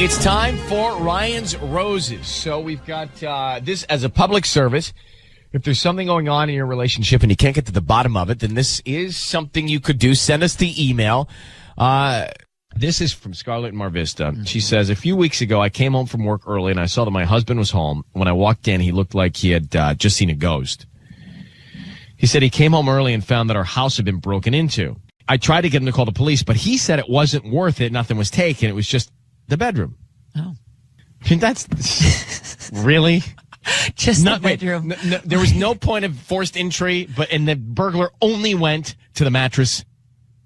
It's time for Ryan's Roses. So we've got this as a public service. If there's something going on in your relationship and you can't get to the bottom of it, then this is something you could do. Send us the email. This is from Scarlett in Mar Vista. She says, a few weeks ago, I came home from work early and I saw that my husband was home. When I walked in, he looked like he had just seen a ghost. He said he came home early and found that our house had been broken into. I tried to get him to call the police, but he said it wasn't worth it. Nothing was taken. It was just the bedroom. Oh. I mean, that's really just the bedroom. No, there was no point of forced entry, and the burglar only went to the mattress.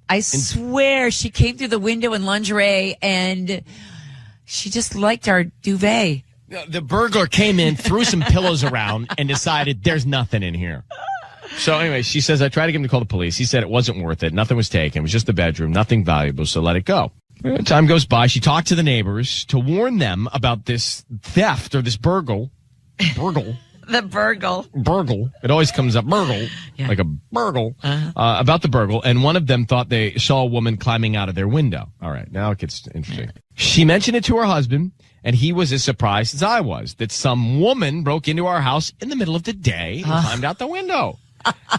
I swear she came through the window in lingerie and she just liked our duvet. The burglar came in, threw some pillows around, and decided there's nothing in here. So anyway, she says, I tried to get him to call the police. He said it wasn't worth it. Nothing was taken. It was just the bedroom. Nothing valuable, so let it go. Time goes by. She talked to the neighbors to warn them about this theft or this burgle. The burgle. Burgle. It always comes up burgle, like a burgle, about the burgle. And one of them thought they saw a woman climbing out of their window. All right, now it gets interesting. She mentioned it to her husband, and he was as surprised as I was that some woman broke into our house in the middle of the day and climbed out the window.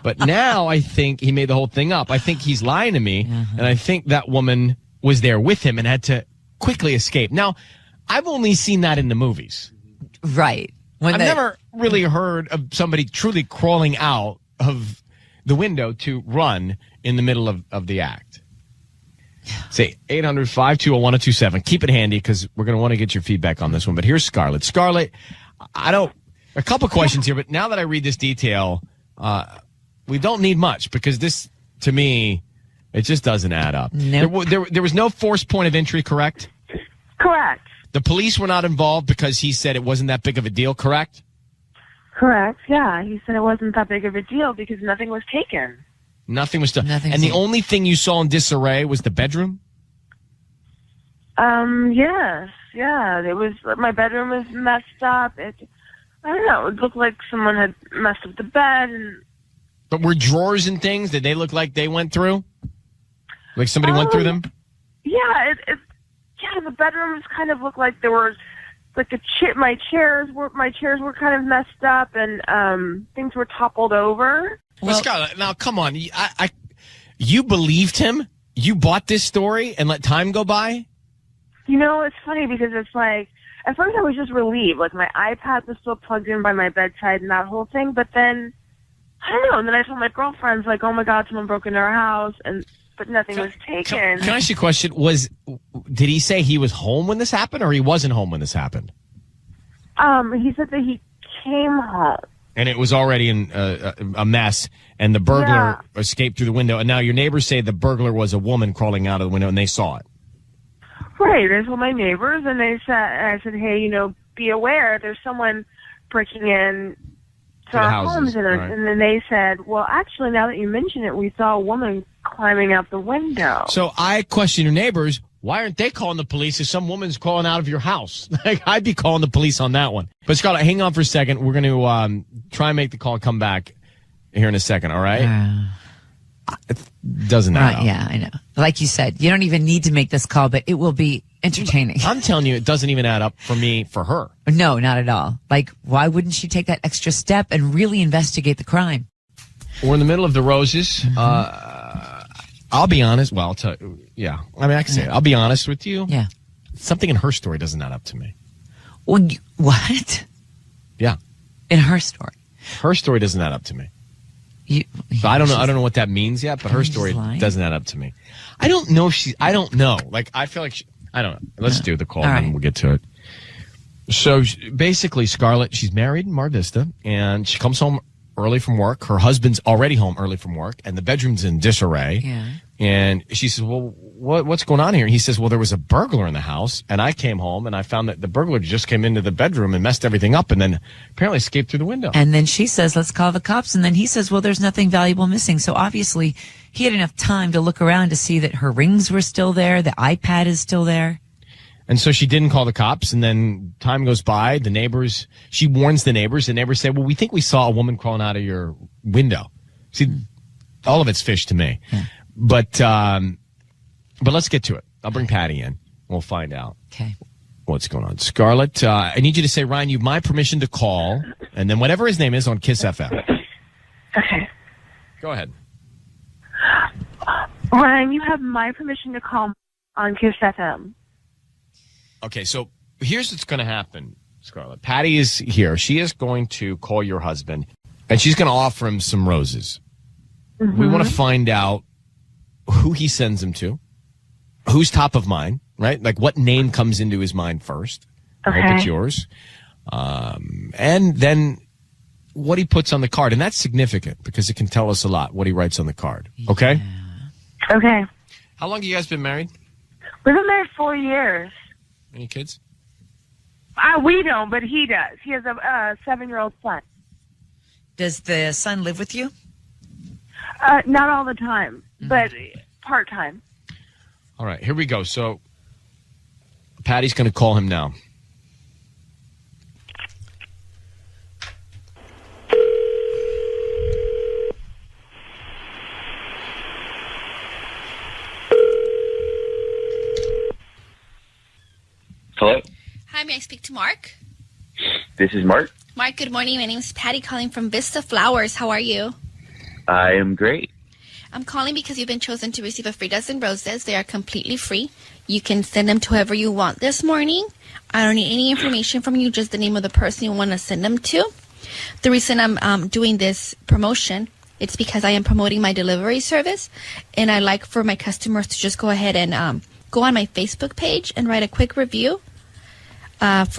But now I think he made the whole thing up. I think he's lying to me, and I think that woman was there with him and had to quickly escape. Now, I've only seen that in the movies. Right. I've never really heard of somebody truly crawling out of the window to run in the middle of the act. Say 800-520-1027. Keep it handy because we're going to want to get your feedback on this one. But here's Scarlett. Scarlett, a couple questions here, but now that I read this detail, we don't need much because this, to me, it just doesn't add up. Nope. There was no forced point of entry, correct? Correct. The police were not involved because he said it wasn't that big of a deal, correct? Correct, yeah. He said it wasn't that big of a deal because nothing was taken. Nothing was done. And the only thing you saw in disarray was the bedroom? Yes. Yeah. It was, my bedroom was messed up. I don't know. It looked like someone had messed up the bed. But were drawers and things, did they look like they went through? Like somebody went through them? Yeah, the bedrooms kind of looked like there were, like my chairs were kind of messed up and things were toppled over. Well, Scarlett, now come on, you believed him? You bought this story and let time go by? You know, it's funny because it's like, at first I was just relieved, like my iPad was still plugged in by my bedside and that whole thing, but then, I don't know, and then I told my girlfriends, like, oh my God, someone broke into our house, but nothing was taken. Can I ask you a question? Did he say he was home when this happened, or he wasn't home when this happened? He said that he came home. And it was already in a mess, and the burglar escaped through the window, and now your neighbors say the burglar was a woman crawling out of the window, and they saw it. Right, I told my neighbors, and I said, hey, be aware, there's someone breaking in to our homes, and then they said, well, actually, now that you mention it, we saw a woman climbing out the window. So I question your neighbors, why aren't they calling the police if some woman's crawling out of your house? Like, I'd be calling the police on that one. But Scarlett, hang on for a second. We're going to try and make the call and come back here in a second, all right? It doesn't add up. Yeah, I know. Like you said, you don't even need to make this call, but it will be entertaining. I'm telling you, it doesn't even add up for me, for her. No, not at all. Like, why wouldn't she take that extra step and really investigate the crime? We're in the middle of the roses. I'll be honest. Well, I'll tell you. Yeah. I mean, I can say it. I'll be honest with you. Yeah. Something in her story doesn't add up to me. Well, what? Yeah. In her story? Her story doesn't add up to me. So I don't know what that means yet, but her story doesn't add up to me. I don't know I don't know. Like, I feel like I don't know. Let's do the call and we'll get to it. So basically, Scarlett, she's married in Mar Vista, and she comes home early from work. Her husband's already home early from work, and the bedroom's in disarray. Yeah. And she says, well, what's going on here? And he says, well, there was a burglar in the house, and I came home, and I found that the burglar just came into the bedroom and messed everything up, and then apparently escaped through the window. And then she says, let's call the cops. And then he says, well, there's nothing valuable missing. So obviously, he had enough time to look around to see that her rings were still there, the iPad is still there. And so she didn't call the cops, and then time goes by. She warns the neighbors. The neighbors say, well, we think we saw a woman crawling out of your window. See, all of it's fish to me. Yeah. But let's get to it. I'll bring Patty in. We'll find out. Okay. What's going on? Scarlett, I need you to say, Ryan, you have my permission to call, and then whatever his name is on Kiss FM. Okay. Go ahead. Ryan, you have my permission to call on Kiss FM. Okay, so here's what's going to happen, Scarlett. Patty is here. She is going to call your husband, and she's going to offer him some roses. Mm-hmm. We want to find out who he sends them to, who's top of mind, right? Like what name comes into his mind first. Okay. I hope it's yours. And then what he puts on the card. And that's significant because it can tell us a lot, what he writes on the card. Okay? Yeah. Okay. How long have you guys been married? We've been married 4 years. Any kids? We don't, but he does. He has a 7-year-old son. Does the son live with you? Not all the time, but part-time. All right, here we go. So Patty's going to call him now. Hello? Hi, may I speak to Mark? This is Mark. Mark, good morning. My name is Patty calling from Vista Flowers. How are you? I am great. I'm calling because you've been chosen to receive a free dozen roses. They are completely free. You can send them to whoever you want this morning. I don't need any information from you, just the name of the person you want to send them to. The reason I'm doing this promotion, it's because I am promoting my delivery service, and I like for my customers to just go ahead and go on my Facebook page and write a quick review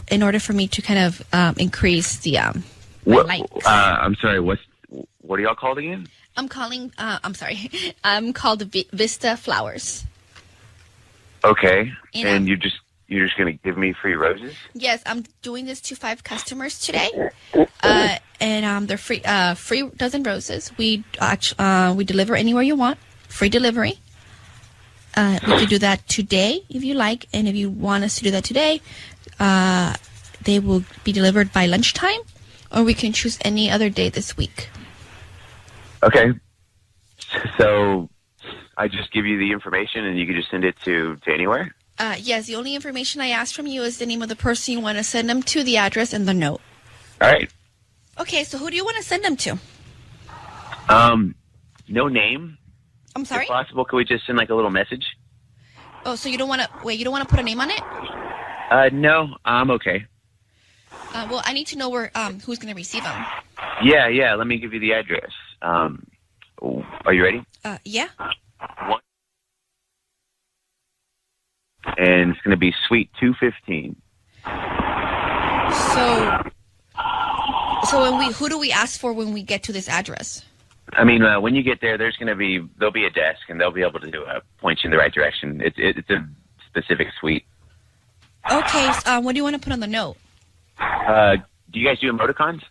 in order for me to kind of increase the my likes. I'm sorry, what are y'all called again? I'm calling, I'm called Vista Flowers. Okay, and you're just going to give me free roses? Yes, I'm doing this to 5 customers today, and they're free dozen roses. We deliver anywhere you want, free delivery. We could do that today if you like, and if you want us to do that today, they will be delivered by lunchtime, or we can choose any other day this week. Okay, so I just give you the information and you can just send it to anywhere? Yes, the only information I ask from you is the name of the person you want to send them to, the address, and the note. All right. Okay, so who do you want to send them to? No name. I'm sorry? If possible, could we just send like a little message? Oh, so you don't want to, you don't want to put a name on it? No, I'm okay. Well, I need to know where, who's going to receive them. Yeah, let me give you the address. Are you ready? Yeah. And it's going to be Suite 215. So who do we ask for when we get to this address? I mean, when you get there, there'll be a desk, and they'll be able to point you in the right direction. It's a specific suite. Okay, what do you want to put on the note? Do you guys do emoticons?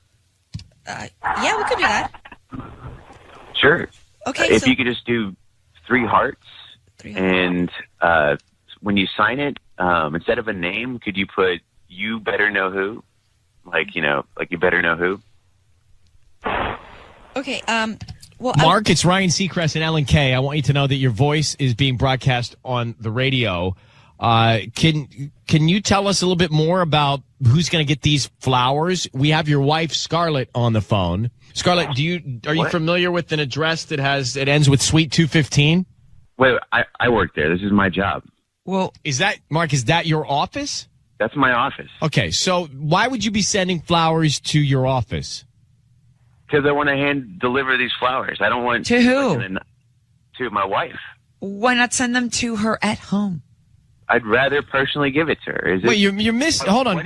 Yeah, we could do that. Sure. Okay. If you could just do 3 hearts, and when you sign it, instead of a name, could you put "You better know who"? Like you better know who. Okay. Well, Mark, it's Ryan Seacrest and Ellen Kay. I want you to know that your voice is being broadcast on the radio. Can you tell us a little bit more about who's going to get these flowers? We have your wife Scarlett on the phone. Scarlett, are you familiar with an address that ends with Suite 215? Wait, I work there. This is my job. Well, Mark, is that your office? That's my office. Okay, so why would you be sending flowers to your office? Because I want to hand deliver these flowers. I don't want to who? To my wife. Why not send them to her at home? I'd rather personally give it to her. Wait, you're missing. Hold on.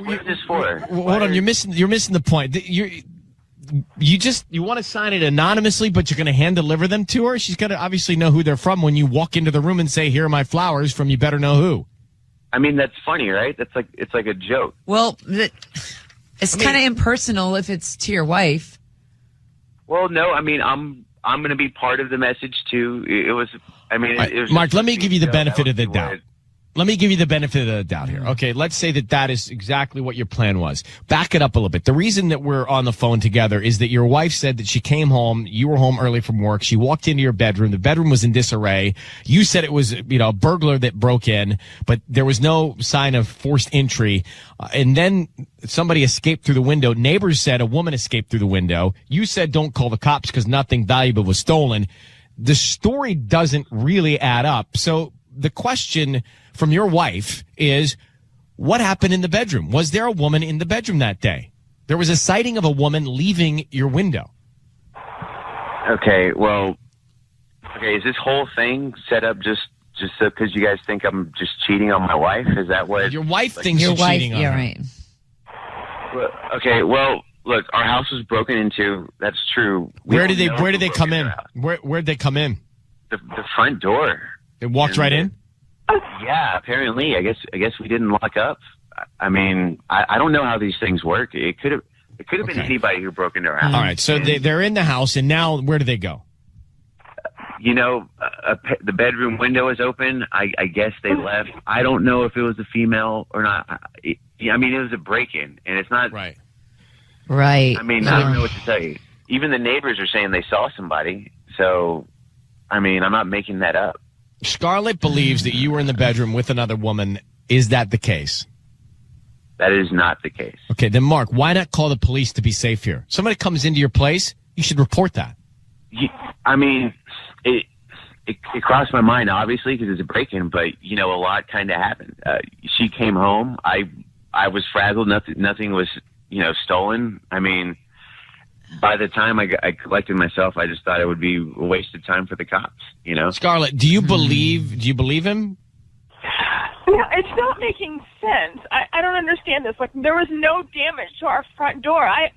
What is this for? Hold on. You're missing the point. You want to sign it anonymously, but you're going to hand deliver them to her. She's going to obviously know who they're from when you walk into the room and say, "Here are my flowers from You Better Know Who." I mean, that's funny, right? It's like a joke. Well, it's kind of impersonal if it's to your wife. Well, no. I mean, I'm going to be part of the message too. It was. I mean, right, Mark. Let me give you the benefit of the doubt. let me give you the benefit of the doubt here. Okay, let's say that is exactly what your plan was. Back it up a little bit. The reason that we're on the phone together is that your wife said that she came home, you were home early from work, she walked into your bedroom, the bedroom was in disarray. You said it was, a burglar that broke in, but there was no sign of forced entry. And then somebody escaped through the window. Neighbors said a woman escaped through the window. You said don't call the cops because nothing valuable was stolen. The story doesn't really add up. So the question from your wife is, what happened in the bedroom? Was there a woman in the bedroom that day? There was a sighting of a woman leaving your window. Okay, is this whole thing set up just so because you guys think I'm just cheating on my wife? Is that what your wife thinks you're cheating on her? Right. Okay, well, look, our house was broken into. That's true. Where did they come in? Where'd they come in? The front door. They walked right in? Yeah, apparently. I guess we didn't lock up. I mean, I don't know how these things work. It could have been anybody who broke into our house. All right, so they're in the house, and now where do they go? The bedroom window is open. I guess they left. I don't know if it was a female or not. It was a break-in, and it's not. Right. I mean, I don't know what to tell you. Even the neighbors are saying they saw somebody. So, I mean, I'm not making that up. Scarlett believes that you were in the bedroom with another woman. Is that the case? That is not the case. Okay, then Mark, why not call the police to be safe here? Somebody comes into your place, you should report that. It crossed my mind, obviously, because it's a break-in, but, a lot kind of happened. She came home. I was frazzled. Nothing was, stolen. I mean, by the time I collected myself, I just thought it would be a waste of time for the cops, Scarlett, do you believe him? Yeah, it's not making sense. I don't understand this. Like, there was no damage to our front door. I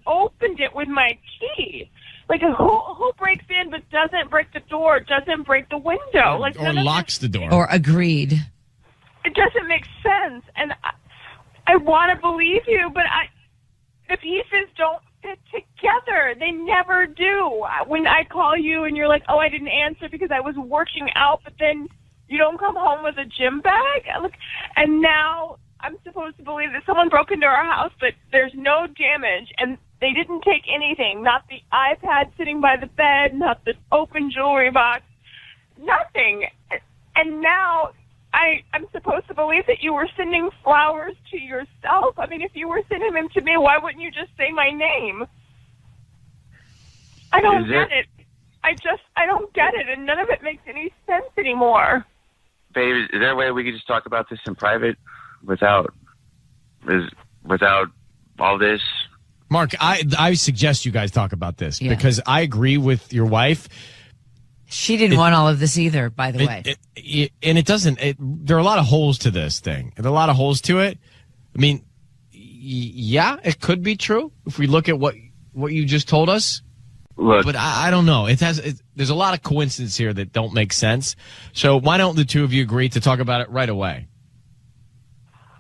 opened it with my key. Like, who breaks in but doesn't break the door, doesn't break the window? Or locks the door. Or agreed. It doesn't make sense. And I want to believe you, but the pieces don't fit together. They never do. When I call you and you're like, oh, I didn't answer because I was working out, but then you don't come home with a gym bag? And now I'm supposed to believe that someone broke into our house, but there's no damage, and they didn't take anything. Not the iPad sitting by the bed, not the open jewelry box, nothing. And now I'm supposed to believe that you were sending flowers to yourself. I mean, if you were sending them to me, why wouldn't you just say my name? I don't get it. I don't get it, and none of it makes any sense anymore. Babe, is there a way we could just talk about this in private without all this? Mark, I suggest you guys talk about this because I agree with your wife. She didn't want all of this either, by the way. There are a lot of holes to this thing. There are a lot of holes to it. I mean, yeah, it could be true if we look at what you just told us. Look, but I don't know. There's a lot of coincidences here that don't make sense. So why don't the two of you agree to talk about it right away?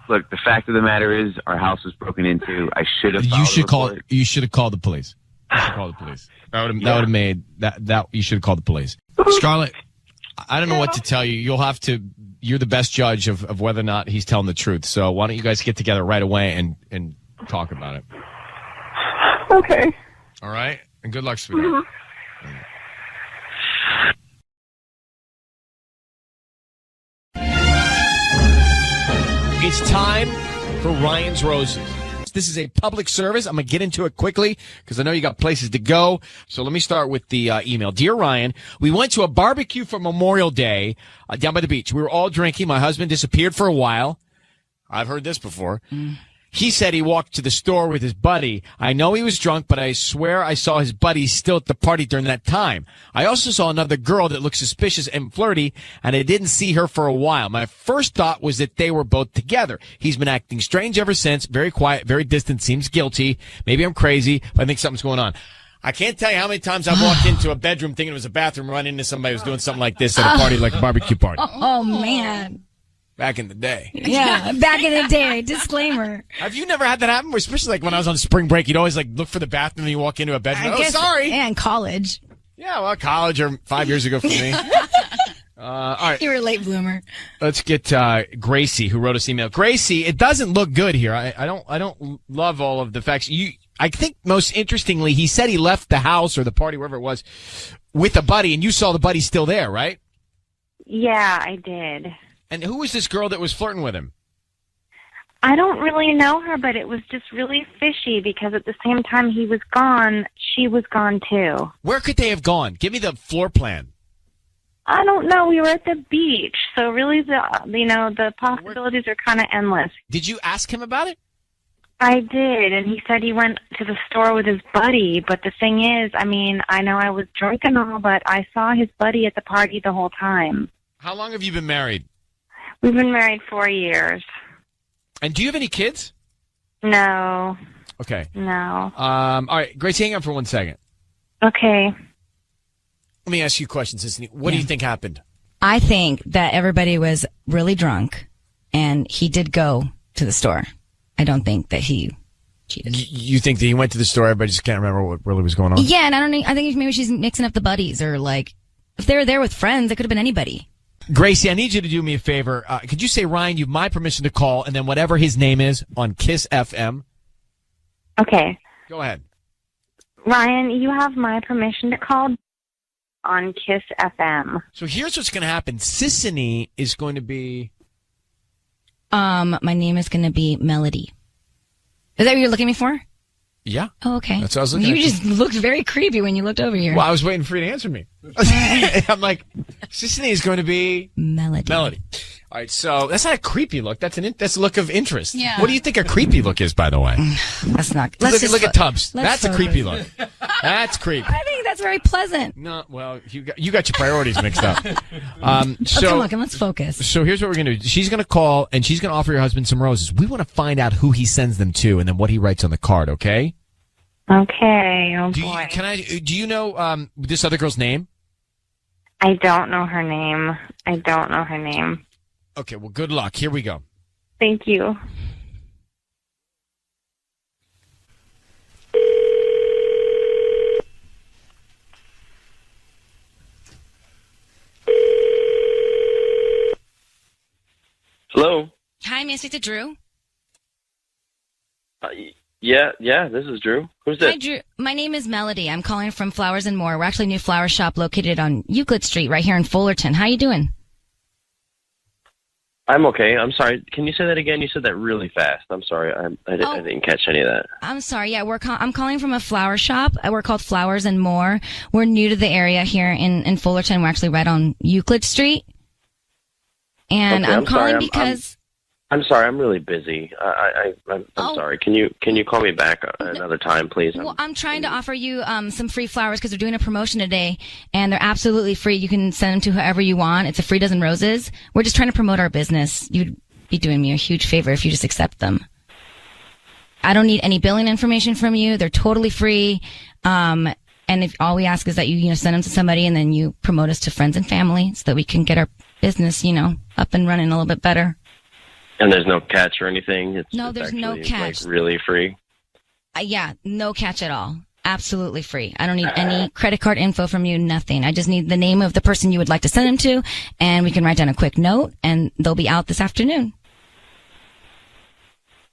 Look, the fact of the matter is, our house was broken into. I should have. You should have called the police. You should have called the police. That would have made that. You should have called the police. Scarlett, I don't know what to tell you. You're the best judge of whether or not he's telling the truth. So why don't you guys get together right away and talk about it? Okay. All right. And good luck, sweetheart. Mm-hmm. It's time for Ryan's Roses. This is a public service. I'm going to get into it quickly because I know you got places to go. So let me start with the email. Dear Ryan, we went to a barbecue for Memorial Day down by the beach. We were all drinking. My husband disappeared for a while. I've heard this before. He said he walked to the store with his buddy. I know he was drunk, but I swear I saw his buddy still at the party during that time. I also saw another girl that looked suspicious and flirty, and I didn't see her for a while. My first thought was that they were both together. He's been acting strange ever since, very quiet, very distant, seems guilty. Maybe I'm crazy, but I think something's going on. I can't tell you how many times I've walked into a bedroom thinking it was a bathroom, run into somebody who was doing something like this at a party, like a barbecue party. Oh, man. Back in the day. Yeah, back in the day. Disclaimer. Have you never had that happen? Especially like when I was on spring break, you'd always like look for the bathroom and you walk into a bedroom. I guess, sorry. And college. Yeah, well, college or 5 years ago for me. All right. You were a late bloomer. Let's get Gracie, who wrote us email. Gracie, it doesn't look good here. I don't love all of the facts. I think most interestingly, he said he left the house or the party, wherever it was, with a buddy, and you saw the buddy still there, right? Yeah, I did. And who was this girl that was flirting with him? I don't really know her, but it was just really fishy because at the same time he was gone, she was gone too. Where could they have gone? Give me the floor plan. I don't know. We were at the beach, so really the possibilities are kind of endless. Did you ask him about it? I did, and he said he went to the store with his buddy, but the thing is, I mean, I know I was drunk and all, but I saw his buddy at the party the whole time. How long have you been married? We've been married 4 years. And do you have any kids? No. Okay. No. All right, Grace, hang on for 1 second. Okay. Let me ask you a question, Sissany. What do you think happened? I think that everybody was really drunk, and he did go to the store. I don't think that he cheated. You think that he went to the store, everybody just can't remember what really was going on? Yeah, and I think maybe she's mixing up the buddies, or like, if they were there with friends, it could have been anybody. Gracie, I need you to do me a favor. Could you say, Ryan, you have my permission to call, and then whatever his name is on Kiss FM? Okay. Go ahead. Ryan, you have my permission to call on Kiss FM. So here's what's going to happen. Sissany is going to be... My name is going to be Melody. Is that what you're looking at me for? Yeah. Oh, okay. That's what I was looking You at. just looked very creepy when you looked over here. Well, I was waiting for you to answer me. I'm like, Sissany is going to be... Melody. All right, so that's not a creepy look. That's a look of interest. Yeah. What do you think a creepy look is, by the way? That's not... Look at Tubbs. That's a focus. creepy look. That's creepy. I think that's very pleasant. No, well, you got your priorities mixed up. So okay, let's focus. So here's what we're going to do. She's going to call, and she's going to offer your husband some roses. We want to find out who he sends them to and then what he writes on the card, okay? Okay. Oh, Do boy. you know this other girl's name? I don't know her name. Okay, well, good luck. Here we go. Thank you. Hello. Hi, may I speak to Drew? Yeah, this is Drew. Who's this? Hi, Drew. My name is Melody. I'm calling from Flowers and More. We're actually a new flower shop located on Euclid Street right here in Fullerton. How you doing? I'm okay. I'm sorry. Can you say that again? You said that really fast. I'm sorry. I didn't catch any of that. I'm sorry. Yeah, I'm calling from a flower shop. We're called Flowers and More. We're new to the area here in Fullerton. We're actually right on Euclid Street. And Okay, I'm calling sorry. because... I'm sorry. I'm really busy. I'm sorry. Can you call me back another time, please? Well, I'm trying to offer you some free flowers because they're doing a promotion today, and they're absolutely free. You can send them to whoever you want. It's a free dozen roses. We're just trying to promote our business. You'd be doing me a huge favor if you just accept them. I don't need any billing information from you. They're totally free. And if all we ask is that you send them to somebody, and then you promote us to friends and family so that we can get our business, up and running a little bit better. And there's no catch or anything? No, there's no actually, catch. Like, really free? Yeah, no catch at all. Absolutely free. I don't need any credit card info from you, nothing. I just need the name of the person you would like to send them to, and we can write down a quick note, and they'll be out this afternoon.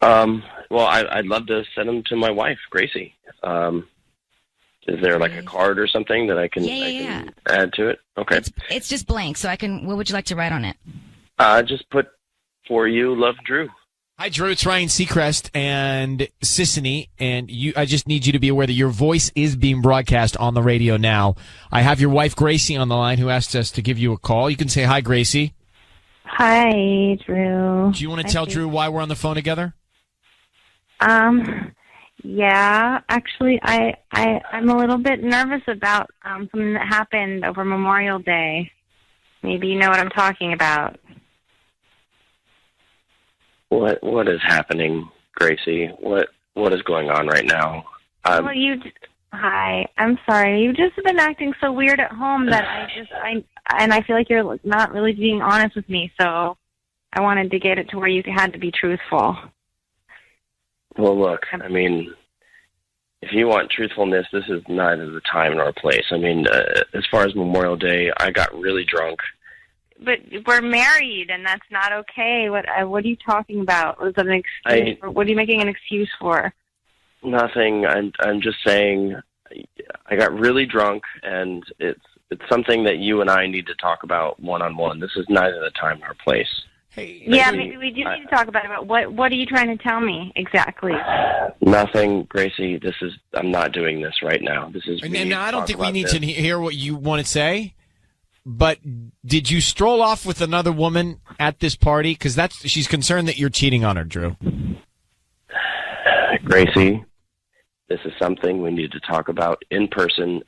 Well, I'd love to send them to my wife, Gracie. Is there like a card or something that I can add to it? Okay. It's just blank, so what would you like to write on it? Just put, for you, love, Drew. Hi, Drew. It's Ryan Seacrest and Sissany, and I just need you to be aware that your voice is being broadcast on the radio now. I have your wife, Gracie, on the line, who asked us to give you a call. You can say hi, Gracie. Hi, Drew. Do you want to tell Drew why we're on the phone together? Yeah. Actually, I'm a little bit nervous about something that happened over Memorial Day. Maybe you know what I'm talking about. What is happening, Gracie? What is going on right now? Well, hi. I'm sorry. You've just been acting so weird at home that I feel like you're not really being honest with me. So I wanted to get it to where you had to be truthful. Well, look. I mean, if you want truthfulness, this is neither the time nor place. I mean, as far as Memorial Day, I got really drunk. but we're married, and that's not okay. What are you talking about? Was that an excuse? What are you making an excuse for? Nothing. I'm just saying I got really drunk, and it's something that you and I need to talk about one-on-one. This is neither the time nor place. Hey, yeah, maybe we do need to talk about it. What are you trying to tell me exactly? Nothing, Gracie. I'm not doing this right now. This is. And I don't think we need to hear what you want to say. But did you stroll off with another woman at this party? Because she's concerned that you're cheating on her, Drew. Gracie, this is something we need to talk about in person,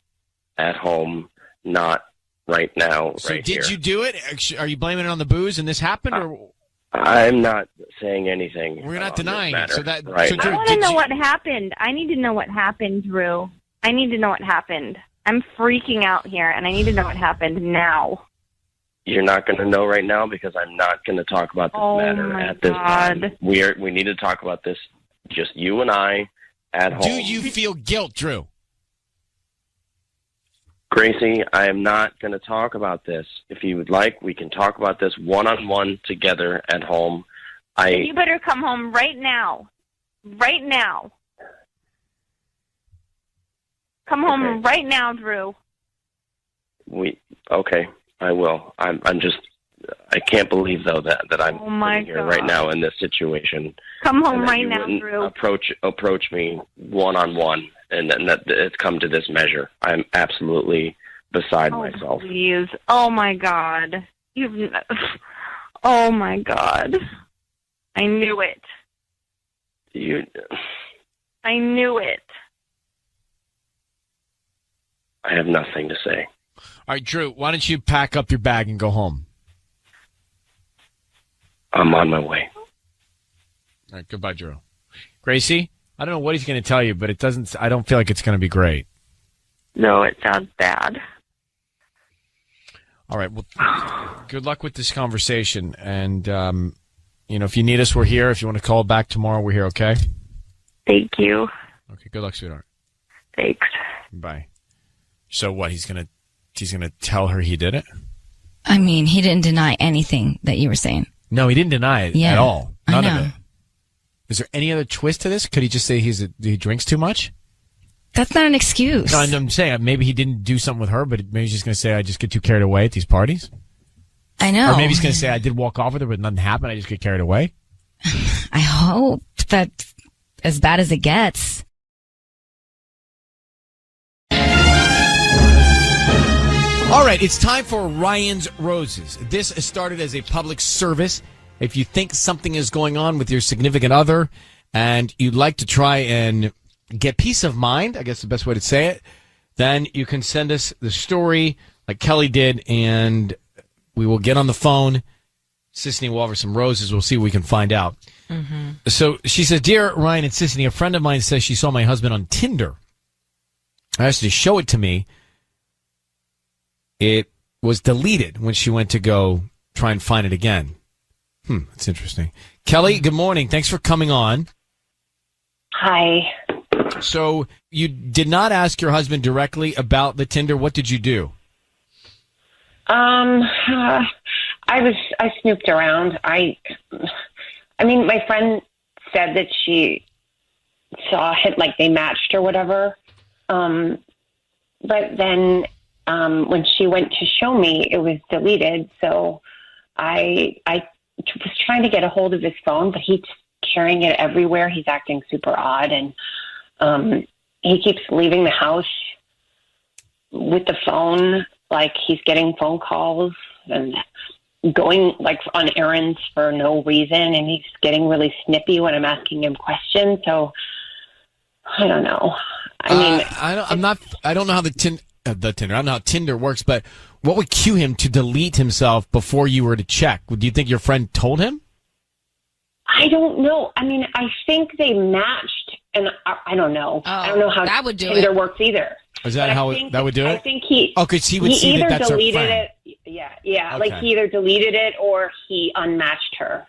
at home, not right now. So did you do it? Are you blaming it on the booze and this happened? Or I'm not saying anything. We're not denying it. So right. I want to know what happened. I need to know what happened, Drew. I need to know what happened. I'm freaking out here, and I need to know what happened now. You're not going to know right now because I'm not going to talk about this matter at this time. We need to talk about this, just you and I, at home. Do you feel guilt, Drew? Gracie, I am not going to talk about this. If you would like, we can talk about this one-on-one together at home. You better come home right now. Right now. Come home right now, Drew. Okay, I will. I can't believe though that I'm here right now in this situation. Come home right now, Drew. Approach me one-on-one, and that it's come to this measure. I'm absolutely beside myself. Please. Oh my God. Oh my God. I knew it. I knew it. I have nothing to say. All right, Drew, why don't you pack up your bag and go home? I'm on my way. All right, goodbye, Drew. Gracie, I don't know what he's going to tell you, but I don't feel like it's going to be great. No, it sounds bad. All right, well, good luck with this conversation. And, if you need us, we're here. If you want to call back tomorrow, we're here, okay? Thank you. Okay, good luck, sweetheart. Thanks. Bye. So what, he's gonna tell her he did it? I mean, he didn't deny anything that you were saying. No, he didn't deny it at all. None of it. Is there any other twist to this? Could he just say he drinks too much? That's not an excuse. No, I'm saying maybe he didn't do something with her, but maybe he's just going to say, I just get too carried away at these parties. I know. Or maybe he's going to say, I did walk off with her, but nothing happened. I just get carried away. I hope that's as bad as it gets. All right, it's time for Ryan's Roses. This started as a public service. If you think something is going on with your significant other and you'd like to try and get peace of mind, I guess the best way to say it, then you can send us the story like Kelly did, and we will get on the phone. Sisney will offer some roses. We'll see what we can find out. Mm-hmm. So she says, Dear Ryan and Sisney, a friend of mine says she saw my husband on Tinder. I asked her to show it to me. It was deleted when she went to go try and find it again. That's interesting. Kelly, good morning. Thanks for coming on. Hi. So you did not ask your husband directly about the Tinder. What did you do? I snooped around. I mean, my friend said that she saw it, like they matched or whatever. But then when she went to show me, it was deleted. So I was trying to get a hold of his phone, but he's carrying it everywhere. He's acting super odd, and he keeps leaving the house with the phone, like he's getting phone calls and going like on errands for no reason, and he's getting really snippy when I'm asking him questions. So I don't know. I mean, I don't know how Tinder. I don't know how Tinder works, but what would cue him to delete himself before you were to check? Do you think your friend told him? I don't know. I mean, I think they matched, and I don't know. I don't know how that would do Tinder works either. Is that how that would do it? I think he. Oh, because he would see that that's her friend. It. Yeah. Okay. Like he either deleted it or he unmatched her.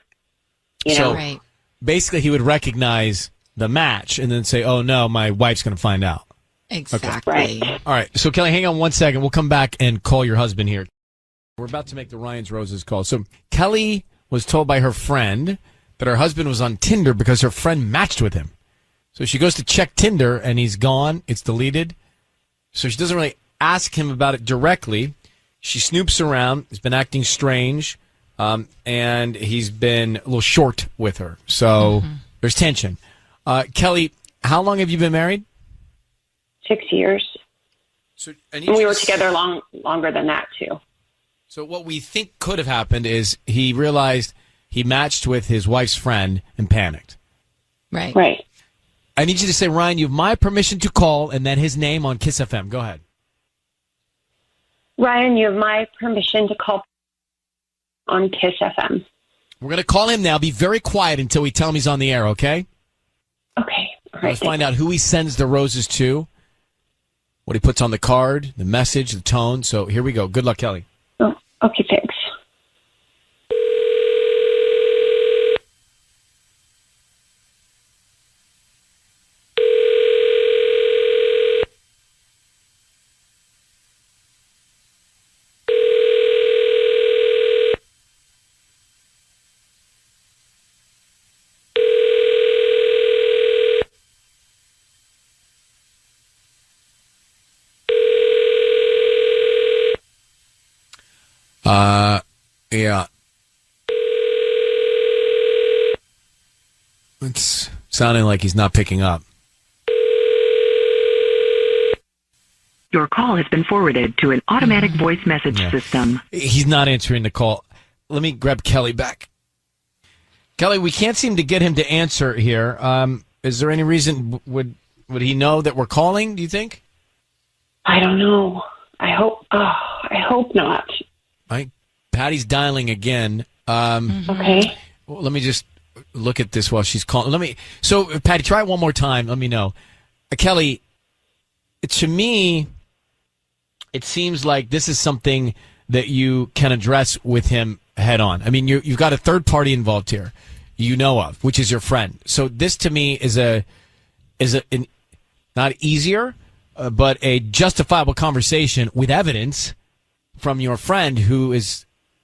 So right. Basically, he would recognize the match and then say, "Oh no, my wife's going to find out." Exactly. Right. All right. So Kelly, hang on one second. We'll come back and call your husband here. We're about to make the Ryan's Roses call. So Kelly was told by her friend that her husband was on Tinder because her friend matched with him. So she goes to check Tinder, and he's gone. It's deleted. So she doesn't really ask him about it directly. She snoops around. He's been acting strange, and he's been a little short with her. So there's tension. Kelly, how long have you been married? 6 years. So, and we were together longer than that, too. So what we think could have happened is he realized he matched with his wife's friend and panicked. Right. Right. I need you to say, Ryan, you have my permission to call, and then his name on Kiss FM. Go ahead. Ryan, you have my permission to call on Kiss FM. We're going to call him now. Be very quiet until we tell him he's on the air, okay? Okay. All right. Let's find out who he sends the roses to, what he puts on the card, the message, the tone. So here we go. Good luck, Kelly. Oh, okay, thanks. Yeah. It's sounding like he's not picking up. Your call has been forwarded to an automatic voice message system. He's not answering the call. Let me grab Kelly back. Kelly, we can't seem to get him to answer here. Is there any reason? Would he know that we're calling, do you think? I don't know. I hope not. Patty's dialing again. Okay. Well, let me just look at this while she's calling. So, Patty, try it one more time. Let me know. Kelly, to me, it seems like this is something that you can address with him head on. I mean, you've got a third party involved here, you know of, which is your friend. So this to me is not easier, but a justifiable conversation with evidence from your friend who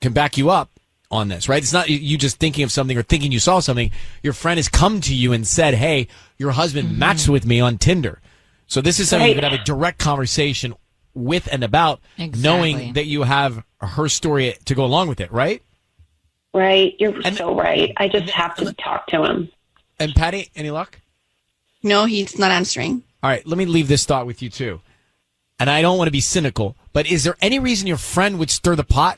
can back you up on this, right? It's not you just thinking of something or thinking you saw something. Your friend has come to you and said, hey, your husband matched with me on Tinder. So this is something you could have a direct conversation with and about, knowing that you have her story to go along with it, right? Right. You're so right. I just have to talk to him. And Patty, any luck? No, he's not answering. All right, let me leave this thought with you too. And I don't want to be cynical, but is there any reason your friend would stir the pot?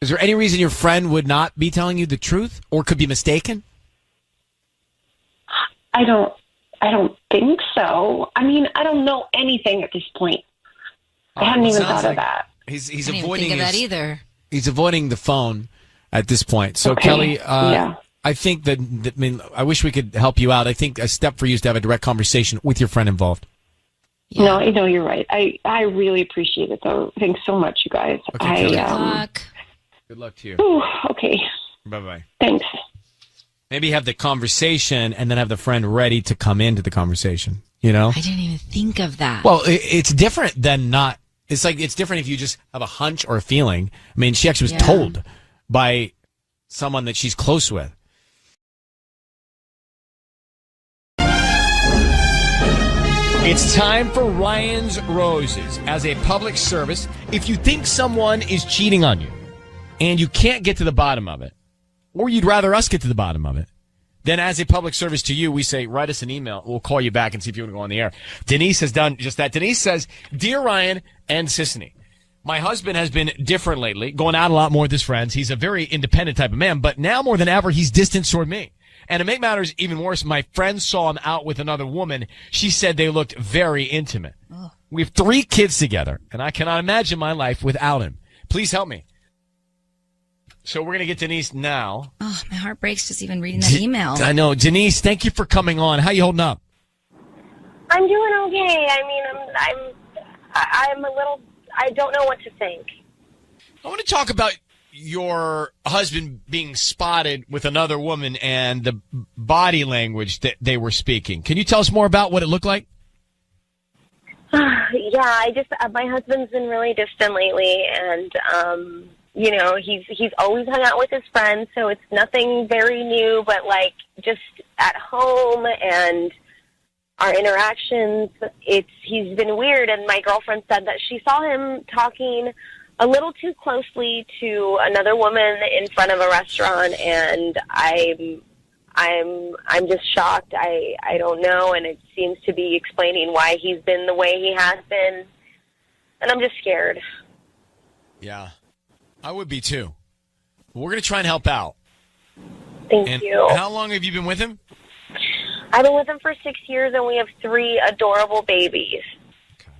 Is there any reason your friend would not be telling you the truth or could be mistaken? I don't think so. I mean, I don't know anything at this point. I hadn't even thought of that. He's I didn't avoiding think of that either. He's avoiding the phone at this point. So, Okay. Kelly, Yeah. I think that, I wish we could help you out. I think a step for you is to have a direct conversation with your friend involved. Yeah. No, you're right. I really appreciate it, though. Thanks so much, you guys. Okay, Kelly. Good luck. Good luck to you. Ooh, okay. Bye-bye. Thanks. Maybe have the conversation and then have the friend ready to come into the conversation, you know? I didn't even think of that. Well, it's different than not. It's like it's different if you just have a hunch or a feeling. I mean, she actually was told by someone that she's close with. It's time for Ryan's Roses. As a public service, if you think someone is cheating on you and you can't get to the bottom of it, or you'd rather us get to the bottom of it, then as a public service to you, we say, write us an email. We'll call you back and see if you want to go on the air. Denise has done just that. Denise says, Dear Ryan and Sissany, my husband has been different lately, going out a lot more with his friends. He's a very independent type of man, but now more than ever, he's distant toward me. And to make matters even worse, my friend saw him out with another woman. She said they looked very intimate. Oh. We have 3 kids together, and I cannot imagine my life without him. Please help me. So we're going to get Denise now. Oh, my heart breaks just even reading that email. I know. Denise, thank you for coming on. How you holding up? I'm doing okay. I mean, I'm a little, I don't know what to think. I want to talk about your husband being spotted with another woman and the body language that they were speaking. Can you tell us more about what it looked like? Yeah, my husband's been really distant lately, and he's always hung out with his friends, so it's nothing very new, but like just at home and our interactions, he's been weird. And my girlfriend said that she saw him talking a little too closely to another woman in front of a restaurant, and I'm just shocked. I don't know, and it seems to be explaining why he's been the way he has been, and I'm just scared. Yeah, I would be too. We're going to try and help out. Thank you. How long have you been with him? I've been with him for 6 years, and we have 3 adorable babies. Okay.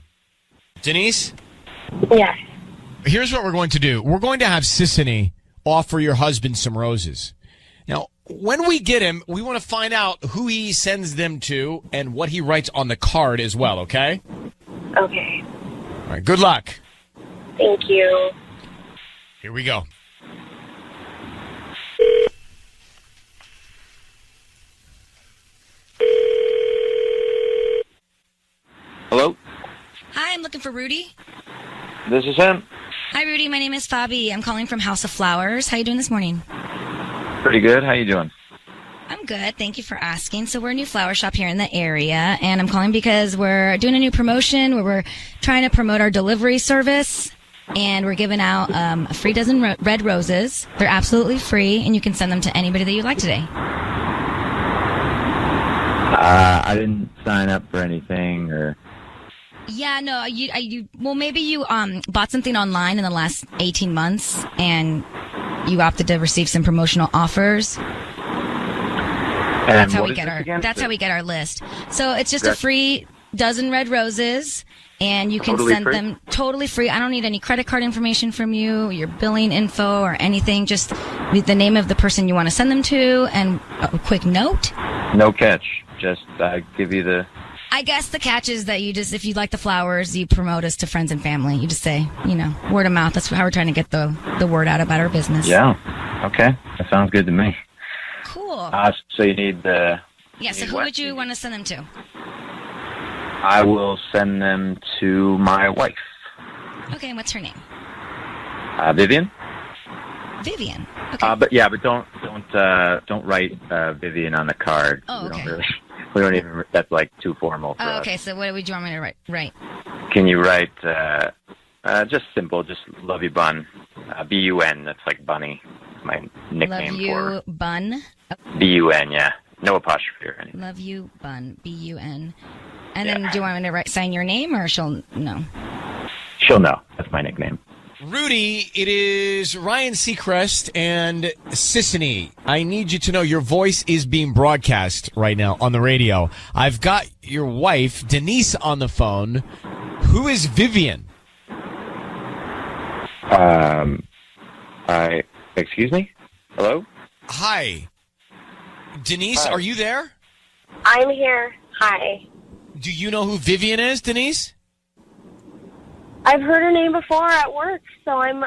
Denise? Yes. Here's what we're going to do. We're going to have Sissany offer your husband some roses. Now, when we get him, we want to find out who he sends them to and what he writes on the card as well, okay? Okay. All right, good luck. Thank you. Here we go. Hello? Hi, I'm looking for Rudy. This is him. Hi, Rudy. My name is Fabi. I'm calling from House of Flowers. How you doing this morning? Pretty good. How you doing? I'm good. Thank you for asking. So we're a new flower shop here in the area, and I'm calling because we're doing a new promotion where we're trying to promote our delivery service, and we're giving out a free dozen red roses. They're absolutely free, and you can send them to anybody that you like today. I didn't sign up for anything, or... Yeah, no, well, maybe you bought something online in the last 18 months, and you opted to receive some promotional offers. And that's how we get our list. So it's just a free dozen red roses, and you can send them totally free. I don't need any credit card information from you, your billing info, or anything. Just the name of the person you want to send them to, and a quick note. No catch. Just give you the... I guess the catch is that if you like the flowers, you promote us to friends and family. You just say, word of mouth. That's how we're trying to get the word out about our business. Yeah. Okay. That sounds good to me. Cool. So you need the... Yeah, so who would you want to send them to? I will send them to my wife. Okay, and what's her name? Vivian. Vivian. Okay. But don't write Vivian on the card. Oh, okay. We don't even. That's like too formal for us. Okay, so what would you want me to write? Can you write just simple, just Love You Bun, B-U-N. That's like Bunny. It's my nickname Love You Bun. B-U-N. Yeah, no apostrophe or anything. Love You Bun, B-U-N. And then, do you want me to sign your name, or she'll know? She'll know. That's my nickname. Rudy, it is Ryan Seacrest and Sissany. I need you to know your voice is being broadcast right now on the radio. I've got your wife, Denise, on the phone. Who is Vivian? Excuse me? Hello? Hi. Denise, are you there? I'm here. Hi. Do you know who Vivian is, Denise? I've heard her name before at work, so I'm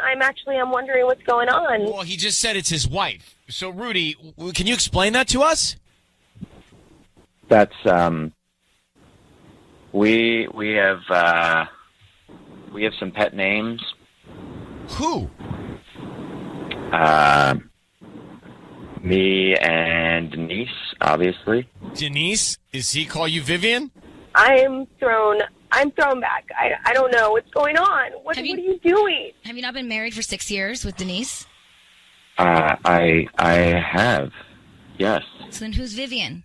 wondering what's going on. Well, he just said it's his wife. So, Rudy, can you explain that to us? That's we have some pet names. Who? Me and Denise, obviously. Denise? Does he call you Vivian? I'm thrown back. I don't know what's going on. What are you doing? Have you not been married for 6 years with Denise? I have, yes. So then who's Vivian?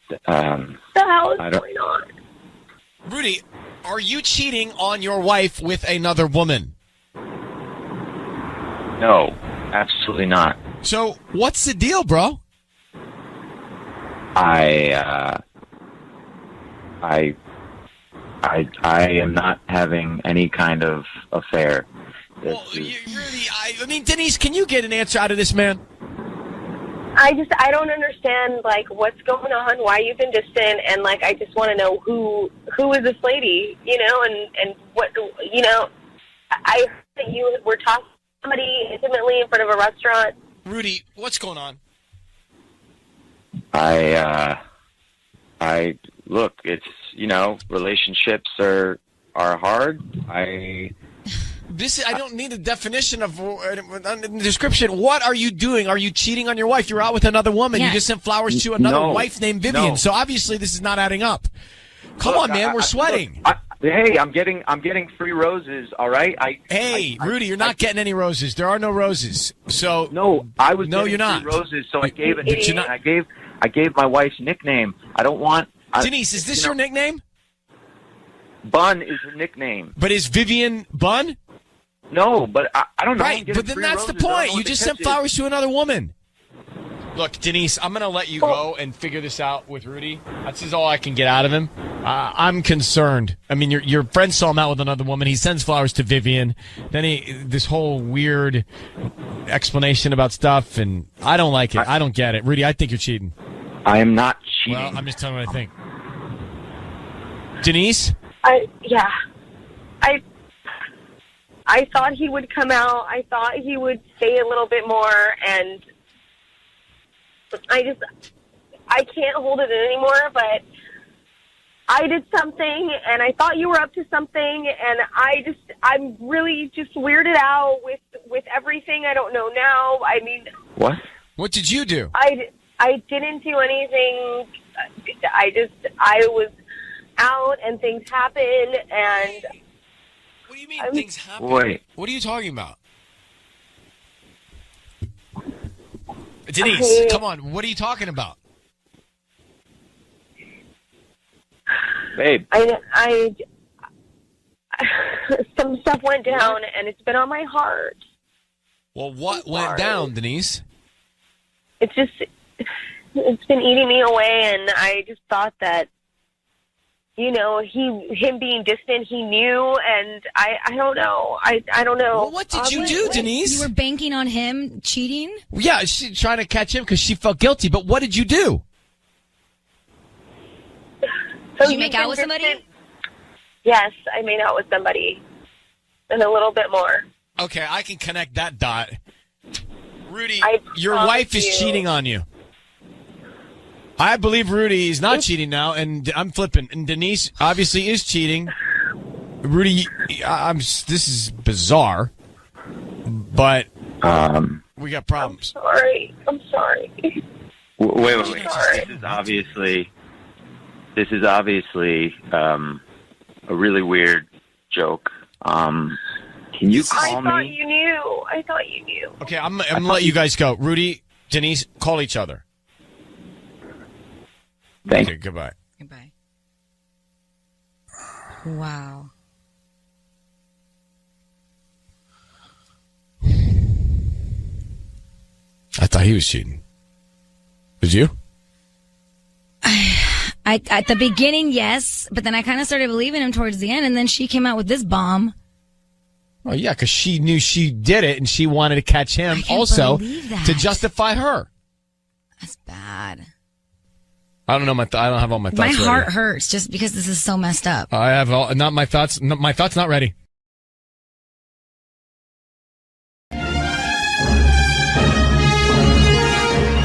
What the hell is going on? Rudy, are you cheating on your wife with another woman? No, absolutely not. So what's the deal, bro? I am not having any kind of affair. Well, I mean, Denise, can you get an answer out of this man? I don't understand, what's going on, why you've been distant, and, I just want to know who is this lady, and what, I heard that you were talking to somebody intimately in front of a restaurant. Rudy, what's going on? I look, it's, relationships are hard. I don't need a definition of description. What are you doing? Are you cheating on your wife? You're out with another woman. You just sent flowers to another wife named Vivian. No. So obviously this is not adding up. Come on, man. We're sweating. Hey, I'm getting free roses. All right. Rudy, you're not getting any roses. There are no roses. So no, I was. No, getting you're not. Free roses. So I gave it. I gave my wife's nickname. I don't want. Denise, is this your nickname? Bun is her nickname. But is Vivian Bun? No, but I don't know. Right, but then that's the point. You just sent flowers to another woman. Look, Denise, I'm going to let you go and figure this out with Rudy. That's all I can get out of him. I'm concerned. I mean, your friend saw him out with another woman. He sends flowers to Vivian. Then this whole weird explanation about stuff, and I don't like it. I don't get it. Rudy, I think you're cheating. I am not cheating. Well, I'm just telling you what I think. Denise? I thought he would come out. I thought he would say a little bit more, and I can't hold it in anymore, but I did something, and I thought you were up to something, and I'm really just weirded out with everything. I don't know now. I mean... What did you do? I didn't do anything. I was out, and things happened, and... What do you mean things happen? Wait. What are you talking about? Denise, come on. What are you talking about? Babe. Some stuff went down, and it's been on my heart. Well, what went down, Denise? It's been eating me away, and I just thought that, him being distant, he knew, and I don't know. I don't know. Well, what did you do, Denise? You were banking on him cheating? Yeah, she's trying to catch him because she felt guilty, but what did you do? Did you make out with somebody? Yes, I made out with somebody, and a little bit more. Okay, I can connect that dot. Rudy, your wife is cheating on you. I believe Rudy is not cheating now, and I'm flipping. And Denise obviously is cheating. Rudy, this is bizarre, but we got problems. I'm sorry. Wait. This is obviously a really weird joke. Can you call me? I thought you knew. Okay, I'm going to let you guys go. Rudy, Denise, call each other. Thank you. Okay, goodbye. Goodbye. Wow. I thought he was cheating. Did you? At the beginning, yes, but then I kind of started believing him towards the end, and then she came out with this bomb. Oh, yeah, because she knew she did it, and she wanted to catch him also to justify her. That's bad. I don't know. I don't have all my thoughts ready. My heart hurts just because this is so messed up. I have not my thoughts. My thoughts not ready.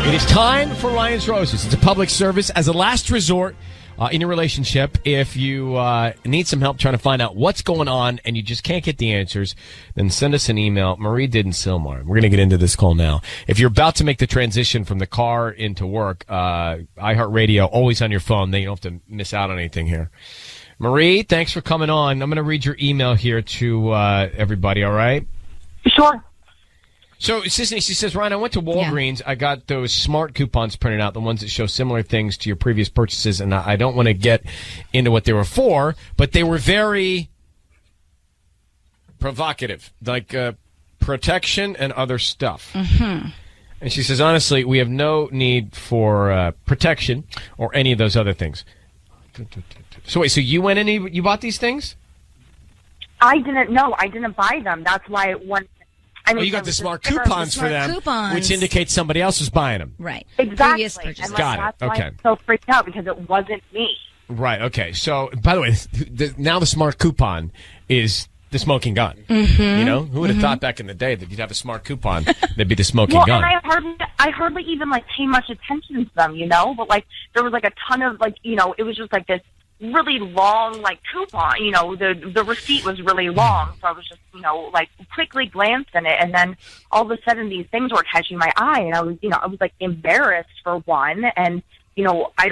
It is time for Ryan's Roses. It's a public service as a last resort in your relationship. If you need some help trying to find out what's going on and you just can't get the answers, then send us an email. Marie did in Sylmar. We're going to get into this call now. If you're about to make the transition from the car into work, iHeartRadio, always on your phone. Then you don't have to miss out on anything here. Marie, thanks for coming on. I'm going to read your email here to everybody, all right? Sure. So, Sissany, she says, Ryan, I went to Walgreens. Yeah. I got those smart coupons printed out, the ones that show similar things to your previous purchases, and I don't want to get into what they were for, but they were very provocative, like protection and other stuff. Mm-hmm. And she says, honestly, we have no need for protection or any of those other things. So, wait, so you went in and you bought these things? I didn't know. I didn't buy them. That's why when... you got the smart coupons for them, which indicates somebody else was buying them. Right. Exactly. And got it. Okay. Why I'm so freaked out because it wasn't me. Right. Okay. So, by the way, now the smart coupon is the smoking gun. Mm-hmm. You know, who would have thought back in the day that you'd have a smart coupon that'd be the smoking Well, gun? and I hardly even like pay much attention to them, you know. But like there was like a ton of like, you know, it was just like this really long like coupon. You know, the receipt was really long, so I was just, you know, like quickly glanced in it, and then all of a sudden these things were catching my eye, and I was like embarrassed for one, and you know, I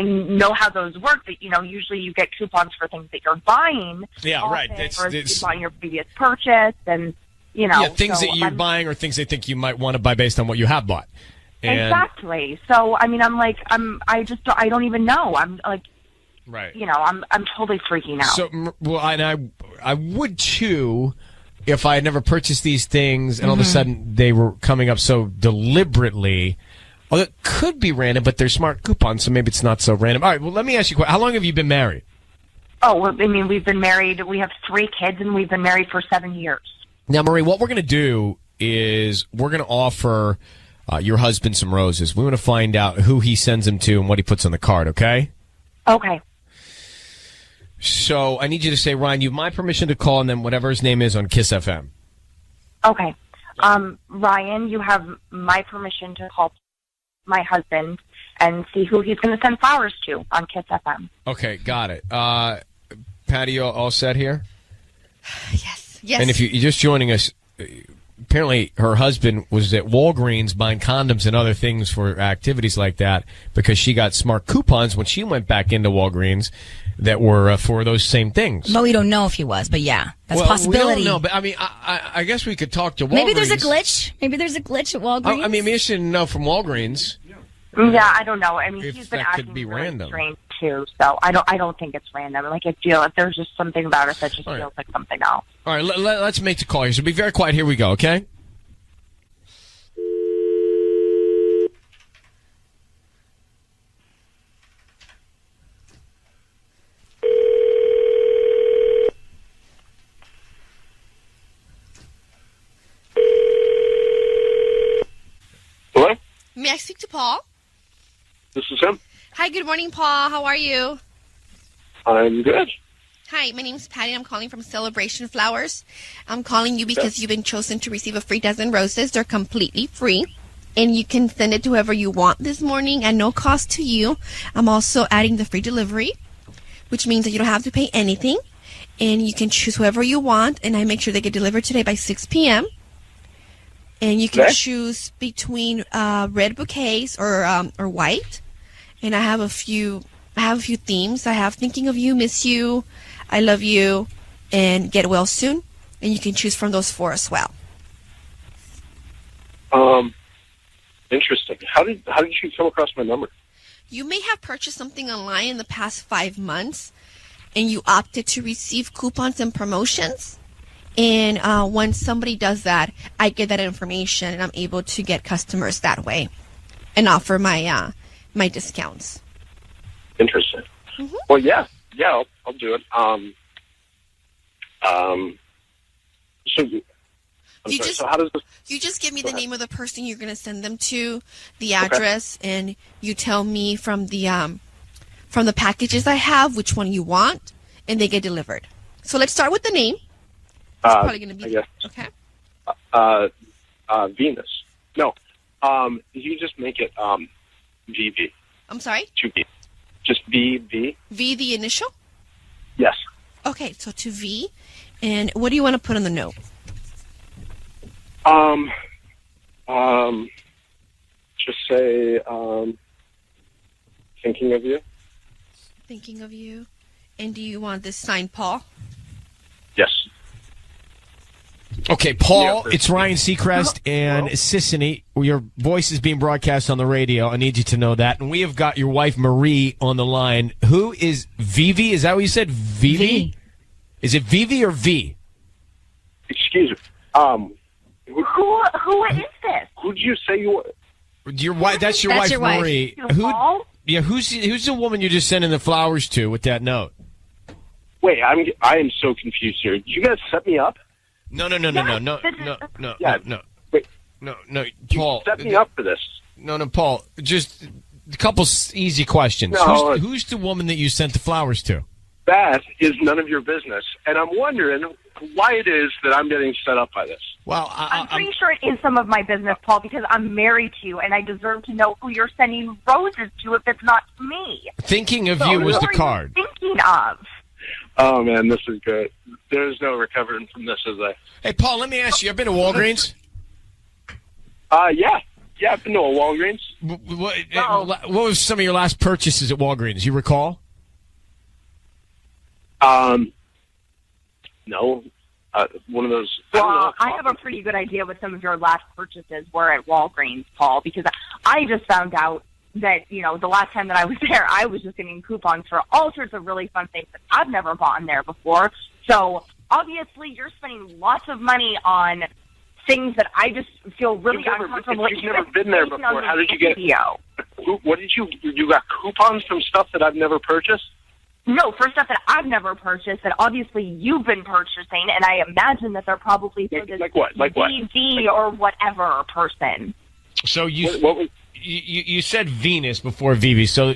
know how those work. That, you know, usually you get coupons for things that you're buying. Yeah, right. Or it's on your previous purchase, and you know, things that you're buying or things they think you might want to buy based on what you have bought. And exactly. So I mean, I don't even know. I'm like, right. You know, I'm totally freaking out. So, well, I would too if I had never purchased these things and all of a sudden they were coming up so deliberately. Well, it could be random, but they're smart coupons, so maybe it's not so random. All right, well, let me ask you, how long have you been married? Oh, well, I mean, we've been married. We have 3 kids, and we've been married for 7 years. Now, Marie, what we're going to do is we're going to offer your husband some roses. We want to find out who he sends them to and what he puts on the card, okay? Okay. So I need you to say, Ryan, you have my permission to call, and then whatever his name is on Kiss FM. Okay. Ryan, you have my permission to call my husband and see who he's going to send flowers to on Kiss FM. Okay, got it. Patty, you all set here? Yes. And if you're just joining us, apparently her husband was at Walgreens buying condoms and other things for activities like that because she got smart coupons when she went back into Walgreens that were for those same things. But we don't know if he was, but yeah, that's a possibility. We don't know, but I mean, I guess we could talk to Walgreens. Maybe there's a glitch. Maybe there's a glitch at Walgreens. I mean, we should know from Walgreens. Yeah, I don't know. I mean, if he's been that acting could be really random. strange too, so I don't think it's random. Like, I feel if there's just something about it that just feels like something else. All right, let's make the call here. So be very quiet. Here we go, okay? Hello? May I speak to Paul? This is him. Hi, good morning, Paul. How are you? I'm good. Hi, my name's Patty. I'm calling from Celebration Flowers. I'm calling you because you've been chosen to receive a free dozen roses. They're completely free, and you can send it to whoever you want this morning at no cost to you. I'm also adding the free delivery, which means that you don't have to pay anything, and you can choose whoever you want, and I make sure they get delivered today by 6 p.m., and you can choose between red bouquets or white. And I have a few themes. I have thinking of you, miss you, I love you, and get well soon. And you can choose from those 4 as well. Interesting. How did you come across my number? You may have purchased something online in the past 5 months, and you opted to receive coupons and promotions. And when somebody does that, I get that information, and I'm able to get customers that way and offer my my discounts. Interesting. Well, yeah, I'll do it. So how does this? You just give me the name of the person you're going to send them to, the address, and you tell me from the packages I have which one you want, and they get delivered. So let's start with the name. It's probably going to be okay. Venus. No. You just make it VV. I'm sorry? 2V. Just VV. V the initial? Yes. Okay, so to V. And what do you want to put on the note? Just say, thinking of you. Thinking of you. And do you want this signed Paul? Yes. Okay, Paul, it's Ryan Seacrest and Sissany. Your voice is being broadcast on the radio. I need you to know that. And we have got your wife, Marie, on the line. Who is Vivi? Is that what you said? Vivi? Is it Vivi or V? Excuse me. Who is this? Who did you say you were? Your wife. That's your wife, Marie. Who's the woman you're just sending the flowers to with that note? Wait, I am so confused here. Did you guys set me up? No. Wait, no, Paul. You set me up for this. No, Paul. Just a couple easy questions. No. Who's the woman that you sent the flowers to? that is none of your business. And I'm wondering why it is that I'm getting set up by this. Well, I'm pretty sure it is some of my business, Paul, because I'm married to you, and I deserve to know who you're sending roses to if it's not me. Thinking of you was the card. Thinking of. Oh, man, this is good. There's no recovering from this, is there? Hey, Paul, let me ask you, I've been to Walgreens? Yeah. Yeah, I've been to a Walgreens. What was some of your last purchases at Walgreens? You recall? No. One of those. Well, I have a pretty good idea what some of your last purchases were at Walgreens, Paul, because I just found out that, the last time that I was there, I was just getting coupons for all sorts of really fun things that I've never bought in there before. So, obviously, you're spending lots of money on things that I just feel really uncomfortable. You've never been there before. How did you get? What did you got coupons from stuff that I've never purchased? No, for stuff that I've never purchased that obviously you've been purchasing, and I imagine that they're probably for this like what? DD or whatever person. So you said Venus before Vivi. So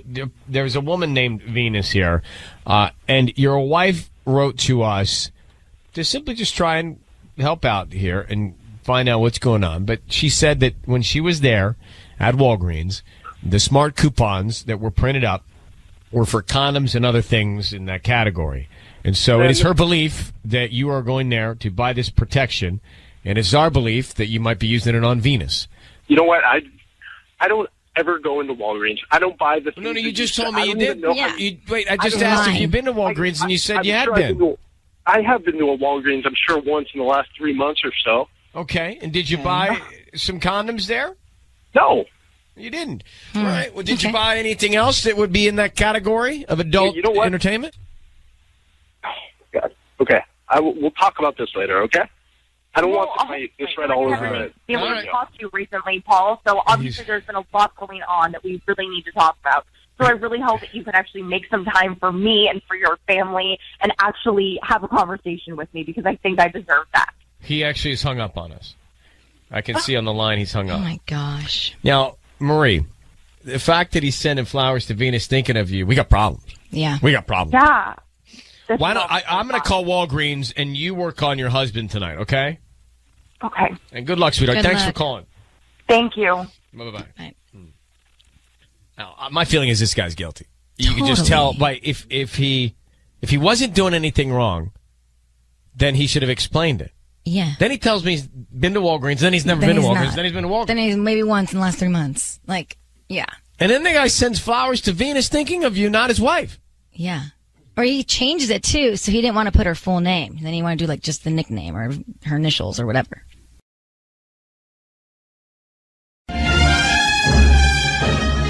there's a woman named Venus here, and your wife wrote to us to simply just try and help out here and find out what's going on. But she said that when she was there at Walgreens, the smart coupons that were printed up were for condoms and other things in that category. And so it is her belief that you are going there to buy this protection, and it's our belief that you might be using it on Venus. You know what? I don't ever go into Walgreens. I don't buy the things. No, you just told me you did. Wait, I just asked if you've been to Walgreens, and you said you had been. I have been to a Walgreens, I'm sure, once in the last 3 months or so. Okay, and did you buy some condoms there? No. You didn't. All right. Well, did you buy anything else that would be in that category of adult entertainment? Oh, God. Okay. We'll talk about this later, okay? I don't want to fight this right all over it. I haven't talked to you recently, Paul, so obviously there's been a lot going on that we really need to talk about. So I really hope that you can actually make some time for me and for your family and actually have a conversation with me, because I think I deserve that. He actually is hung up on us. I can see on the line he's hung up. Oh, my gosh. Now, Marie, the fact that he's sending flowers to Venus thinking of you, we got problems. Yeah. We got problems. Yeah. Why don't I'm going to call Walgreens and you work on your husband tonight, okay? Okay. And good luck, sweetheart. Thanks for calling. Thank you. Bye-bye. Bye. Now, my feeling is this guy's guilty. You can just tell by if he wasn't doing anything wrong, then he should have explained it. Yeah. Then he tells me he's been to Walgreens, then he's never been to Walgreens, then he's been to Walgreens. Then he's maybe once in the last 3 months. Yeah. And then the guy sends flowers to Venus thinking of you, not his wife. Yeah. Or he changes it, too, so he didn't want to put her full name. Then he wanted to do, just the nickname or her initials or whatever.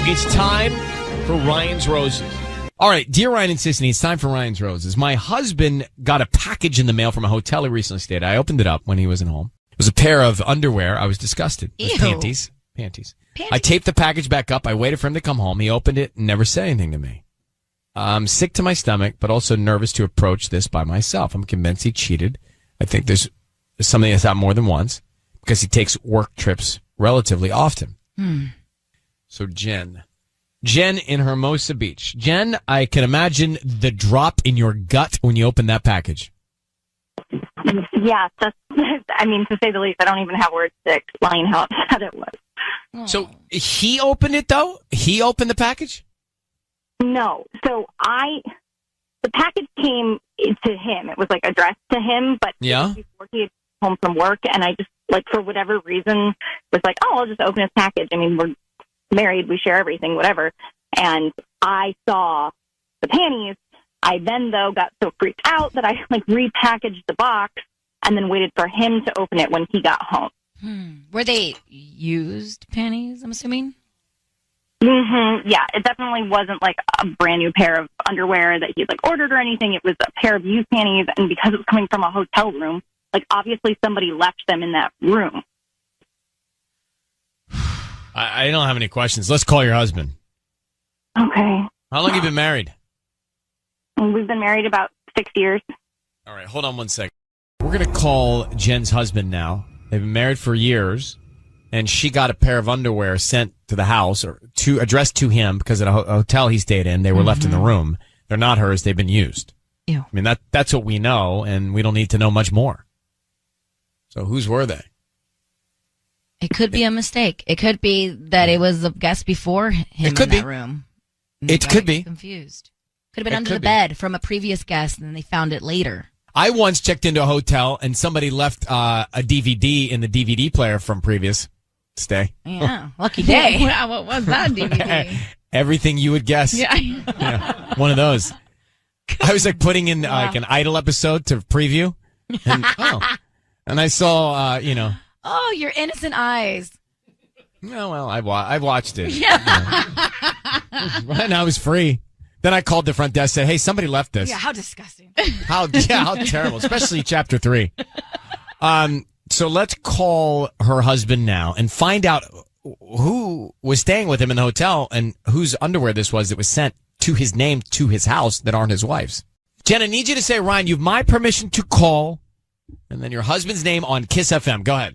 It's time for Ryan's Roses. All right, dear Ryan and Sissany, it's time for Ryan's Roses. My husband got a package in the mail from a hotel he recently stayed at. I opened it up when he wasn't home. It was a pair of underwear. I was disgusted. It was panties. Panties. I taped the package back up. I waited for him to come home. He opened it and never said anything to me. I'm sick to my stomach, but also nervous to approach this by myself. I'm convinced he cheated. I think there's something that's happened more than once because he takes work trips relatively often. So Jen in Hermosa Beach. Jen, I can imagine the drop in your gut when you opened that package. Yeah, to say the least. I don't even have words to explain how upset it was. So he opened it, though? He opened the package? No. So the package came to him. It was addressed to him, but before he had come home from work, and I just, for whatever reason, was I'll just open his package. I mean, we're married, we share everything, whatever. And I saw the panties. I then, though, got so freaked out that I repackaged the box and then waited for him to open it when he got home. Were they used panties, I'm assuming? Mm-hmm. Yeah, it definitely wasn't a brand new pair of underwear that he ordered or anything. It was a pair of used panties, and because it was coming from a hotel room, obviously somebody left them in that room. I don't have any questions. Let's call your husband. Okay. How long have you been married? We've been married about 6 years. All right, hold on one second. We're going to call Jen's husband now. They've been married for years, and she got a pair of underwear sent to the house or addressed to him because at a hotel he stayed in, they were left in the room. They're not hers. They've been used. Ew. I mean, that's what we know, and we don't need to know much more. So whose were they? It could be a mistake. It could be that it was the guest before him in that room. It could be. Confused. Could have been under the bed from a previous guest, and then they found it later. I once checked into a hotel, and somebody left a DVD in the DVD player from previous stay. Yeah, lucky day. Wow, what was that DVD? Everything you would guess. Yeah. Yeah, one of those. I was like putting in like an Idol episode to preview, and I saw, Oh, your innocent eyes. No, well, I watched it. Yeah. And I was free. Then I called the front desk, said, "Hey, somebody left this." Yeah, how disgusting. How terrible, especially chapter 3. So let's call her husband now and find out who was staying with him in the hotel and whose underwear this was that was sent to his name to his house that aren't his wife's. Jen, I need you to say, Ryan, you have my permission to call, and then your husband's name on Kiss FM. Go ahead.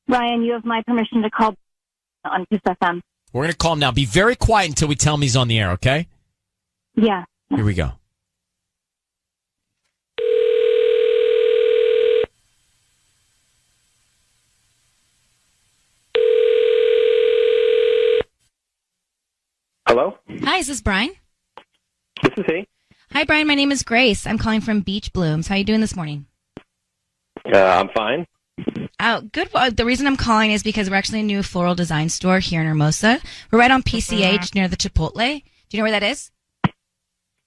Ryan, you have my permission to call on Kiss FM. We're going to call him now. Be very quiet until we tell him he's on the air, okay? Yeah. Here we go. Hello? Hi, is this Brian? This is he. Hi, Brian. My name is Grace. I'm calling from Beach Blooms. How are you doing this morning? I'm fine. Oh, good. Well, the reason I'm calling is because we're actually a new floral design store here in Hermosa. We're right on PCH near the Chipotle. Do you know where that is?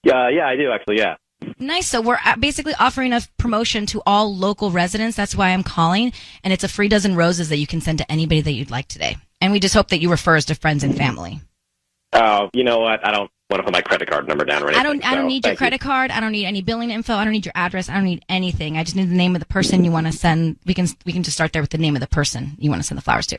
Yeah, I do actually, yeah. Nice. So we're basically offering a promotion to all local residents. That's why I'm calling. And it's a free dozen roses that you can send to anybody that you'd like today. And we just hope that you refer us to friends and family. Oh, you know what? I don't want to put my credit card number down or anything. I don't need your credit card. I don't need any billing info. I don't need your address. I don't need anything. I just need the name of the person you want to send. We can just start there with the name of the person you want to send the flowers to.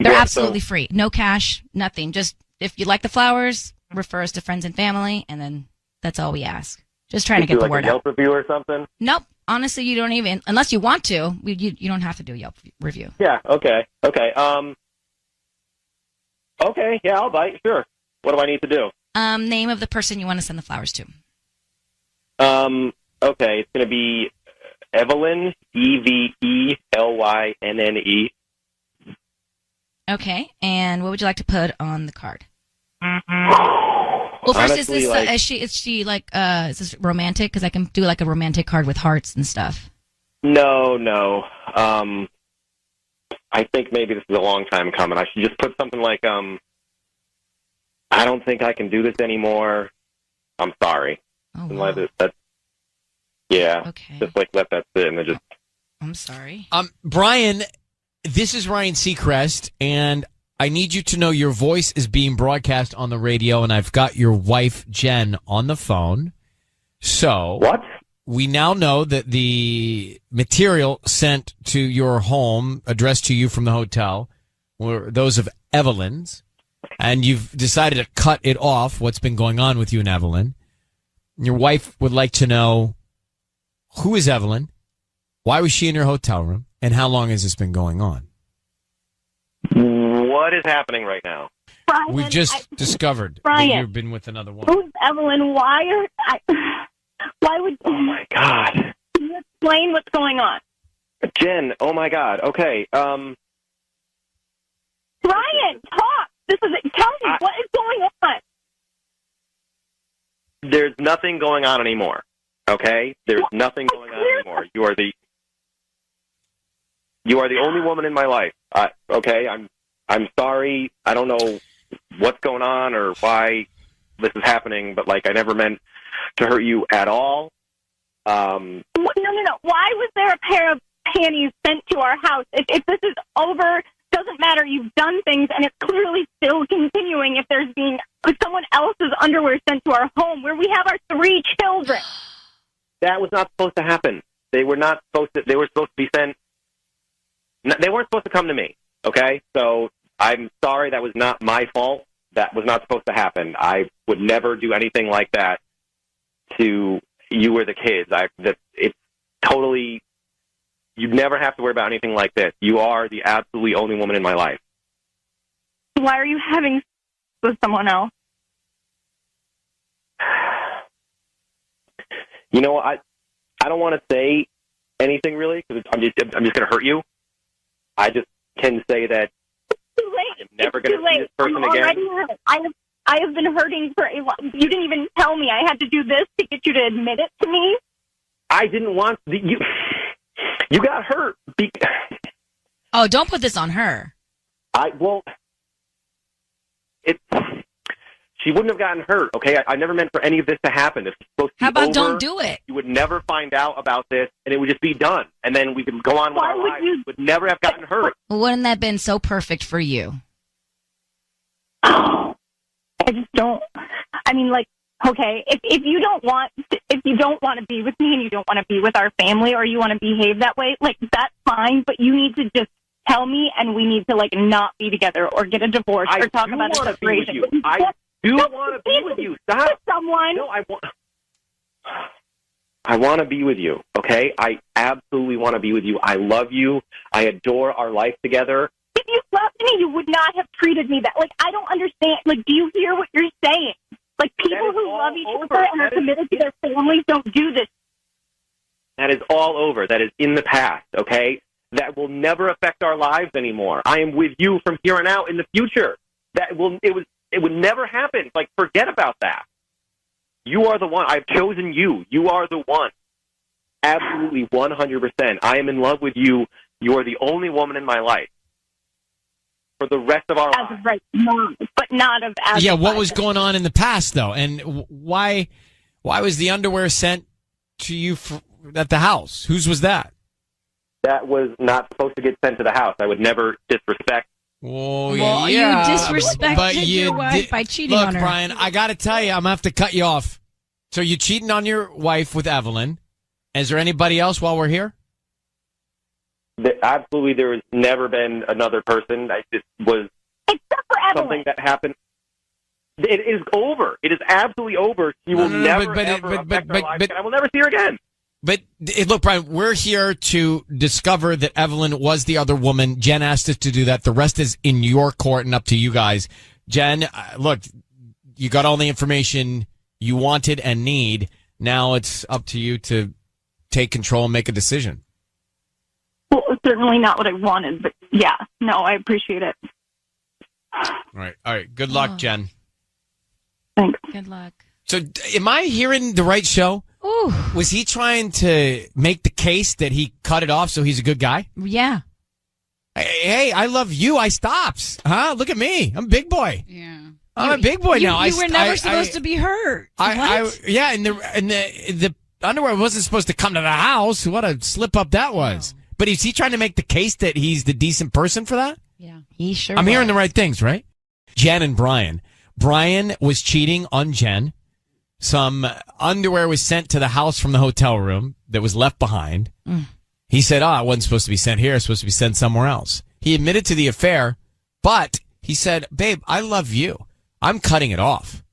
They're absolutely free. No cash, nothing. Just if you like the flowers, refer us to friends and family, and then that's all we ask. Just trying to get the word out. Yelp review or something? Nope. Honestly, you don't even, unless you want to, you don't have to do a Yelp review. Yeah, okay. Okay, yeah, I'll bite, sure. What do I need to do? Name of the person you want to send the flowers to. Okay, it's going to be Evelyn, Evelynne. Okay, and what would you like to put on the card? Well, first, Honestly, is she like, is this romantic? Because I can do like a romantic card with hearts and stuff. No. I think maybe this is a long time coming. I should just put something like, I don't think I can do this anymore. I'm sorry. Oh, wow. Okay. Just like let that sit and then just. I'm sorry. Brian, this is Ryan Seacrest, and I need you to know your voice is being broadcast on the radio, and I've got your wife, Jen, on the phone. So. What? We now know that the material sent to your home, addressed to you from the hotel, were those of Evelyn's, and you've decided to cut it off, what's been going on with you and Evelyn. Your wife would like to know, who is Evelyn? Why was she in your hotel room? And how long has this been going on? What is happening right now? Brian, We've just discovered that you've been with another woman. Who's Evelyn? Why would? Oh my God! Can you explain what's going on? Jen, oh my God. Okay. Brian, talk. Tell me what is going on. There's nothing going on anymore. Okay? There's nothing going on anymore. You are the only woman in my life. Okay? I'm sorry. I don't know what's going on or why this is happening, but like I never meant to hurt you at all. No. Why was there a pair of panties sent to our house? If this is over, doesn't matter. You've done things, and it's clearly still continuing. If there's being someone else's underwear sent to our home, where we have our 3 children. That was not supposed to happen. They were not supposed to. They were supposed to be sent. They weren't supposed to come to me. Okay, so I'm sorry. That was not my fault. That was not supposed to happen. I would never do anything like that to you or the kids. It's totally. You never have to worry about anything like this. You are the absolutely only woman in my life. Why are you having with someone else? You know, I don't want to say anything really because I'm just going to hurt you. I just can say that too late. I'm never going to see this person again. Hurt. I have been hurting for a while. You didn't even tell me I had to do this to get you to admit it to me. I didn't want you. You got hurt. Oh, don't put this on her. She wouldn't have gotten hurt, okay? I never meant for any of this to happen. If it's supposed to be How about over, don't do it? You would never find out about this, and it would just be done. And then we could go on with our lives. You would never have gotten hurt. Well, wouldn't that have been so perfect for you? I just don't. I mean, like, okay, if you don't want to be with me and you don't want to be with our family or you want to behave that way, like, that's fine, but you need to just tell me and we need to, like, not be together or get a divorce or talk about a separation. I do want to be with you. Stop. Someone. No, I want to be with you, okay? I absolutely want to be with you. I love you. I adore our life together. If you loved me, you would not have treated me that. Like, I don't understand. Like, do you hear what you're saying? Like, people who love each other and are committed to their families don't do this. That is all over. That is in the past, okay? That will never affect our lives anymore. I am with you from here on out in the future. It would never happen. Like, forget about that. You are the one. I've chosen you. You are the one. Absolutely, 100%. I am in love with you. You are the only woman in my life for the rest of our lives. As of right now, but not of as Yeah, of what right was going on in the past, though? And why was the underwear sent to you at the house? Whose was that? That was not supposed to get sent to the house. I would never disrespect. Well, You disrespected your wife by cheating on her. Look, Brian, I got to tell you, I'm going to have to cut you off. So you cheating on your wife with Evelyn. Is there anybody else while we're here? Absolutely, there has never been another person. This was something that happened. It is over. It is absolutely over. She will never affect our lives. I will never see her again. But look, Brian, we're here to discover that Evelyn was the other woman. Jen asked us to do that. The rest is in your court and up to you guys. Jen, look, you got all the information you wanted and need. Now it's up to you to take control and make a decision. Well, it's certainly not what I wanted, but yeah, no, I appreciate it. All right. Good luck, Jen. Thanks. Good luck. So, am I hearing the right show? Ooh. Was he trying to make the case that he cut it off so he's a good guy? Yeah. Hey, I love you. I stops. Huh? Look at me. I'm a big boy. Yeah. I'm a big boy now. You were never supposed to be hurt. Yeah, and the underwear wasn't supposed to come to the house. What a slip up that was. No. But is he trying to make the case that he's the decent person for that? Yeah, he sure I'm was. hearing the right things, right? Jen and Brian. Brian was cheating on Jen. Some underwear was sent to the house from the hotel room that was left behind. He said, it wasn't supposed to be sent here. It's supposed to be sent somewhere else. He admitted to the affair, but he said, babe, I love you. I'm cutting it off.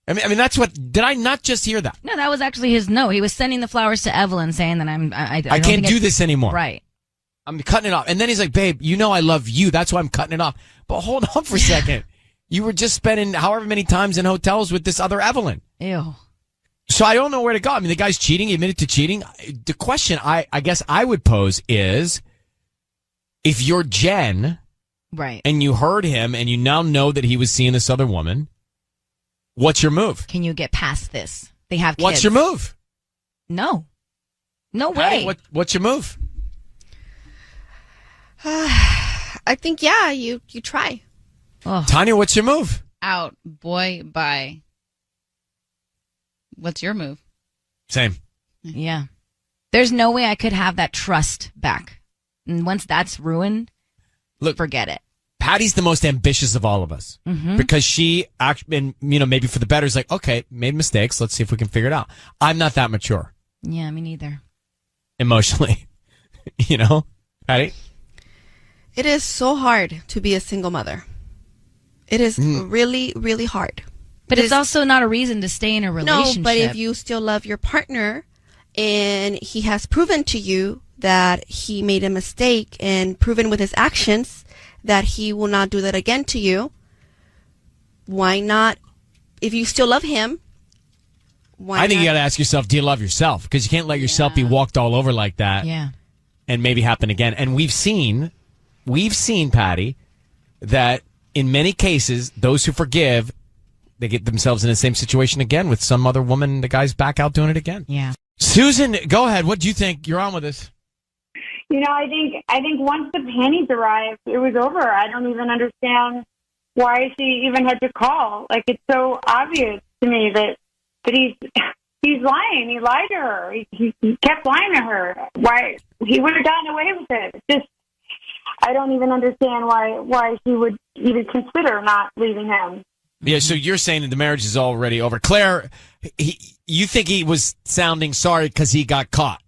I mean, that's what, did I not just hear that? No, that was actually his note. He was sending the flowers to Evelyn saying that I can't do this anymore. Right. I'm cutting it off. And then he's like, babe, you know I love you. That's why I'm cutting it off. But hold on for a second. You were just spending however many times in hotels with this other Evelyn. Ew. So I don't know where to go. I mean, the guy's cheating. He admitted to cheating. The question I guess I would pose is, if you're Jen, right, and you heard him and you now know that he was seeing this other woman, what's your move? Can you get past this? They have kids. What's your move? No way. Patty, what's your move? I think, you try. Oh. Tanya, what's your move? Out. Boy, bye. What's your move? Same. Yeah. There's no way I could have that trust back. And once that's ruined, forget it. Patty's the most ambitious of all of us because she, and maybe for the better, is like, okay, made mistakes. Let's see if we can figure it out. I'm not that mature. Yeah, me neither. Emotionally, Patty? It is so hard to be a single mother. It is really, really hard. But it's also not a reason to stay in a relationship. No, but if you still love your partner and he has proven to you that he made a mistake and proven with his actions that he will not do that again to you, why not? If you still love him, I think you got to ask yourself, do you love yourself? Because you can't let yourself be walked all over like that. Yeah. And maybe happen again. And we've seen, Patty, that in many cases, those who forgive, they get themselves in the same situation again with some other woman. The guy's back out doing it again. Yeah. Susan, go ahead. What do you think? You're on with us. I think once the panties arrived, it was over. I don't even understand why she even had to call. Like, it's so obvious to me that he's lying. He lied to her. He kept lying to her. Why he would have gotten away with it? Just, I don't even understand why she would even consider not leaving him. Yeah, so you're saying that the marriage is already over. Claire, you think he was sounding sorry because he got caught?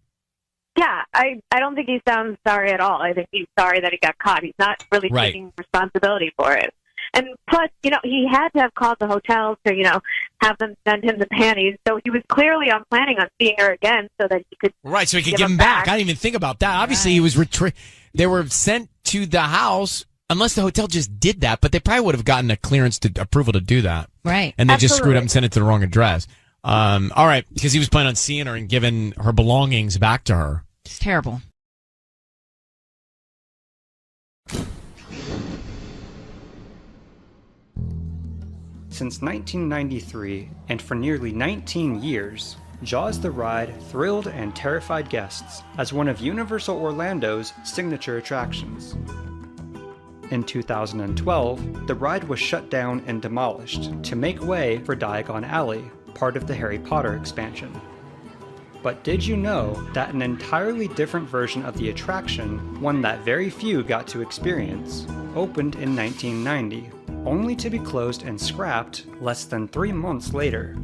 Yeah, I don't think he sounds sorry at all. I think he's sorry that he got caught. He's not really taking responsibility for it. And plus, he had to have called the hotel to, have them send him the panties. So he was clearly planning on seeing her again so that he could so he could give them back. I didn't even think about that. Obviously, he was they were sent to the house, unless the hotel just did that, but they probably would have gotten a clearance to approval to do that. Right. And they just screwed up and sent it to the wrong address. All right, because he was planning on seeing her and giving her belongings back to her. It's terrible. Since 1993, and for nearly 19 years, Jaws the Ride thrilled and terrified guests as one of Universal Orlando's signature attractions. In 2012, the ride was shut down and demolished to make way for Diagon Alley, part of the Harry Potter expansion. But did you know that an entirely different version of the attraction, one that very few got to experience, opened in 1990, only to be closed and scrapped less than 3 months later?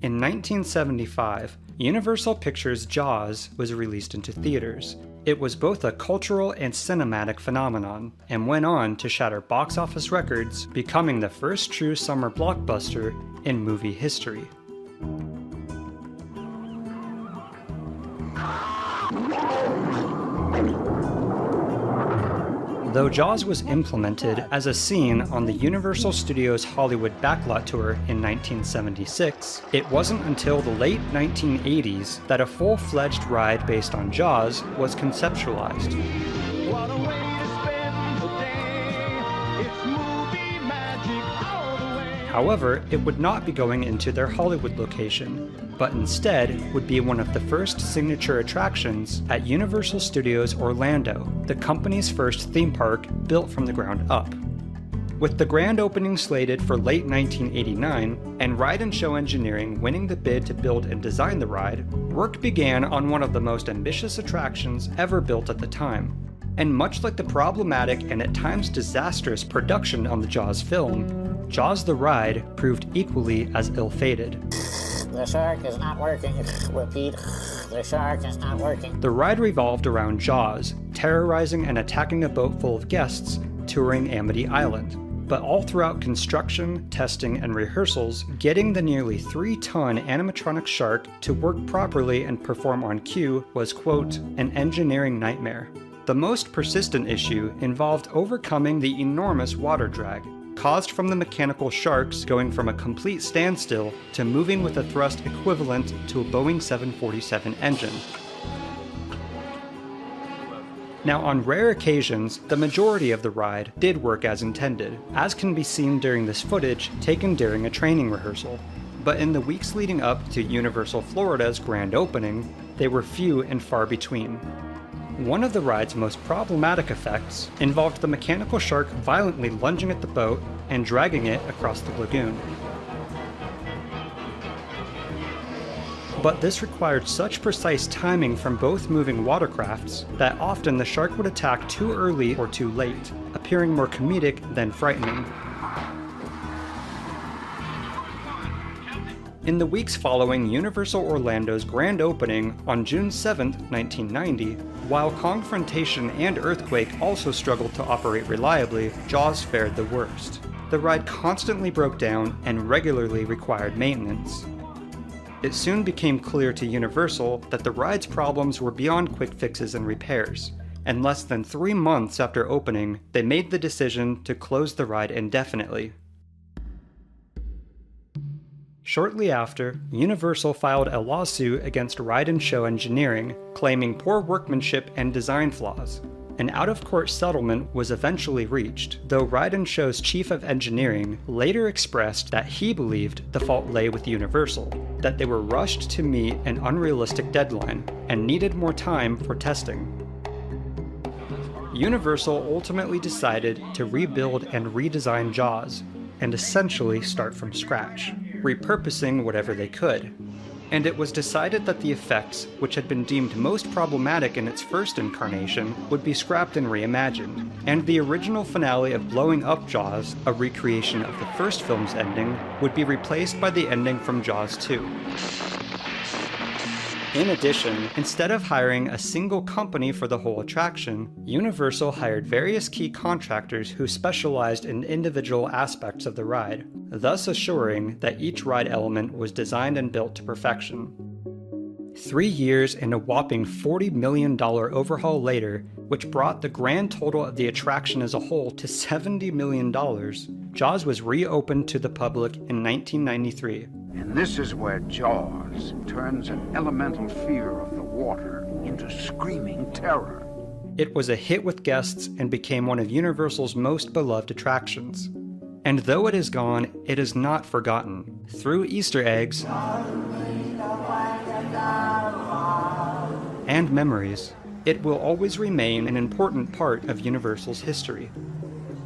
In 1975, Universal Pictures' Jaws was released into theaters. It was both a cultural and cinematic phenomenon, and went on to shatter box office records, becoming the first true summer blockbuster in movie history. Though Jaws was implemented as a scene on the Universal Studios Hollywood Backlot Tour in 1976, it wasn't until the late 1980s that a full-fledged ride based on Jaws was conceptualized. However, it would not be going into their Hollywood location, but instead would be one of the first signature attractions at Universal Studios Orlando, the company's first theme park built from the ground up. With the grand opening slated for late 1989, and Ride and Show Engineering winning the bid to build and design the ride, work began on one of the most ambitious attractions ever built at the time. And much like the problematic and at times disastrous production on the Jaws film, Jaws the Ride proved equally as ill-fated. The shark is not working. Repeat, the shark is not working. The ride revolved around Jaws, terrorizing and attacking a boat full of guests touring Amity Island. But all throughout construction, testing, and rehearsals, getting the nearly 3-ton animatronic shark to work properly and perform on cue was, quote, an engineering nightmare. The most persistent issue involved overcoming the enormous water drag, caused from the mechanical sharks going from a complete standstill to moving with a thrust equivalent to a Boeing 747 engine. Now, on rare occasions, the majority of the ride did work as intended, as can be seen during this footage taken during a training rehearsal. But in the weeks leading up to Universal Florida's grand opening, they were few and far between. One of the ride's most problematic effects involved the mechanical shark violently lunging at the boat and dragging it across the lagoon. But this required such precise timing from both moving watercrafts that often the shark would attack too early or too late, appearing more comedic than frightening. In the weeks following Universal Orlando's grand opening on June 7, 1990, while Confrontation and Earthquake also struggled to operate reliably, Jaws fared the worst. The ride constantly broke down and regularly required maintenance. It soon became clear to Universal that the ride's problems were beyond quick fixes and repairs, and less than 3 months after opening, they made the decision to close the ride indefinitely. Shortly after, Universal filed a lawsuit against Ride and Show Engineering, claiming poor workmanship and design flaws. An out-of-court settlement was eventually reached, though Ride and Show's chief of engineering later expressed that he believed the fault lay with Universal, that they were rushed to meet an unrealistic deadline and needed more time for testing. Universal ultimately decided to rebuild and redesign Jaws, and essentially start from scratch, repurposing whatever they could. And it was decided that the effects, which had been deemed most problematic in its first incarnation, would be scrapped and reimagined, and the original finale of Blowing Up Jaws, a recreation of the first film's ending, would be replaced by the ending from Jaws 2. In addition, instead of hiring a single company for the whole attraction, Universal hired various key contractors who specialized in individual aspects of the ride, thus assuring that each ride element was designed and built to perfection. 3 years and a whopping $40 million overhaul later, which brought the grand total of the attraction as a whole to $70 million, Jaws was reopened to the public in 1993. And this is where Jaws turns an elemental fear of the water into screaming terror. It was a hit with guests and became one of Universal's most beloved attractions. And though it is gone, it is not forgotten. Through Easter eggs and memories, it will always remain an important part of Universal's history.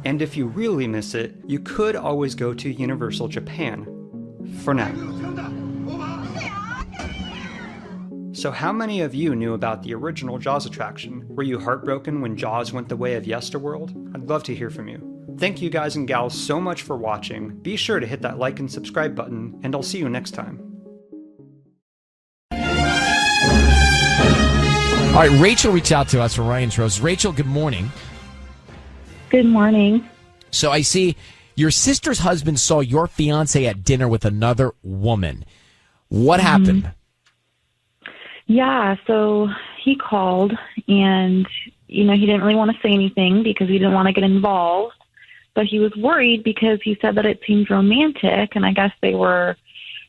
And if you really miss it, you could always go to Universal Japan. For now. So how many of you knew about the original Jaws attraction? Were you heartbroken when Jaws went the way of Yesterworld? I'd love to hear from you. Thank you guys and gals so much for watching. Be sure to hit that like and subscribe button, and I'll see you next time. All right, Rachel reached out to us for Ryan's Rose. Rachel, good morning. Good morning. So I see your sister's husband saw your fiance at dinner with another woman. What happened? Yeah, so he called and, he didn't really want to say anything because he didn't want to get involved. But he was worried because he said that it seemed romantic, and I guess they were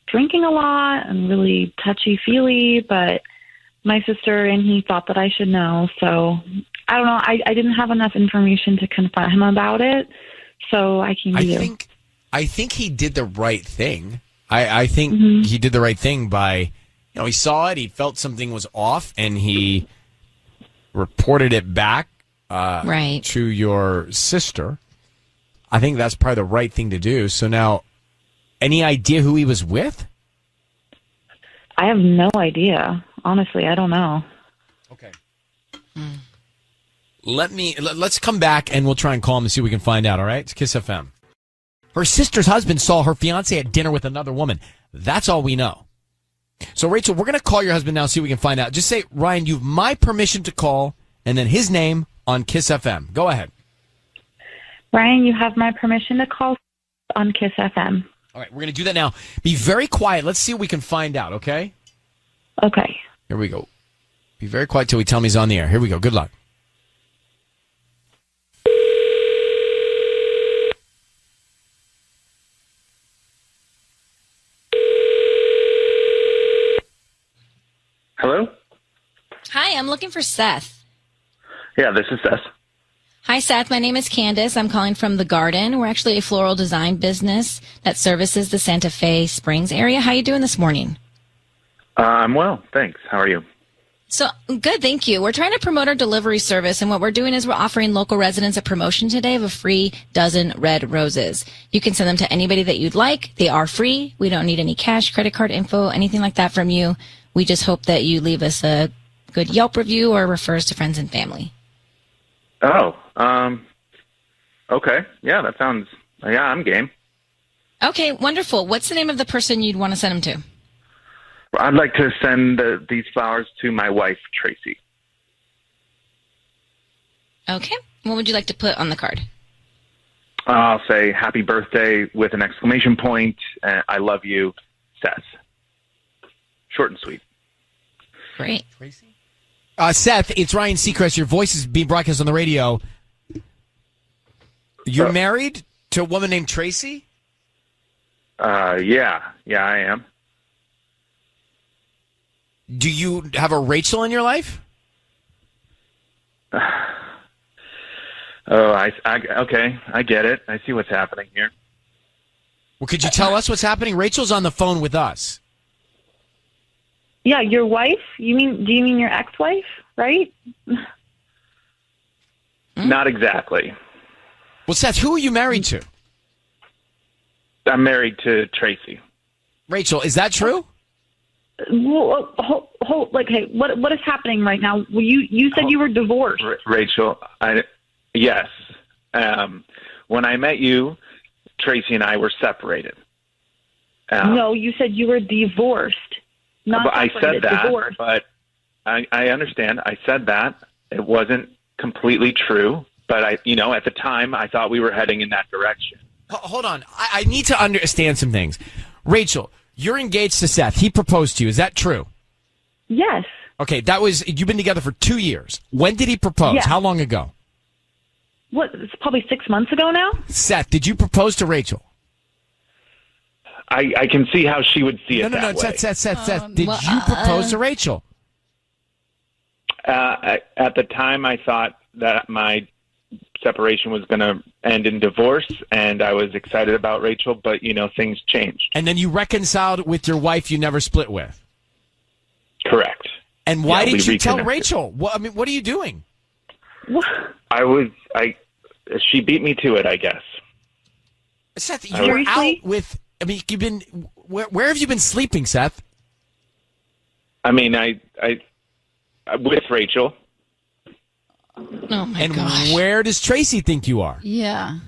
drinking a lot and really touchy-feely, but my sister and he thought that I should know. So I don't know. I didn't have enough information to confront him about it. So I came to you. I think he did the right thing. I think he did the right thing by, he saw it, he felt something was off, and he reported it back to your sister. I think that's probably the right thing to do. So now, any idea who he was with? I have no idea. Honestly, I don't know. Okay. Let's come back and we'll try and call him and see what we can find out, all right? It's Kiss FM. Her sister's husband saw her fiance at dinner with another woman. That's all we know. So, Rachel, we're going to call your husband now and see what we can find out. Just say, Ryan, you have my permission to call, and then his name on Kiss FM. Go ahead. Ryan, you have my permission to call on Kiss FM. All right, we're going to do that now. Be very quiet. Let's see what we can find out, okay? Okay. Here we go. Be very quiet till we tell him he's on the air. Here we go. Good luck. Hello? Hi, I'm looking for Seth. Yeah, this is Seth. Hi, Seth. My name is Candace. I'm calling from The Garden. We're actually a floral design business that services the Santa Fe Springs area. How you doing this morning? I'm well, thanks. How are you? So, good, thank you. We're trying to promote our delivery service, and what we're doing is we're offering local residents a promotion today of a free dozen red roses. You can send them to anybody that you'd like. They are free. We don't need any cash, credit card info, anything like that from you. We just hope that you leave us a good Yelp review or refers to friends and family. Oh, okay. Yeah, that sounds, I'm game. Okay, wonderful. What's the name of the person you'd want to send them to? I'd like to send these flowers to my wife, Tracy. Okay. What would you like to put on the card? I'll say happy birthday with an exclamation point. I love you, Seth. Short and sweet. Great. Seth, it's Ryan Seacrest. Your voice is being broadcast on the radio. You're married to a woman named Tracy? Yeah, I am. Do you have a Rachel in your life? Okay, I get it. I see what's happening here. Well, could you tell us what's happening? Rachel's on the phone with us. Yeah, your wife? Do you mean your ex-wife, right? Not exactly. Well, Seth, who are you married to? I'm married to Tracy. Rachel, is that true? Well, hey, what is happening right now? Well, you said you were divorced. Rachel, yes. When I met you, Tracy and I were separated. No, you said you were divorced. Not I separated, said that, divorced. but I understand. I said that. It wasn't completely true, but at the time, I thought we were heading in that direction. Hold on. I need to understand some things. Rachel, you're engaged to Seth. He proposed to you. Is that true? Yes. Okay, you've been together for 2 years. When did he propose? Yeah. How long ago? What, it's probably 6 months ago now? Seth, did you propose to Rachel? I can see how she would see it No, that way. Seth. Did you propose to Rachel? At the time, I thought that my separation was going to end in divorce, and I was excited about Rachel, but, things changed. And then you reconciled with your wife you never split with? Correct. And why did you tell Rachel? What are you doing? She beat me to it, I guess. Seth, you were out with... you've been... Where have you been sleeping, Seth? I with Rachel. Oh my gosh. And where does Tracy think you are? Yeah.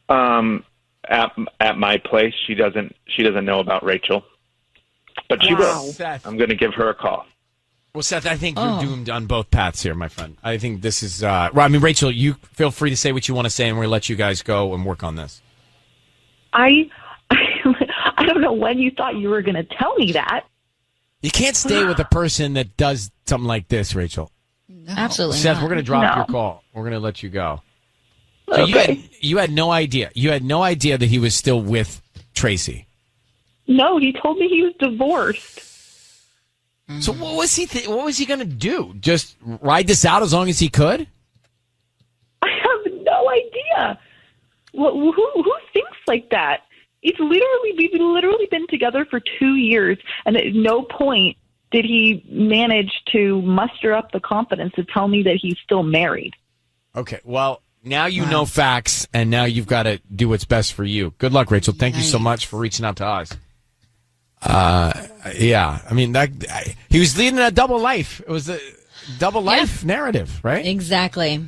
At my place. She doesn't know about Rachel. But she will. Seth. I'm going to give her a call. Well, Seth, I think you're doomed on both paths here, my friend. I think this is... Rachel, you feel free to say what you want to say, and we're going to let you guys go and work on this. I don't know when you thought you were going to tell me that. You can't stay with a person that does something like this, Rachel. No. Absolutely Seth, not. we're going to drop your call. We're going to let you go. So you had no idea. You had no idea that he was still with Tracy. No, he told me he was divorced. So what was he going to do? Just ride this out as long as he could? I have no idea. Who thinks like that? We've literally been together for 2 years, and at no point did he manage to muster up the confidence to tell me that he's still married. Okay, well, now you know facts, and now you've got to do what's best for you. Good luck, Rachel. Thank you so much for reaching out to us. Yeah, he was leading a double life. It was a double life narrative, right? Exactly.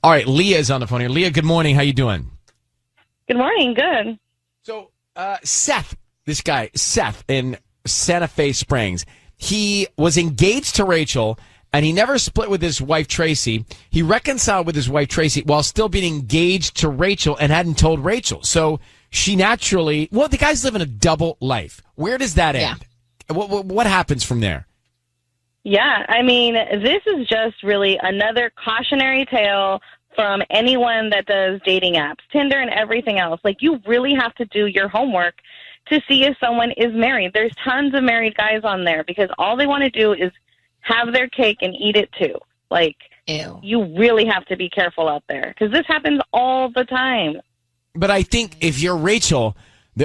All right, Leah is on the phone here. Leah, good morning. How you doing? Good morning. Good. So, Seth, this guy, Seth in Santa Fe Springs, he was engaged to Rachel, and he never split with his wife, Tracy. He reconciled with his wife, Tracy, while still being engaged to Rachel and hadn't told Rachel. So she naturally, the guy's living a double life. Where does that end? What happens from there? Yeah, this is just really another cautionary tale from anyone that does dating apps, Tinder and everything else. You really have to do your homework to see if someone is married. There's tons of married guys on there because all they want to do is have their cake and eat it too. Ew. You really have to be careful out there because this happens all the time. But I think if you're Rachel,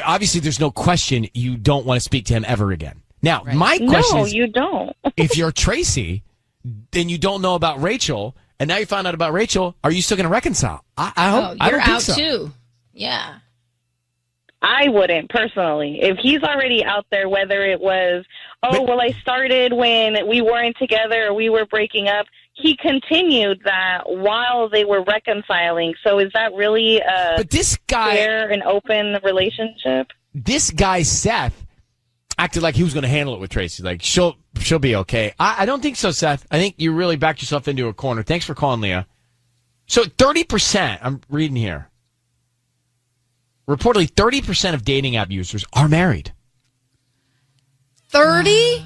obviously there's no question you don't want to speak to him ever again. Now, my question is... No, you don't. If you're Tracy, then you don't know about Rachel... And now you found out about Rachel. Are you still going to reconcile? I hope. You're I don't out think so. too. Yeah. I wouldn't personally. If he's already out there, whether it was, I started when we weren't together or we were breaking up, he continued that while they were reconciling. So is that really a But this guy, fair and open relationship? This guy, Seth, acted like he was going to handle it with Tracy. Like, she'll be okay. I don't think so, Seth. I think you really backed yourself into a corner. Thanks for calling, Leah. So 30%, I'm reading here. Reportedly, 30% of dating app users are married. 30?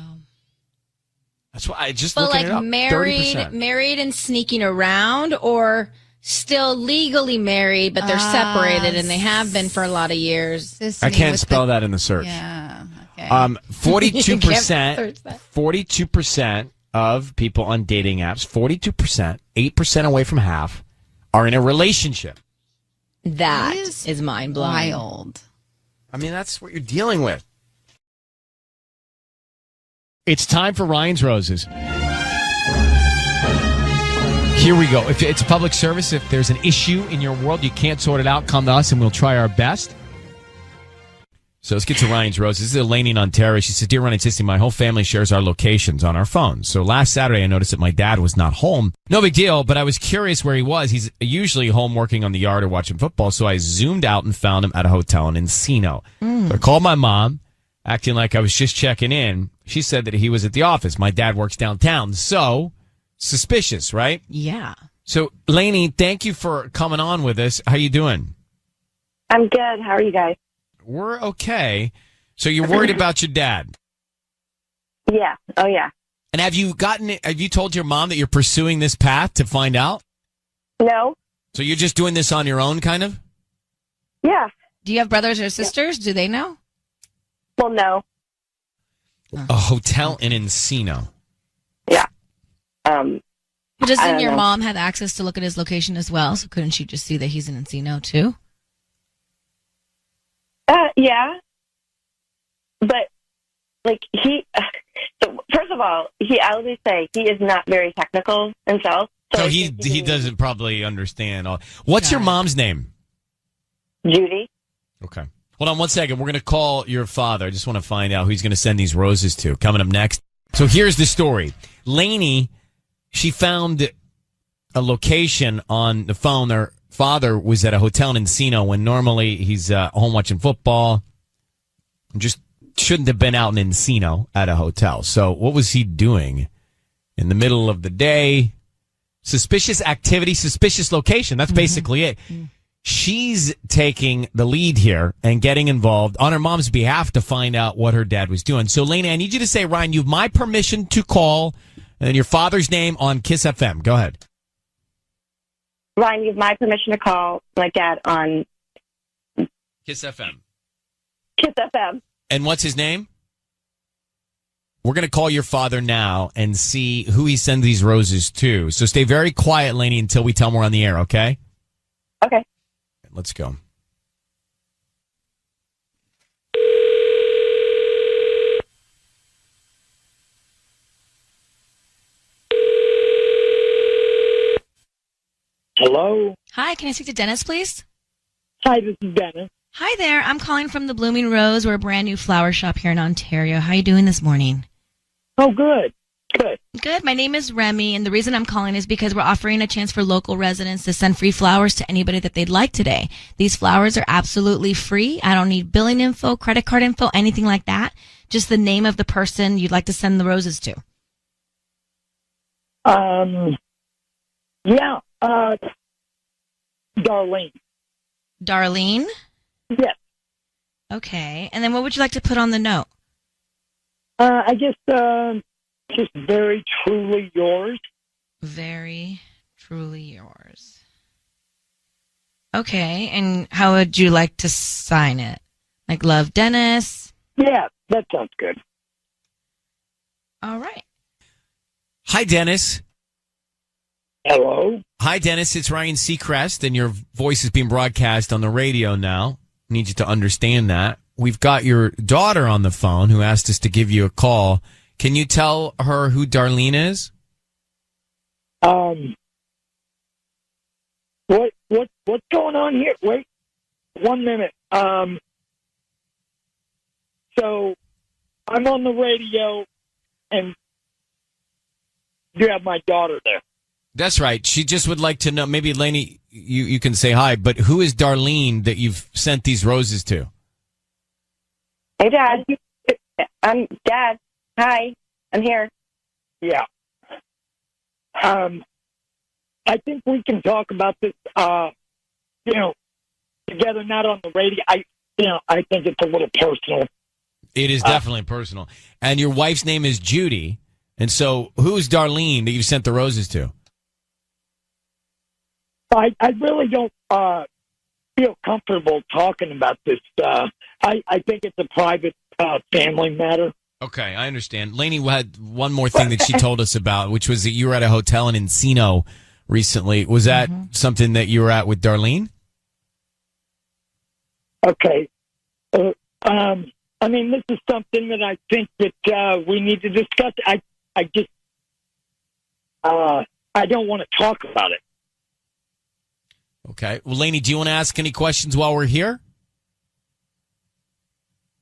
That's why I just But looking like it up. 30%. married and sneaking around, or still legally married, but they're separated and they have been for a lot of years. I can't spell that in the search. Yeah. Okay. 42%. 42% of people on dating apps. 42%. 8% away from half are in a relationship. That is mind blowing. Wild. I mean, that's what you're dealing with. It's time for Ryan's Roses. Here we go. If it's a public service, if there's an issue in your world, you can't sort it out, come to us and we'll try our best. So let's get to Ryan's Roses. This is Elaine in Ontario. She said, "Dear Ryan and Sissy, my whole family shares our locations on our phones. So last Saturday, I noticed that my dad was not home. No big deal, but I was curious where he was. He's usually home working on the yard or watching football. So I zoomed out and found him at a hotel in Encino. So I called my mom, acting like I was just checking in. She said that he was at the office. My dad works downtown. So suspicious, right? Yeah. So, Lainey, thank you for coming on with us. How you doing? I'm good. How are you guys? We're okay. So you're worried about your dad? Yeah. Oh, yeah. And have you told your mom that you're pursuing this path to find out? No. So you're just doing this on your own, kind of? Yeah. Do you have brothers or sisters? Do they know? Well, no. A hotel in Encino. Yeah. But doesn't I don't your know. mom have access to look at his location as well? So couldn't she just see that he's in Encino too? Yeah. But, like, so first of all, I would say he is not very technical himself. So he doesn't probably understand all. What's your mom's name? Judy. Okay. Hold on one second. We're going to call your father. I just want to find out who he's going to send these roses to. Coming up next. So here's the story. Lainey, she found a location on the phone. Her father was at a hotel in Encino when normally he's home watching football. Just shouldn't have been out in Encino at a hotel. So what was he doing in the middle of the day? Suspicious activity, suspicious location. That's basically it. She's taking the lead here and getting involved on her mom's behalf to find out what her dad was doing. So, Lainey, I need you to say, Ryan, you have my permission to call and your father's name on Kiss FM. Go ahead. Ryan, you have my permission to call my dad on Kiss FM. Kiss FM. And what's his name? We're going to call your father now and see who he sends these roses to. So stay very quiet, Lainey, until we tell him we're on the air, okay? Okay. Let's go. Hello. Hi, can I speak to Dennis, please? Hi, this is Dennis. Hi there. I'm calling from the Blooming Rose. We're a brand new flower shop here in Ontario. How are you doing this morning? Oh, good. Good. Good. My name is Remy, and the reason I'm calling is because we're offering a chance for local residents to send free flowers to anybody that they'd like today. These flowers are absolutely free. I don't need billing info, credit card info, anything like that. Just the name of the person you'd like to send the roses to. Yeah, Darlene. Darlene? Yes. Okay. And then what would you like to put on the note? I guess, just very truly yours. Very truly yours. Okay. And how would you like to sign it? Like, love, Dennis? Yeah, that sounds good. All right. Hi, Dennis. Hello. Hi, Dennis. It's Ryan Seacrest, and your voice is being broadcast on the radio now. I need you to understand that. We've got your daughter on the phone who asked us to give you a call. Can you tell her who Darlene is? What's going on here? Wait, 1 minute. So I'm on the radio, and you have my daughter there. That's right. She just would like to know. Maybe Lainey, you can say hi, but who is Darlene that you've sent these roses to? Hey, Dad. I'm Dad. Hi. I'm here. Yeah. I think we can talk about this, together, not on the radio. I think it's a little personal. It is definitely personal. And your wife's name is Judy. And so who's Darlene that you've sent the roses to? I really don't feel comfortable talking about this. I think it's a private family matter. Okay, I understand. Lainey had one more thing that she told us about, which was that you were at a hotel in Encino recently. Was that something that you were at with Darlene? Okay. This is something that I think that we need to discuss. I don't want to talk about it. Okay. Well, Lainey, do you want to ask any questions while we're here?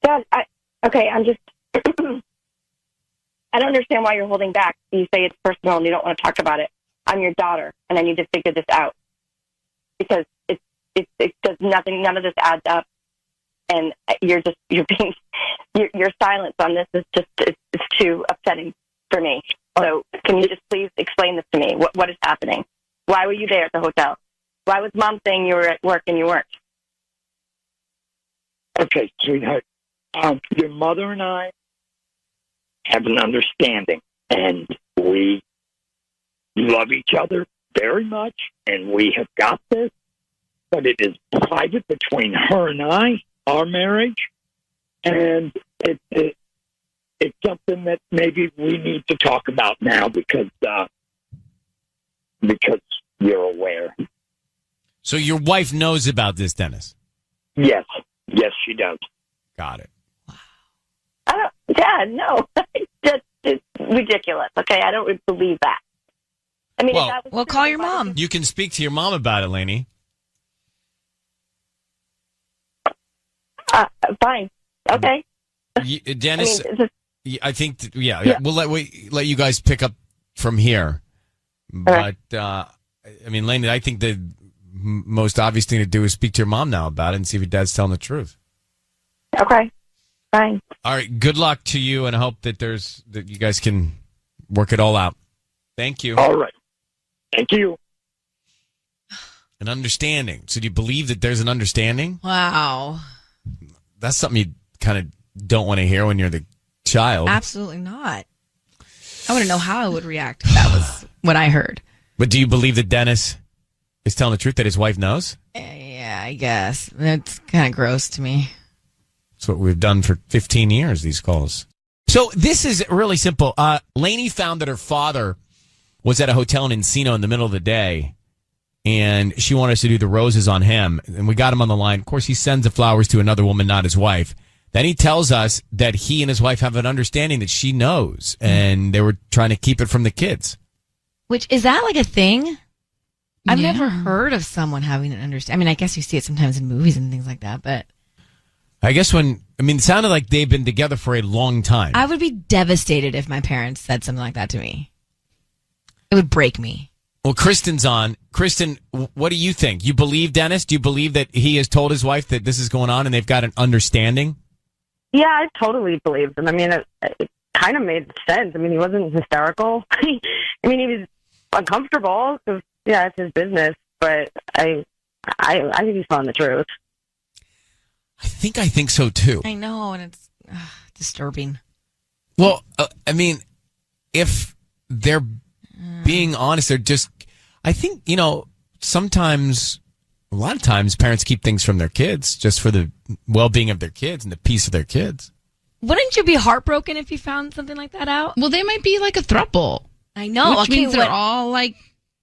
Dad, I'm just... I don't understand why you're holding back. You say it's personal and you don't want to talk about it. I'm your daughter, and I need to figure this out. Because it does nothing, none of this adds up. And your silence on this is just, it's too upsetting for me. So can you just please explain this to me? What is happening? Why were you there at the hotel? Why was Mom saying you were at work and you weren't? Okay, sweetheart. Your mother and I have an understanding, and we love each other very much, and we have got this, but it is private between her and I, our marriage, and it's something that maybe we need to talk about now because you're aware. So your wife knows about this, Dennis? Yes, she does. Got it. Dad, no. It's ridiculous, okay? I don't believe that. I mean, well, call your mom. You can speak to your mom about it, Lainey. Fine. Okay. Dennis, I think, we'll let you guys pick up from here. But, Lainey, I think the most obvious thing to do is speak to your mom now about it and see if your dad's telling the truth. Okay. Fine. All right. Good luck to you, and I hope that you guys can work it all out. Thank you. All right. Thank you. An understanding. So do you believe that there's an understanding? Wow. That's something you kind of don't want to hear when you're the child. Absolutely not. I want to know how I would react if that was what I heard. But do you believe that Dennis is telling the truth, that his wife knows? Yeah, I guess. That's kind of gross to me. That's what we've done for 15 years, these calls. So this is really simple. Lainey found that her father was at a hotel in Encino in the middle of the day, and she wanted us to do the roses on him. And we got him on the line. Of course, he sends the flowers to another woman, not his wife. Then he tells us that he and his wife have an understanding that she knows, and they were trying to keep it from the kids. Which, is that like a thing? I've never heard of someone having an understanding. I mean, I guess you see it sometimes in movies and things like that, but... I guess it sounded like they've been together for a long time. I would be devastated if my parents said something like that to me. It would break me. Well, Kristen's on. Kristen, what do you think? You believe Dennis? Do you believe that he has told his wife that this is going on and they've got an understanding? Yeah, I totally believed him. I mean, it kind of made sense. I mean, he wasn't hysterical. He was uncomfortable because, it's his business. But I think he's telling the truth. I think so too. I know, and it's disturbing. Well, if they're being honest, they're just, I think, sometimes, a lot of times parents keep things from their kids just for the well-being of their kids and the peace of their kids. Wouldn't you be heartbroken if you found something like that out? Well, they might be like a throuple. I know. Which means they're all like...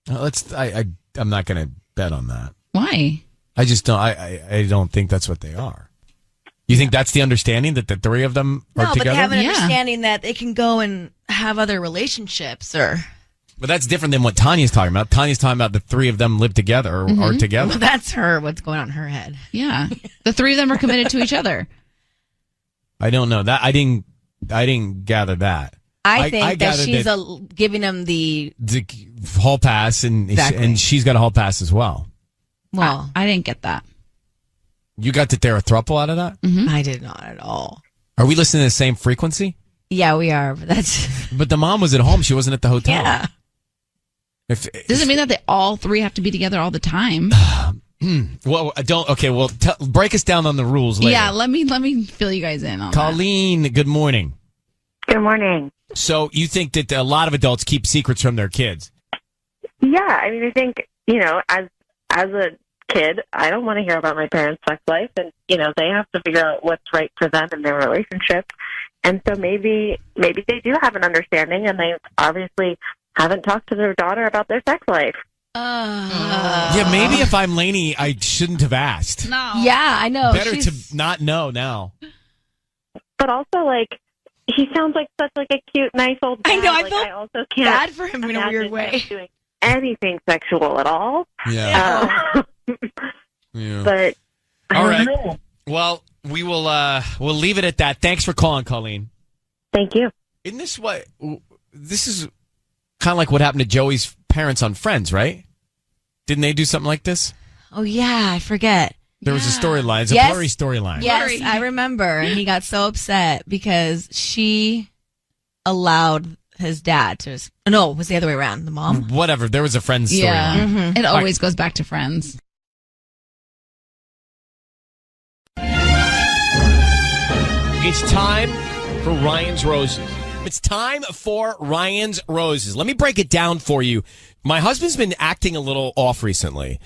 I'm not going to bet on that. Why? I just don't, I don't think that's what they are. You think that's the understanding, that the three of them are together? No, but they have an understanding that they can go and have other relationships or... But that's different than what Tanya's talking about. Tanya's talking about the three of them live together or are together. Well, that's what's going on in her head. Yeah. The three of them are committed to each other. I don't know. That I didn't gather that. I think that she's giving him the hall pass, and she's got a hall pass as well. Well, I didn't get that. You got that they're a throuple out of that? Mm-hmm. I did not at all. Are we listening to the same frequency? Yeah, we are. But But the mom was at home. She wasn't at the hotel. Yeah. Doesn't mean that they all three have to be together all the time. Well, break us down on the rules later. Yeah, let me fill you guys in on Colleen, good morning. Good morning. So you think that a lot of adults keep secrets from their kids? Yeah, I mean, I think, as a kid, I don't want to hear about my parents' sex life, and, they have to figure out what's right for them in their relationship. And so maybe they do have an understanding, and they obviously haven't talked to their daughter about their sex life. Yeah, maybe if I'm Lainey, I shouldn't have asked. No. Yeah, I know. Better to not know now. But also, he sounds like such a cute, nice old dad. I know. I I felt also can't bad for him in a weird way. Doing anything sexual at all. Yeah. Yeah. But all right. Know. Well, we'll leave it at that. Thanks for calling, Colleen. Thank you. Isn't this what? This is kind of like what happened to Joey's parents on Friends, right? Didn't they do something like this? Oh yeah, I forget. There was a storyline. It's a blurry storyline. Yes, I remember. And he got so upset because she allowed his dad to... No, it was the other way around. The mom? Whatever. There was a Friends storyline. Yeah. Mm-hmm. It always goes back to Friends. It's time for Ryan's Roses. It's time for Ryan's Roses. Let me break it down for you. My husband's been acting a little off recently.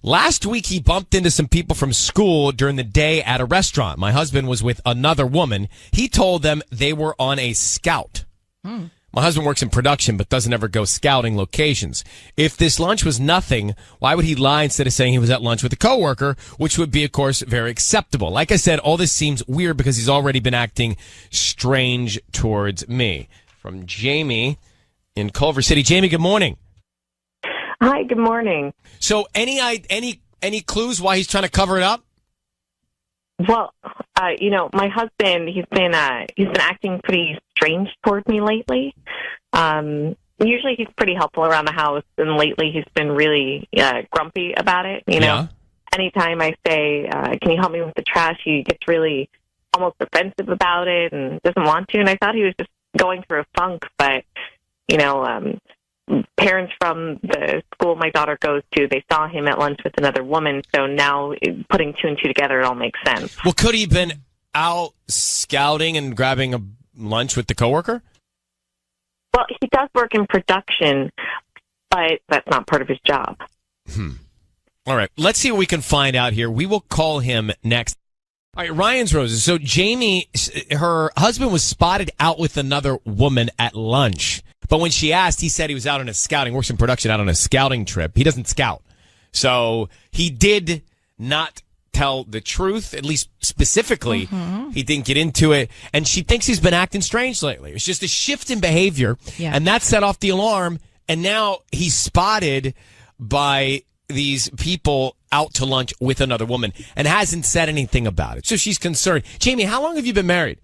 Last week, he bumped into some people from school during the day at a restaurant. My husband was with another woman. He told them they were on a scout. My husband works in production but doesn't ever go scouting locations. If this lunch was nothing, why would he lie instead of saying he was at lunch with a coworker, which would be, of course, very acceptable? Like I said, all this seems weird because he's already been acting strange towards me. From Jamie in Culver City. Jamie, good morning. Hi, good morning. So any clues why he's trying to cover it up? Well, my husband, he's been acting pretty strange towards me lately. Usually he's pretty helpful around the house, and lately he's been really grumpy about it. Anytime I say, can you help me with the trash, he gets really almost offensive about it and doesn't want to. And I thought he was just going through a funk, but, parents from the school my daughter goes to, they saw him at lunch with another woman, so now putting two and two together, it all makes sense. Well, could he have been out scouting and grabbing a lunch with the coworker? Well, he does work in production, but that's not part of his job. All right, let's see what we can find out here. We will call him next. All right, Ryan's Roses. So Jamie, her husband was spotted out with another woman at lunch. But when she asked, he said he was out on a scouting, works in production, out on a scouting trip. He doesn't scout. So he did not tell the truth, at least specifically. He didn't get into it. And she thinks he's been acting strange lately. It's just a shift in behavior. Yeah. And that set off the alarm. And now he's spotted by these people out to lunch with another woman and hasn't said anything about it. So she's concerned. Jamie, how long have you been married?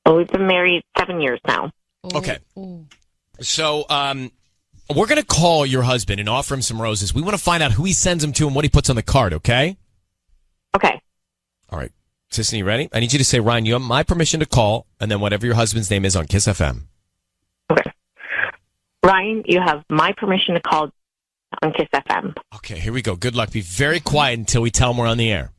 Well, we've been married 7 years now. Okay. So we're going to call your husband and offer him some roses. We want to find out who he sends them to and what he puts on the card, okay? Okay. All right. Sissy, you ready? I need you to say, Ryan, you have my permission to call, and then whatever your husband's name is on Kiss FM. Okay. Ryan, you have my permission to call on Kiss FM. Okay, here we go. Good luck. Be very quiet until we tell him we're on the air.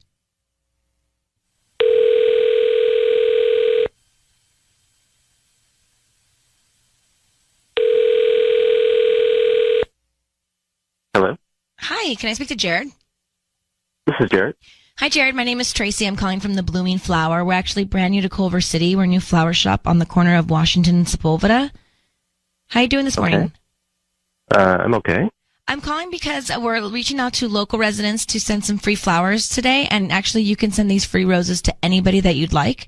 Hello? Hi, can I speak to Jared? This is Jared. Hi, Jared. My name is Tracy. I'm calling from the Blooming Flower. We're actually brand new to Culver City. We're a new flower shop on the corner of Washington and Sepulveda. How you doing this morning? I'm okay. I'm calling because we're reaching out to local residents to send some free flowers today. And actually, you can send these free roses to anybody that you'd like.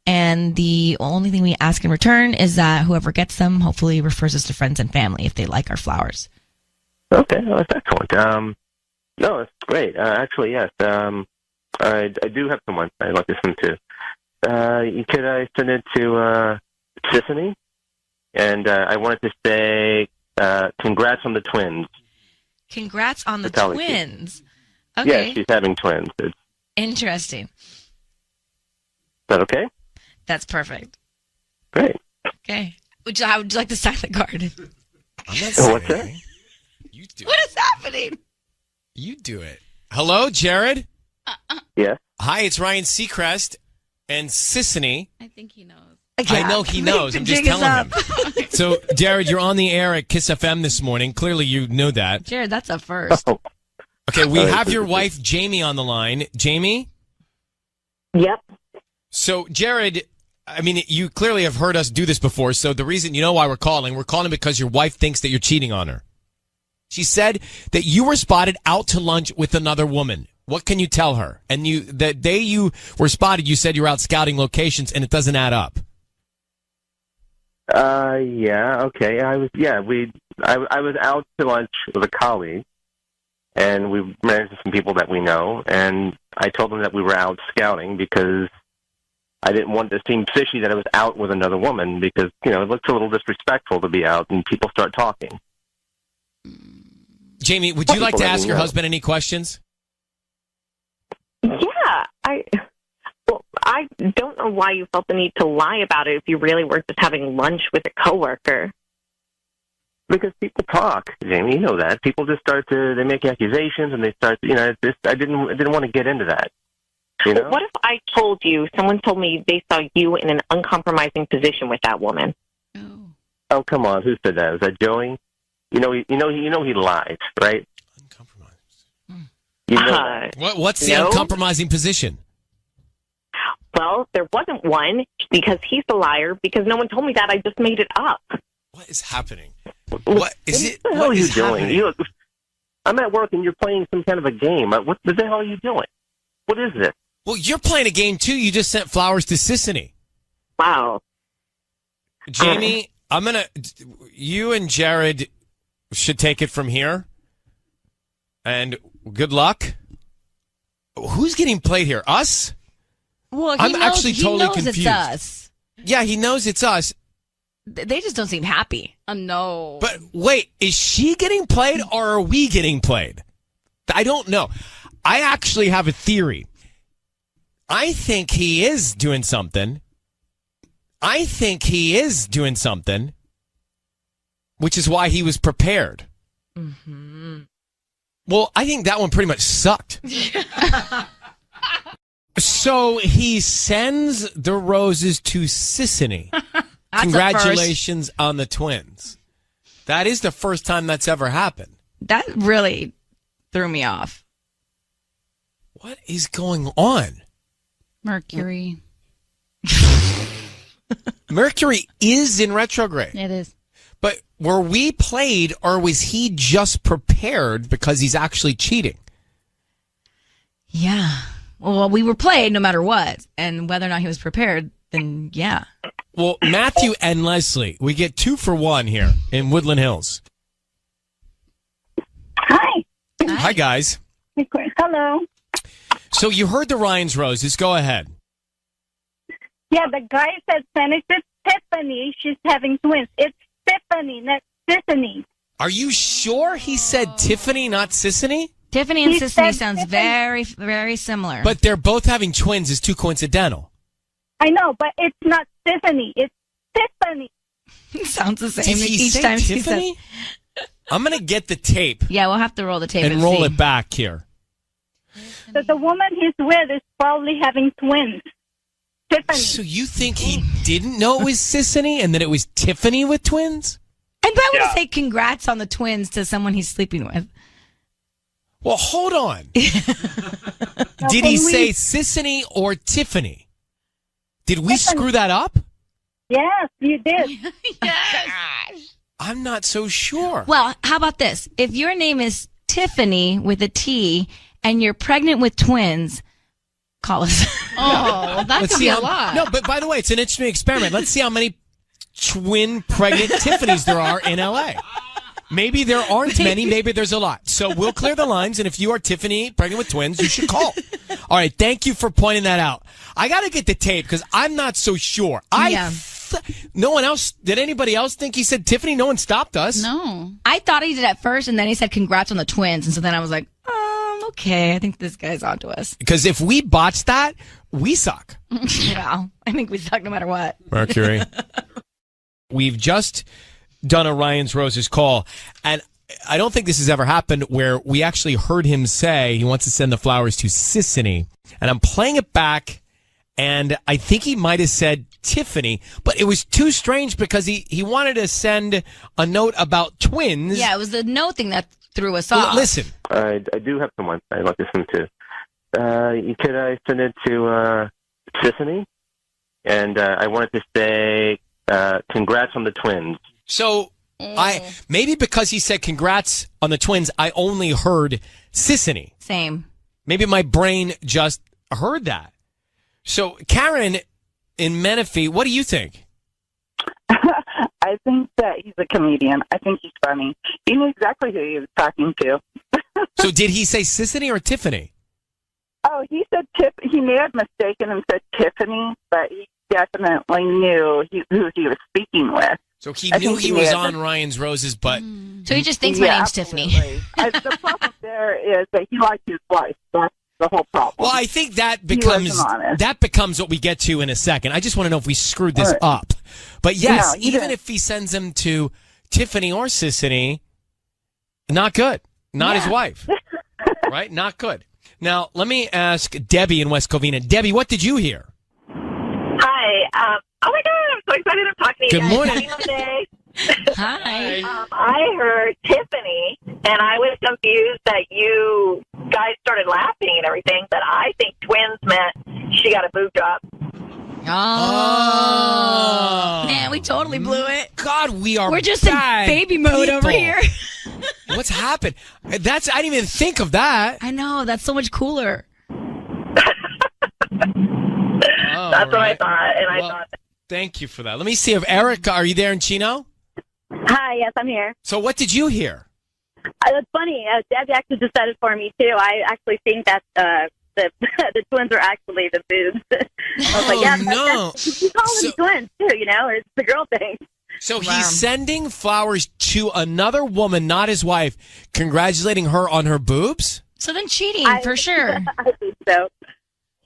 And the only thing we ask in return is that whoever gets them hopefully refers us to friends and family if they like our flowers. Okay, well, that's excellent. No, it's great. Actually, yes. I do have someone I'd like to send to. Could I send it to Tiffany? And I wanted to say congrats on the twins. Congrats on the That's twins. Yeah, Okay. she's having twins. Is Interesting. that okay? That's perfect. Great. Okay. How would you like to sign the card? I'm not Oh, what's that? What is happening? You do it. Hello, Jared. Yeah. Hi, it's Ryan Seacrest and Sissany. I think he knows. I know he knows. I'm just telling him. So, Jared, you're on the air at Kiss FM this morning. Clearly, you know that. Jared, that's a first. Okay, we have your wife, Jamie, on the line. Jamie? Yep. So, Jared, I mean, you clearly have heard us do this before, so the reason, you know why we're calling because your wife thinks that you're cheating on her. She said that you were spotted out to lunch with another woman. What can you tell her? And the day you were spotted, you said you were out scouting locations, and it doesn't add up. Yeah, okay. I was out to lunch with a colleague, and we ran into some people that we know, and I told them that we were out scouting because I didn't want it to seem fishy that I was out with another woman because, it looks a little disrespectful to be out and people start talking. Jamie, would you like to ask your husband any questions? Yeah, I don't know why you felt the need to lie about it if you really were just having lunch with a coworker. Because people talk, Jamie. You know that. People just they make accusations and they start. I didn't want to get into that. What if I told you? Someone told me they saw you in an uncompromising position with that woman. Oh, come on. Who said that? Was that Joey? He lies, right? Uncompromised. What's the uncompromising position? Well, there wasn't one because he's a liar. Because no one told me that. I just made it up. What is happening? What is it? What the hell are you doing? I'm at work and you're playing some kind of a game. What the hell are you doing? What is this? Well, you're playing a game too. You just sent flowers to Sissany. Wow. Jamie, you and Jared should take it from here. And good luck. Who's getting played here? Us? Well, I'm actually totally confused. It's us. Yeah, he knows it's us. They just don't seem happy. No. But wait, is she getting played or are we getting played? I don't know. I actually have a theory. I think he is doing something. Which is why he was prepared. Mm-hmm. Well, I think that one pretty much sucked. So he sends the roses to Sissany. Congratulations on the twins. That is the first time that's ever happened. That really threw me off. What is going on? Mercury. Mercury is in retrograde. It is. But were we played or was he just prepared because he's actually cheating? Yeah. Well, we were played no matter what. And whether or not he was prepared, then yeah. Well, Matthew and Leslie, we get 2 for 1 here in Woodland Hills. Hi. Hi, guys. Hello. So you heard the Ryan's Roses. Go ahead. Yeah, the guy said, Senator Tiffany, she's having twins. It's Tiffany, not Sissany. Are you sure he said Tiffany, not Sissany? Tiffany and Sissany sounds very, very similar. But they're both having twins is too coincidental. I know, but it's not Tiffany. It's Tiffany. Sounds the same Did he each say time Tiffany? she says. I'm going to get the tape. Yeah, we'll have to roll the tape and roll it back here. So the woman he's with is probably having twins. Tiffany. So you think he didn't know it was Sissany and that it was Tiffany with twins? And why would he say congrats on the twins to someone he's sleeping with? Well, hold on. Did he say Sissany or Tiffany? Did we screw that up? Yes, you did. Yes. I'm not so sure. Well, how about this? If your name is Tiffany with a T and you're pregnant with twins, call us. Oh, that could be a lot. No, but by the way, it's an interesting experiment. Let's see how many twin pregnant Tiffanys there are in L.A. Maybe there aren't many. Maybe there's a lot. So we'll clear the lines. And if you are Tiffany, pregnant with twins, you should call. All right. Thank you for pointing that out. I got to get the tape because I'm not so sure. I No one else, did anybody else think he said Tiffany? No one stopped us. No. I thought he did at first, and then he said congrats on the twins. And so then I was like, okay, I think this guy's onto us. Because if we botch that, we suck. Well, I think we suck no matter what. Mercury. We've just done a Ryan's Roses call, and I don't think this has ever happened where we actually heard him say he wants to send the flowers to Sissany. And I'm playing it back, and I think he might have said Tiffany, but it was too strange because he wanted to send a note about twins. Yeah, it was the note thing that threw us off. Listen. I do have someone I'd like to send to. Could I send it to Sissany? And I wanted to say congrats on the twins. So maybe because he said congrats on the twins, I only heard Sissany. Same. Maybe my brain just heard that. So Karen in Menifee, what do you think? I think that he's a comedian. I think he's funny. He knew exactly who he was talking to. So did he say Sissany or Tiffany? Oh, he said he may have mistaken and said Tiffany, but he definitely knew who he was speaking with. So he knew he was on Ryan's Roses, but... So he just thinks my name's Tiffany. The problem there is that he likes his wife. That's the whole problem. Well, I think that becomes what we get to in a second. I just want to know if we screwed this up. But yes, No, even if he sends them to Tiffany or Sissany, not good. Not his wife. Right? Not good. Now, let me ask Debbie in West Covina. Debbie, what did you hear? Hi. Oh my God, I'm so excited to talk to you. Good guys. morning. Happy Monday. Hi. I heard Tiffany, and I was confused that you guys started laughing and everything, but I think twins meant she got a boob job. Oh. Man, we totally blew it. God, we're just in baby mode over here. What's happened? I didn't even think of that. I know, that's so much cooler. That's what I thought, and I thought. Thank you for that. Let me see if Erica, are you there in Chino? Hi, yes, I'm here. So what did you hear? It's funny. Deb actually just said it for me, too. I actually think that the twins are actually the boobs. I was like, yeah, no. You call them twins, too, you know? It's the girl thing. So he's sending flowers to another woman, not his wife, congratulating her on her boobs? So then cheating, for sure. I think so.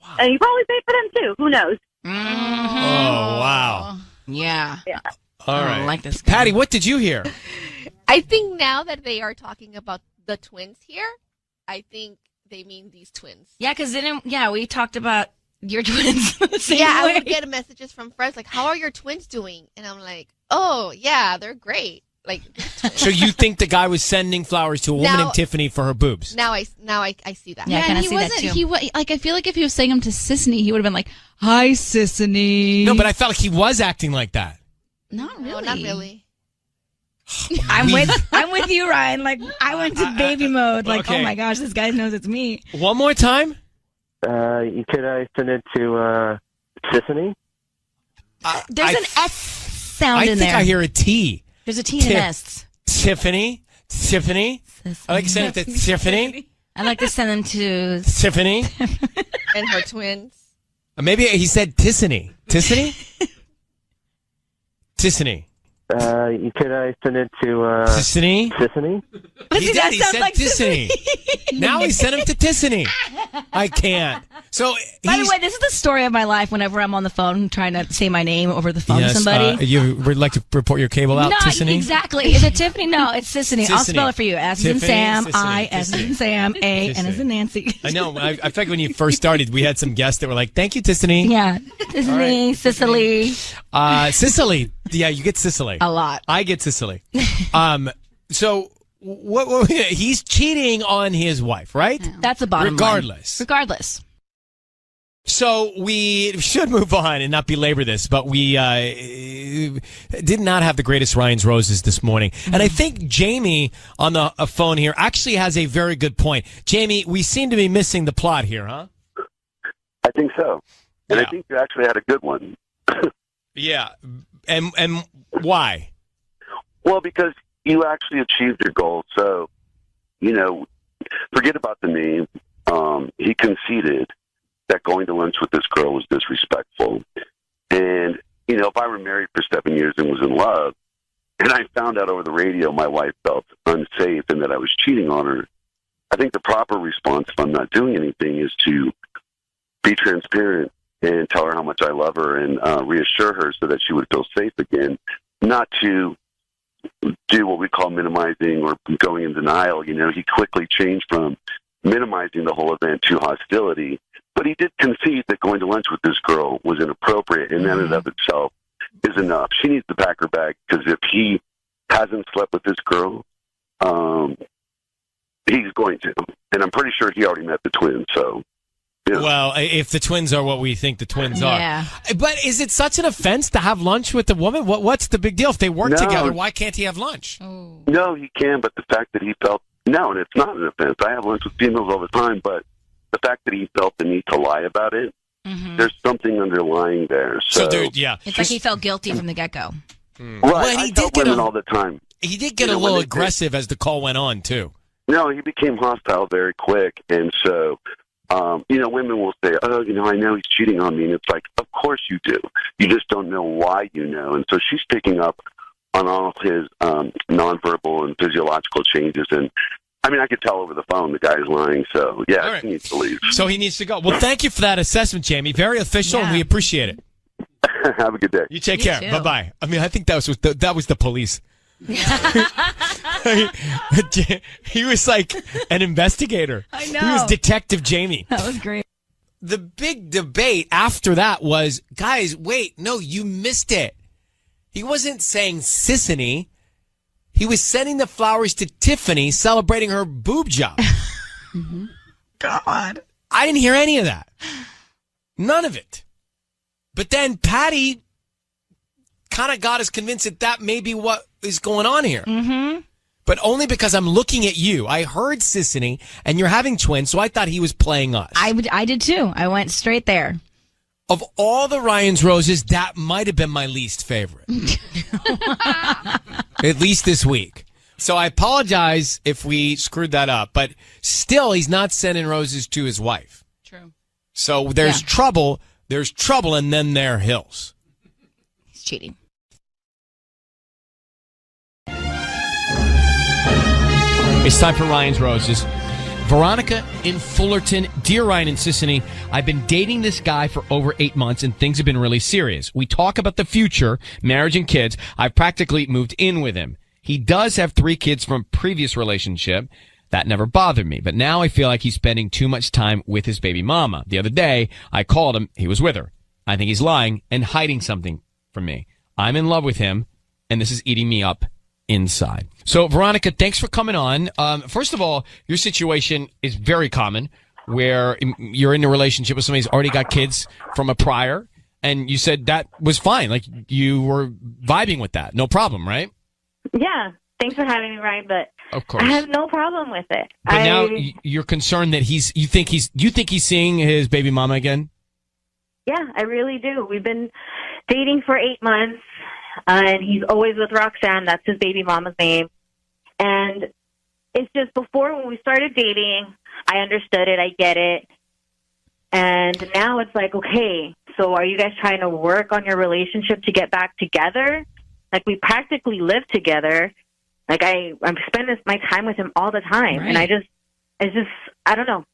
Wow. And you probably pay for them, too. Who knows? Mm-hmm. Oh, wow. Yeah. All right. I don't like this guy. Patty, what did you hear? I think now that they are talking about the twins here, I think they mean these twins. Yeah, because we talked about your twins. I would get messages from friends like, how are your twins doing? And I'm like, oh, yeah, they're great. Like, so you think the guy was sending flowers to a woman named Tiffany for her boobs? Now I see that. Yeah, and he wasn't. I feel like if he was saying them to Sissany, he would have been like, "Hi, Sissany." No, but I felt like he was acting like that. Not really. No, not really. I'm with you, Ryan. Like, I went to baby mode. Like, okay. Oh my gosh, this guy knows it's me. One more time. Could I send it to Sissany? There's an S sound in there. I think I hear a T. There's a T and an S. Tiffany. I like to send it to Tiffany. I like to send them to Tiffany. And her twins. Maybe he said Tissany. Tissany? Could I send it to Sissany? He did. He said like Tissany. Now he sent him to Tissany. I can't. So, by the way, this is the story of my life. Whenever I'm on the phone trying to say my name over the phone to somebody, you would like to report your cable out, Tissany? Exactly. Is it Tiffany? No, it's Sissany. I'll spell it for you. S as in Sam, Sissany, I as in Sam, A, N as in Nancy. I know. I feel like when you first started, we had some guests that were like, "Thank you, Tissany." Yeah, Tissany, right. Sicily. Sicily. Yeah, you get Sicily a lot. I get Sicily. So what? He's cheating on his wife, right? Yeah. That's the bottom line. Regardless. So we should move on and not belabor this, but we did not have the greatest Ryan's Roses this morning. And I think Jamie on the phone here actually has a very good point. Jamie, we seem to be missing the plot here, huh? I think so. And I think you actually had a good one. Yeah. And why? Well, because you actually achieved your goal. So, forget about the name. He conceded that going to lunch with this girl was disrespectful. And if I were married for 7 years and was in love, and I found out over the radio my wife felt unsafe and that I was cheating on her, I think the proper response, if I'm not doing anything, is to be transparent and tell her how much I love her and reassure her so that she would feel safe again, not to do what we call minimizing or going in denial. He quickly changed from minimizing the whole event to hostility, but he did concede that going to lunch with this girl was inappropriate, and that in and of itself is enough. She needs to pack her bag, because if he hasn't slept with this girl, he's going to. And I'm pretty sure he already met the twins, so. Yeah. Well, if the twins are what we think the twins are. But is it such an offense to have lunch with the woman? What's the big deal? If they work together, why can't he have lunch? No, he can, but the fact that he felt, no, and it's not an offense. I have lunch with females all the time, but the fact that he felt the need to lie about it, there's something underlying there. So It's like he felt guilty from the get-go. Right, well, he did get all the time. He did get a little aggressive as the call went on, too. No, he became hostile very quick, and so... women will say, oh, I know he's cheating on me. And it's like, of course you do. You just don't know why you know. And so she's picking up on all his nonverbal and physiological changes. And, I could tell over the phone the guy's lying. So, yeah, right. He needs to leave. So he needs to go. Well, thank you for that assessment, Jamie. Very official, and we appreciate it. Have a good day. You take care. Too. Bye-bye. I think that was the police. He was like an investigator. I know. He was Detective Jamie. That was great. The big debate after that was, guys, wait, no, you missed it. He wasn't saying Sissany. He was sending the flowers to Tiffany, celebrating her boob job. God. I didn't hear any of that. None of it. But then Patty kind of got us convinced that may be what is going on here. But only because I'm looking at you. I heard Sissany, and you're having twins, so I thought he was playing us. I did too. I went straight there. Of all the Ryan's Roses, that might have been my least favorite. At least this week. So I apologize if we screwed that up, but still, he's not sending roses to his wife. True. So there's trouble, and then there are hills. He's cheating. It's time for Ryan's Roses. Veronica in Fullerton. Dear Ryan and Sissany, I've been dating this guy for over 8 months and things have been really serious. We talk about the future, marriage and kids. I've practically moved in with him. He does have 3 kids from a previous relationship. That never bothered me. But now I feel like he's spending too much time with his baby mama. The other day, I called him. He was with her. I think he's lying and hiding something from me. I'm in love with him, and this is eating me up inside. So, Veronica, thanks for coming on. First of all, your situation is very common, where you're in a relationship with somebody who's already got kids from a prior, and you said that was fine. Like, you were vibing with that. No problem, right? Yeah. Thanks for having me, Ryan, but of course. I have no problem with it. But now you're concerned that you think he's seeing his baby mama again? Yeah, I really do. We've been dating for 8 months. And he's always with Roxanne. That's his baby mama's name. And it's just before, when we started dating, I understood it. I get it. And now it's like, okay, so are you guys trying to work on your relationship to get back together? Like, we practically live together. Like, I'm spending my time with him all the time. Right. And I don't know.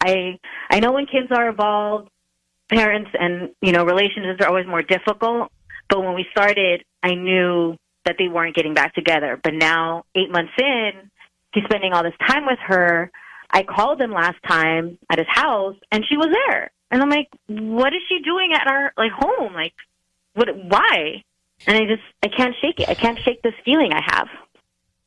I know when kids are involved, parents and, relationships are always more difficult. But when we started, I knew that they weren't getting back together. But now, 8 months in, he's spending all this time with her. I called him last time at his house, and she was there. And I'm like, what is she doing at our home? Like, why? And I can't shake it. I can't shake this feeling I have.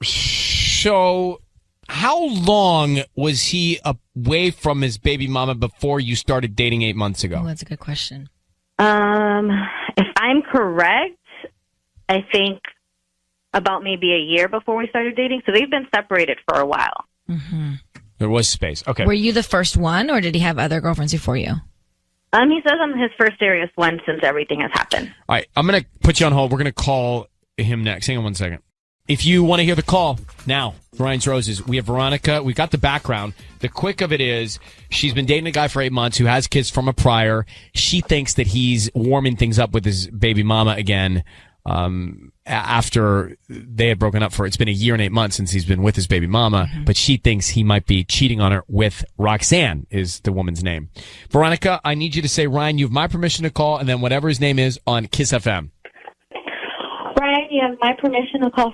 So, how long was he away from his baby mama before you started dating 8 months ago? Oh, that's a good question. If I'm correct, I think about maybe a year before we started dating. So they've been separated for a while. Mm-hmm. There was space. Okay. Were you the first one, or did he have other girlfriends before you? He says I'm his first serious one since everything has happened. All right. I'm going to put you on hold. We're going to call him next. Hang on one second. If you want to hear the call now, Ryan's Roses, we have Veronica. We got the background. The quick of it is she's been dating a guy for 8 months who has kids from a prior. She thinks that he's warming things up with his baby mama again after they had broken up for, it's been a year and 8 months since he's been with his baby mama, but she thinks he might be cheating on her with Roxanne is the woman's name. Veronica, I need you to say, Ryan, you have my permission to call, and then whatever his name is on Kiss FM. Ryan, you have my permission to call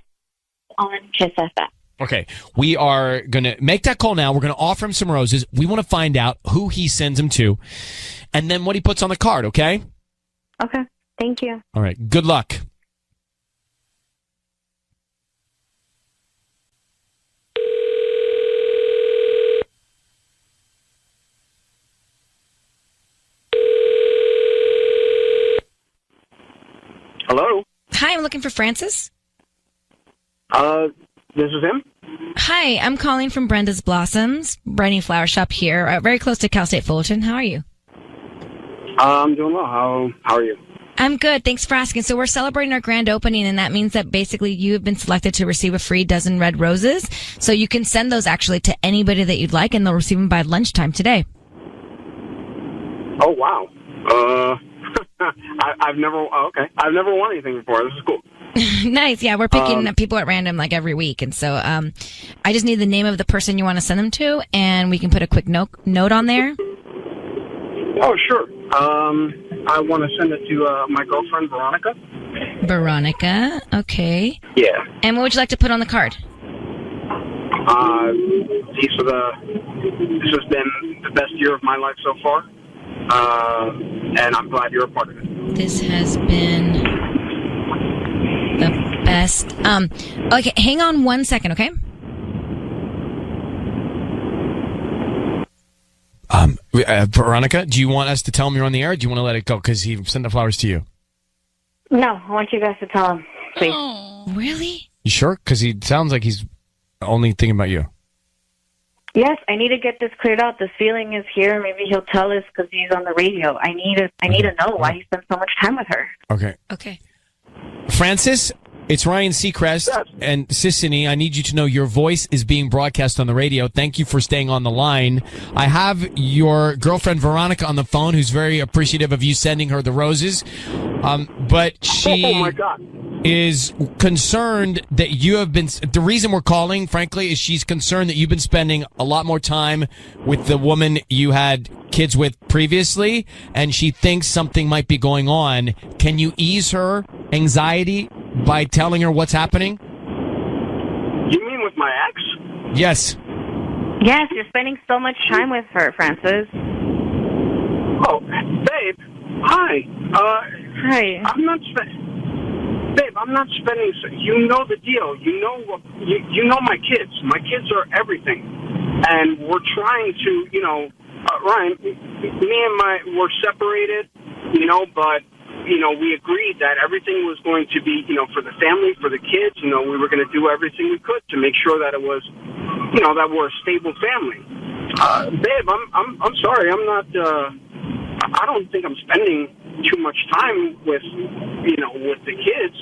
on Kiss FM. Okay, we are going to make that call now. We're going to offer him some roses. We want to find out who he sends them to and then what he puts on the card, okay? Okay, thank you. All right, good luck. Hello? Hi, I'm looking for Francis. This is him? Hi, I'm calling from Brenda's Blossoms, brand new flower shop here, very close to Cal State Fullerton. How are you? I'm doing well. How are you? I'm good. Thanks for asking. So we're celebrating our grand opening, and that means that basically you have been selected to receive a free dozen red roses. So you can send those actually to anybody that you'd like, and they'll receive them by lunchtime today. Oh, wow. I've never won anything before. This is cool. Nice. Yeah, we're picking people at random like every week. And so I just need the name of the person you want to send them to, and we can put a quick note on there. Oh, sure. I want to send it to my girlfriend, Veronica. Veronica. Okay. Yeah. And what would you like to put on the card? This has been the best year of my life so far. And I'm glad you're a part of it. This has been the best. Okay, hang on 1 second, okay? Veronica, do you want us to tell him you're on the air, or do you want to let it go? Because he sent the flowers to you. No, I want you guys to tell him, please. Oh, really? You sure? Because he sounds like he's only thinking about you. Yes, I need to get this cleared out. This feeling is here. Maybe he'll tell us because he's on the radio. I need to know why he spent so much time with her. Okay. Okay. Francis, it's Ryan Seacrest and Sissany. I need you to know your voice is being broadcast on the radio. Thank you for staying on the line. I have your girlfriend Veronica on the phone, who's very appreciative of you sending her the roses. But she is concerned that you have been, the reason we're calling, frankly, is she's concerned that you've been spending a lot more time with the woman you had kids with previously, and she thinks something might be going on. Can you ease her anxiety by telling her what's happening? You mean with my ex? Yes. Yes, you're spending so much time with her, Francis. Oh, babe. Hi. Hi. Babe, I'm not spending. You know the deal. You know my kids. My kids are everything, and we're trying to, Ryan. We're separated, but we agreed that everything was going to be, for the family, for the kids. We were going to do everything we could to make sure that it was, that we're a stable family. Babe, I'm sorry. I'm not. I don't think I'm spending too much time with with the kids.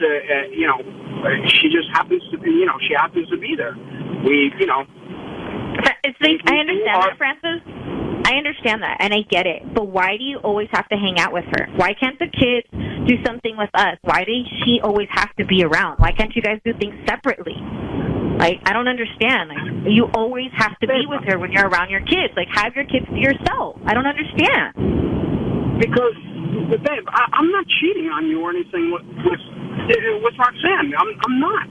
She just happens to be, she happens to be there. I understand that, Francis. I understand that, and I get it. But why do you always have to hang out with her? Why can't the kids do something with us? Why does she always have to be around? Why can't you guys do things separately? I don't understand. You always have to be with her when you're around your kids. Have your kids to yourself. I don't understand. Because, babe, I'm not cheating on you or anything with Roxanne. I'm not.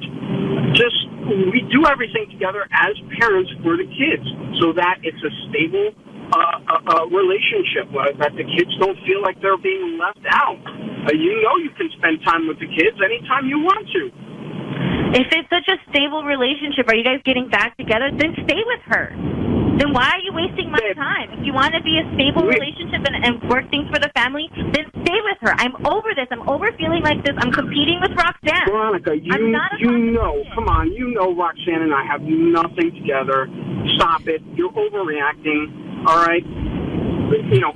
Just, we do everything together as parents for the kids so that it's a stable relationship, that the kids don't feel like they're being left out. You can spend time with the kids anytime you want to. If it's such a stable relationship, are you guys getting back together? Then stay with her. Then why are you wasting my time? If you want to be a stable relationship and work things for the family, then stay with her. I'm over this. I'm over feeling like this. I'm competing with Roxanne. Veronica, come on, Roxanne and I have nothing together. Stop it. You're overreacting. All right.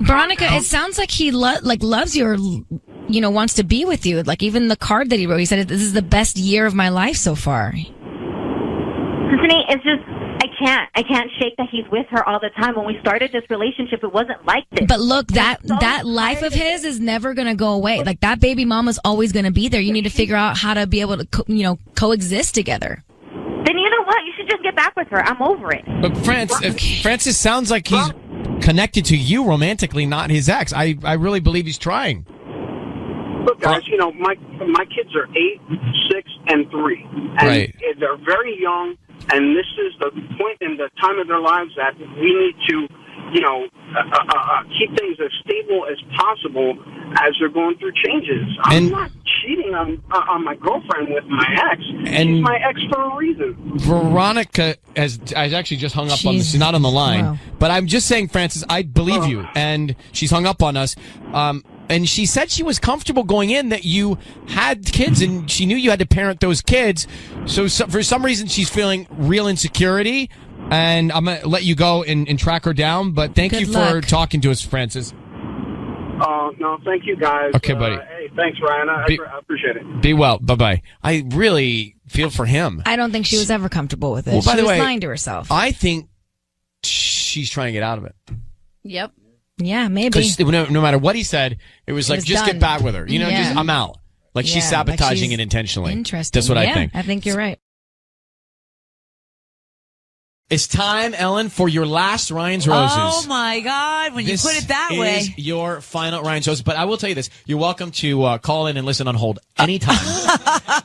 Veronica, it sounds like he loves you or wants to be with you. Like even the card that he wrote, he said, "This is the best year of my life so far." Tiffany, it's just I can't shake that he's with her all the time. When we started this relationship, it wasn't like this. But look, that life of his is never going to go away. Like that baby mama's always going to be there. You need to figure out how to be able to, coexist together. Then you know what? You should just get back with her. I'm over it. But Francis sounds like he's connected to you romantically, not his ex. I really believe he's trying. Look, guys, my kids are 8, 6, and 3. And right. They're very young, and this is the point in the time of their lives that we need to, keep things as stable as possible as they're going through changes. I'm not cheating on my girlfriend with my ex. She's my ex for a reason. Veronica has actually just hung up on this. She's not on the line. Wow. But I'm just saying, Francis, I believe you. And she's hung up on us. And she said she was comfortable going in, that you had kids and she knew you had to parent those kids. So for some reason, she's feeling real insecurity. And I'm going to let you go and track her down. But thank you for talking to us, Francis. No, thank you, guys. Okay, buddy. Hey, thanks, Ryan. I appreciate it. Be well. Bye-bye. I really feel for him. I don't think she was ever comfortable with it. Well, by the way, she was lying to herself. I think she's trying to get out of it. Yep. Yeah, maybe. Because no matter what he said, it was like, just get back with her. Just I'm out. Like she's sabotaging it intentionally. Interesting. That's what I think. I think you're right. It's time, Ellen, for your last Ryan's Roses. Oh, my God. When you put it that way. This is your final Ryan's Roses. But I will tell you this. You're welcome to call in and listen on hold anytime.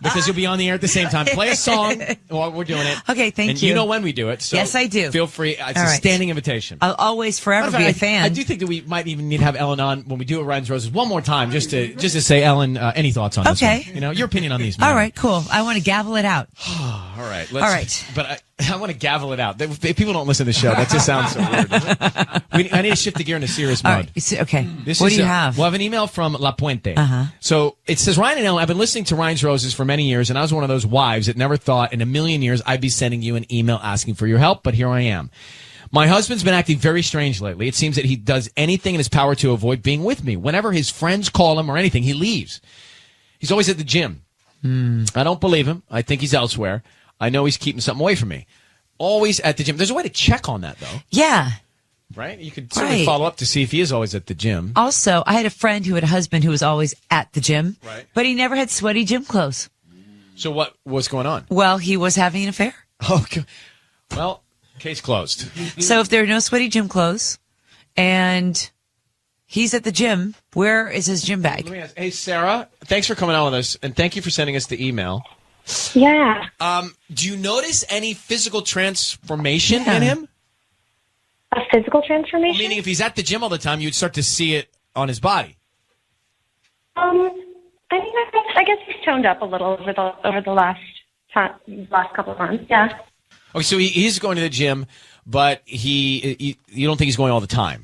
Because you'll be on the air at the same time. Play a song while we're doing it. Okay, thank and you. you know when we do it. So yes, I do. Feel free. It's a standing invitation. I'll always forever be a fan. I do think that we might even need to have Ellen on when we do Ryan's Roses one more time just to say, Ellen, any thoughts on this one? Your opinion on these. All right, cool. I want to gavel it out. All right. All right. But I want to gavel it out. If people don't listen to the show, that just sounds so weird. I need to shift the gear into serious mode. Right. Okay. What do you have? Well, I have an email from La Puente. So it says, Ryan and Ellen, I've been listening to Ryan's Roses for many years, and I was one of those wives that never thought in a million years I'd be sending you an email asking for your help, but here I am. My husband's been acting very strange lately. It seems that he does anything in his power to avoid being with me. Whenever his friends call him or anything, he leaves. He's always at the gym. I don't believe him. I think he's elsewhere. I know he's keeping something away from me. Always at the gym. There's a way to check on that, though. Yeah. Right? You could certainly follow up to see if he is always at the gym. Also, I had a friend who had a husband who was always at the gym, but he never had sweaty gym clothes. So what was going on? Well, he was having an affair. Okay. Well, case closed. So if there are no sweaty gym clothes and he's at the gym, where is his gym bag? Let me ask. Hey, Sarah, thanks for coming on with us, and thank you for sending us the email. Yeah. Do you notice any physical transformation in him? A physical transformation? Well, meaning if he's at the gym all the time, you'd start to see it on his body. I guess he's toned up a little over the last couple of months. Yeah. Okay, so he's going to the gym, but you don't think he's going all the time?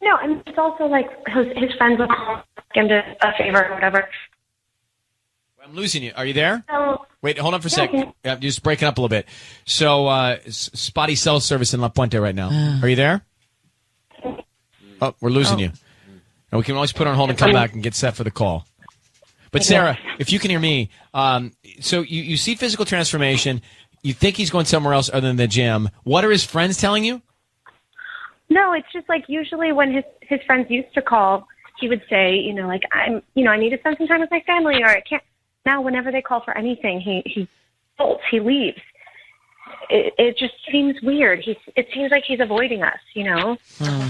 No, and it's also like his friends will ask him to a favor or whatever. I'm losing you. Are you there? So, wait, hold on for a sec. You're just breaking up a little bit. So, spotty cell service in La Puente right now. Are you there? Oh, we're losing you. And we can always put on hold and come back and get set for the call. But Sarah, if you can hear me, so you see physical transformation. You think he's going somewhere else other than the gym. What are his friends telling you? No, it's just like usually when his friends used to call, he would say, I need to spend some time with my family, or I can't. Now, whenever they call for anything, he bolts, he leaves. It just seems weird. It seems like he's avoiding us,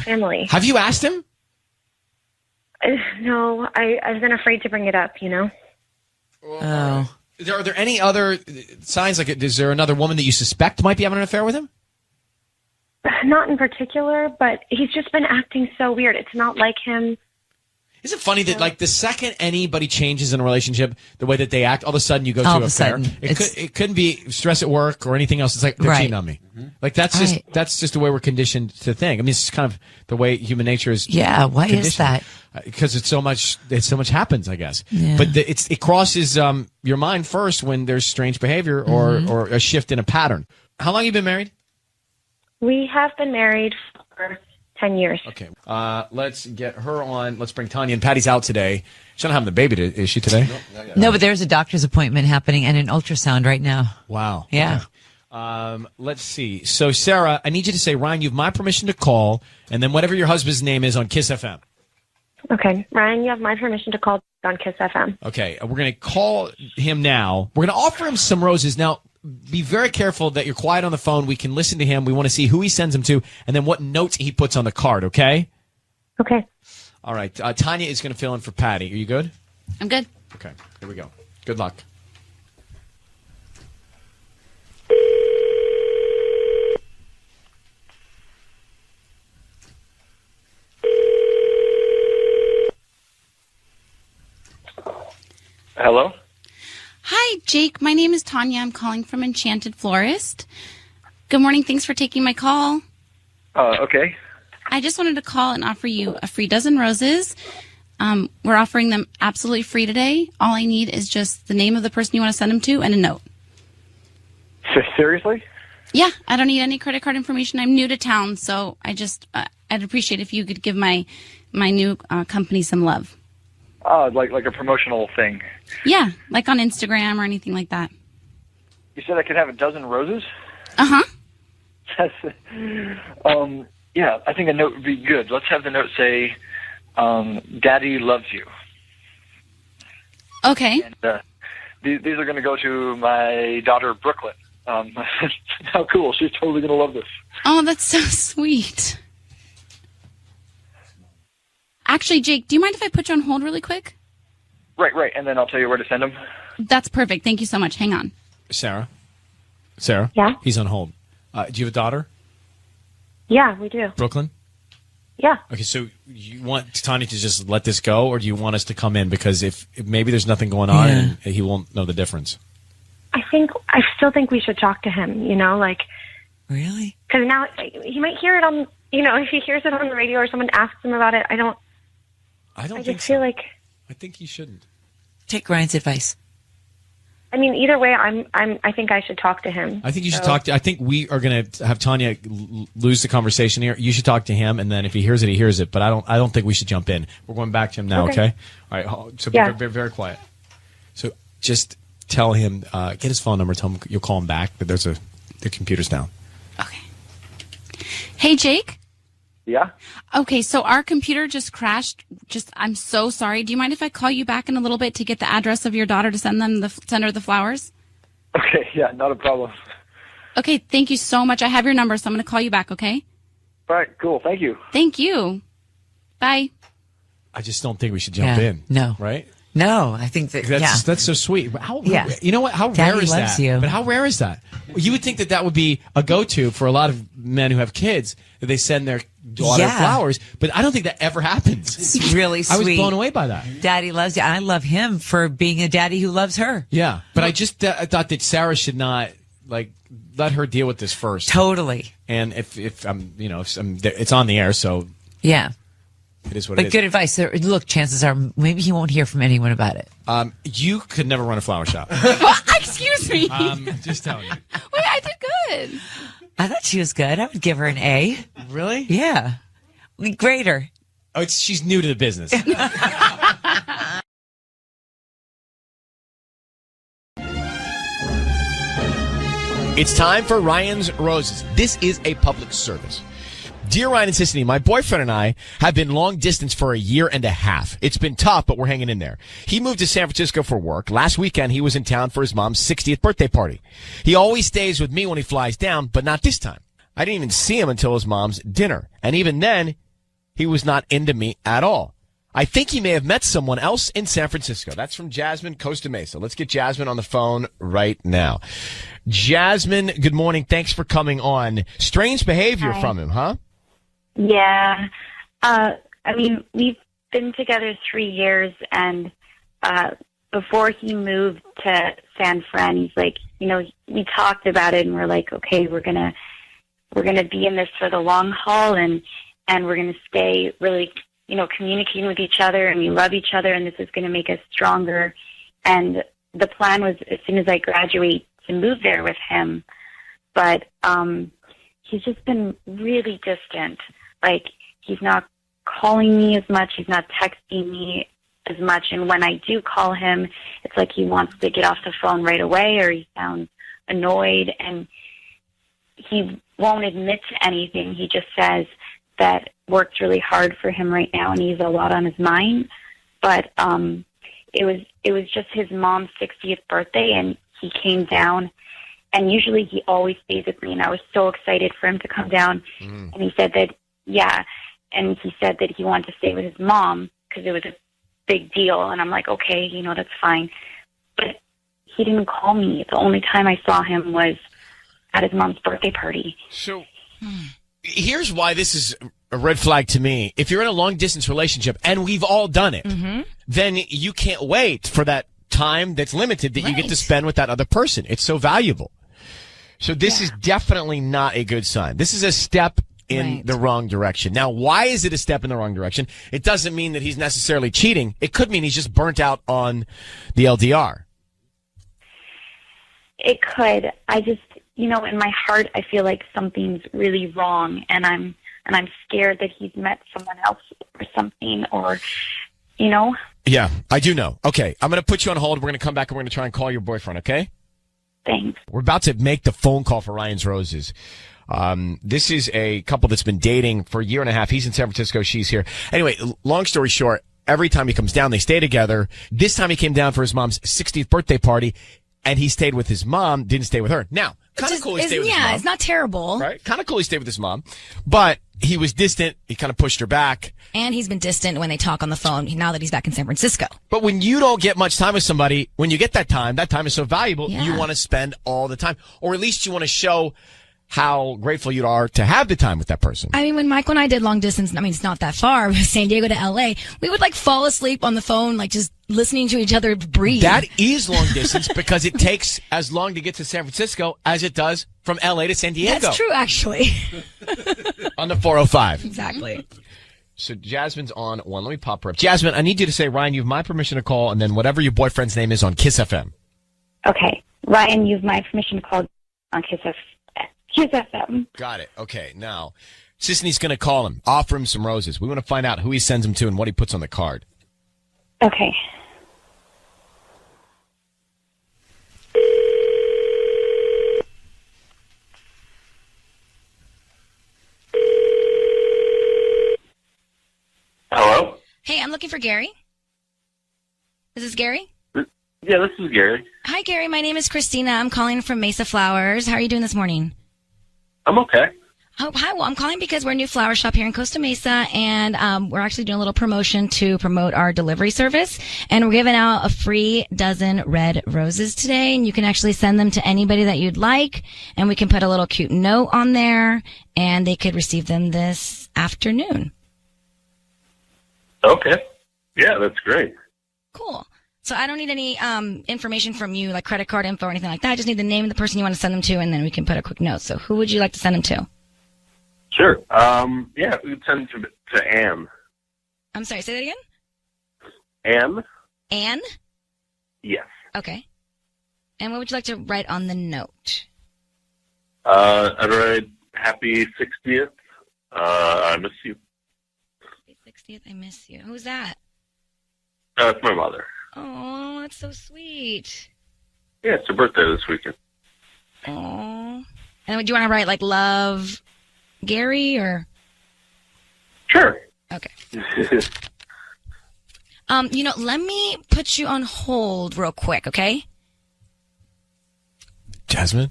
family. Have you asked him? No, I've been afraid to bring it up, Oh. Are there any other signs? Like, is there another woman that you suspect might be having an affair with him? Not in particular, but he's just been acting so weird. It's not like him. Is it funny that, like, the second anybody changes in a relationship, the way that they act, all of a sudden you go to an affair? It couldn't be stress at work or anything else. It's like, they're cheating on me. Like, that's just the way we're conditioned to think. I mean, it's kind of the way human nature is. Yeah, why is that? Because it's so much happens, I guess. Yeah. But it crosses your mind first when there's strange behavior or a shift in a pattern. How long have you been married? We have been married for 10 years. Okay. Let's get her on. Let's bring Tanya. And Patty's out today. She's not having the baby, is she today? No, but there's a doctor's appointment happening and an ultrasound right now. Wow. Yeah. Okay. Let's see. So, Sarah, I need you to say, Ryan, you have my permission to call, and then whatever your husband's name is on Kiss FM. Okay. Ryan, you have my permission to call on Kiss FM. Okay. We're going to call him now. We're going to offer him some roses. Now, be very careful that you're quiet on the phone. We can listen to him. We want to see who he sends them to and then what notes he puts on the card, okay? Okay. All right. Tanya is going to fill in for Patty. Are you good? I'm good. Okay. Here we go. Good luck. Hello? Hi, Jake. My name is Tanya. I'm calling from Enchanted Florist. Good morning. Thanks for taking my call. Okay. I just wanted to call and offer you a free dozen roses. We're offering them absolutely free today. All I need is just the name of the person you want to send them to and a note. Seriously? Yeah, I don't need any credit card information. I'm new to town, so I'd appreciate if you could give my new company some love. Like a promotional thing. Yeah, like on Instagram or anything like that. You said I could have a dozen roses? Uh-huh. Yeah, I think a note would be good. Let's have the note say, Daddy loves you. Okay. And these are going to go to my daughter, Brooklyn. How cool. She's totally going to love this. Oh, that's so sweet. Actually, Jake, do you mind if I put you on hold really quick? Right. And then I'll tell you where to send them. That's perfect. Thank you so much. Hang on. Sarah? Yeah? He's on hold. Do you have a daughter? Yeah, we do. Brooklyn? Yeah. Okay, so you want Tanya to just let this go, or do you want us to come in? Because if maybe there's nothing going on and he won't know the difference. I still think we should talk to him, Really? Because now he might hear it on, if he hears it on the radio or someone asks him about it, I just feel like I think he shouldn't. Take Ryan's advice. I mean, either way, I think I should talk to him. I think you should talk to. I think we are going to have Tanya lose the conversation here. You should talk to him, and then if he hears it, he hears it. But I don't think we should jump in. We're going back to him now. Okay. All right. So be very, very quiet. So just tell him, get his phone number. Tell him you'll call him back. But the computer's down. Okay. Hey, Jake. Yeah. Okay, so our computer just crashed. I'm so sorry. Do you mind if I call you back in a little bit to get the address of your daughter to send her the flowers? Okay, yeah, not a problem. Okay, thank you so much. I have your number, so I'm going to call you back, okay? All right, cool. Thank you. Thank you. Bye. I just don't think we should jump in. No. Right? No, I think that's so sweet. You know what? How Daddy rare is loves that? you. But how rare is that? You would think that would be a go-to for a lot of men who have kids, that they send their daughter flowers. But I don't think that ever happens. It's really sweet. I was blown away by that. Daddy loves you. I love him for being a daddy who loves her. Yeah, but I thought that Sarah should not let her deal with this first. Totally. And if it's on the air, so yeah. It is what but it is. Good advice. Look, chances are maybe he won't hear from anyone about it. You could never run a flower shop. Excuse me. Just telling you. Wait, I did good. I thought she was good. I would give her an A. Really? Yeah. We grade her. Oh, she's new to the business. It's time for Ryan's Roses. This is a public service. Dear Ryan and Sissany, my boyfriend and I have been long distance for a year and a half. It's been tough, but we're hanging in there. He moved to San Francisco for work. Last weekend, he was in town for his mom's 60th birthday party. He always stays with me when he flies down, but not this time. I didn't even see him until his mom's dinner. And even then, he was not into me at all. I think he may have met someone else in San Francisco. That's from Jasmine, Costa Mesa. Let's get Jasmine on the phone right now. Jasmine, good morning. Thanks for coming on. Strange behavior from him, huh? Yeah. We've been together 3 years, and before he moved to San Fran, he's like, we talked about it, and we're like, okay, we're gonna be in this for the long haul, and we're gonna stay really, communicating with each other, and we love each other, and this is gonna make us stronger. And the plan was, as soon as I graduate, to move there with him, but he's just been really distant. Like, he's not calling me as much. He's not texting me as much. And when I do call him, it's like he wants to get off the phone right away, or he sounds annoyed, and he won't admit to anything. He just says that work's really hard for him right now and he has a lot on his mind. But it was just his mom's 60th birthday, and he came down, and usually he always stays with me, and I was so excited for him to come down. And he said that, and he said that he wanted to stay with his mom because it was a big deal. And I'm like, okay, that's fine. But he didn't call me. The only time I saw him was at his mom's birthday party. So here's why this is a red flag to me. If you're in a long-distance relationship, and we've all done it, then you can't wait for that time that's limited that you get to spend with that other person. It's so valuable. So this is definitely not a good sign. This is a step in the wrong direction. Now, why is it a step in the wrong direction? It doesn't mean that he's necessarily cheating. It could mean he's just burnt out on the LDR. It could. I just, in my heart, I feel like something's really wrong, and I'm scared that he's met someone else or something, or, Yeah, I do know. Okay, I'm going to put you on hold. We're going to come back and we're going to try and call your boyfriend, okay? Thanks. We're about to make the phone call for Ryan's Roses. This is a couple that's been dating for a year and a half. He's in San Francisco. She's here. Anyway, long story short, every time he comes down, they stay together. This time he came down for his mom's 60th birthday party, and he stayed with his mom, didn't stay with her. Now, kind of cool he stayed with his mom. Yeah, it's not terrible. Right? Kind of cool he stayed with his mom. But he was distant. He kind of pushed her back. And he's been distant when they talk on the phone now that he's back in San Francisco. But when you don't get much time with somebody, when you get that time is so valuable, you want to spend all the time. Or at least you want to show how grateful you are to have the time with that person. I mean, when Michael and I did long distance, it's not that far, San Diego to LA, we would fall asleep on the phone, just listening to each other breathe. That is long distance because it takes as long to get to San Francisco as it does from LA to San Diego. That's true, actually. On the 405. Exactly. So Jasmine's on one. Let me pop her up. Jasmine, I need you to say, Ryan, you have my permission to call, and then whatever your boyfriend's name is on Kiss FM. Okay. Ryan, you have my permission to call on Kiss FM. Got it. Okay. Now, Sisney's going to call him, offer him some roses. We want to find out who he sends them to and what he puts on the card. Okay. Hello? Hey, I'm looking for Gary. Is this Gary? Yeah, this is Gary. Hi, Gary. My name is Christina. I'm calling from Mesa Flowers. How are you doing this morning? I'm okay. Oh, hi. Well, I'm calling because we're a new flower shop here in Costa Mesa, and we're actually doing a little promotion to promote our delivery service. And we're giving out a free dozen red roses today, and you can actually send them to anybody that you'd like, and we can put a little cute note on there, and they could receive them this afternoon. Okay. Yeah, that's great. Cool. So I don't need any information from you, like credit card info or anything like that. I just need the name of the person you want to send them to, and then we can put a quick note. So who would you like to send them to? Sure. Yeah, we could send it to Anne. I'm sorry, say that again? Anne? Anne? Yes. Okay. And what would you like to write on the note? I'd write happy 60th. I miss you. Happy 60th, I miss you. Who's that? It's my mother. Oh, that's so sweet. Yeah, it's her birthday this weekend. Oh. And do you want to write love Gary or? Sure. Okay. Let me put you on hold real quick, okay? Jasmine?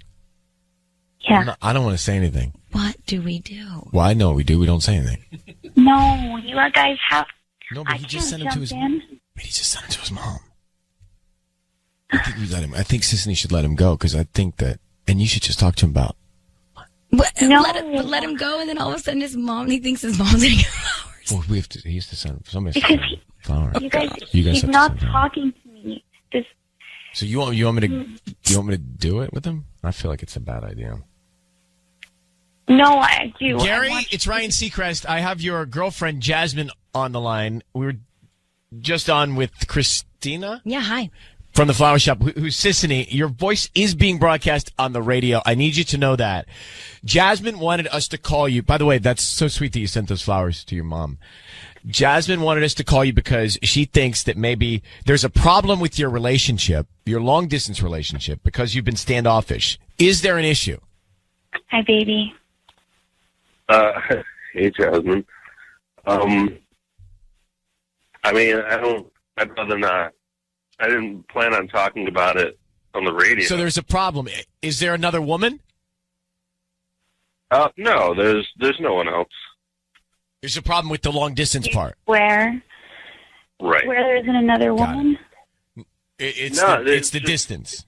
Yeah. I don't want to say anything. What do we do? Well, I know what we do. We don't say anything. No, you guys have. No, but he just sent him to his. But he just sent him to his mom. I think we let him. I think Sisney should let him go because I think that, and you should just talk to him about. No. Let him go, and then all of a sudden he thinks his mom's going to get flowers. Well, we have to. He has to send somebody. Because flowers. You guys he's have not talking to me. So you want me to do it with him? I feel like it's a bad idea. No, I do. Gary, it's Ryan Seacrest. I have your girlfriend Jasmine on the line. We were just on with Christina. Yeah, hi. from the flower shop, who's Sissany. Your voice is being broadcast on the radio. I need you to know that. Jasmine wanted us to call you. By the way, that's so sweet that you sent those flowers to your mom. Jasmine wanted us to call you because she thinks that maybe there's a problem with your relationship, your long-distance relationship, because you've been standoffish. Is there an issue? Hi, baby. Hey, Jasmine. I'd rather not. I didn't plan on talking about it on the radio. So there's a problem. Is there another woman? No, there's no one else. There's a problem with the long distance part. Where? Right. Where there isn't another woman? It's the distance.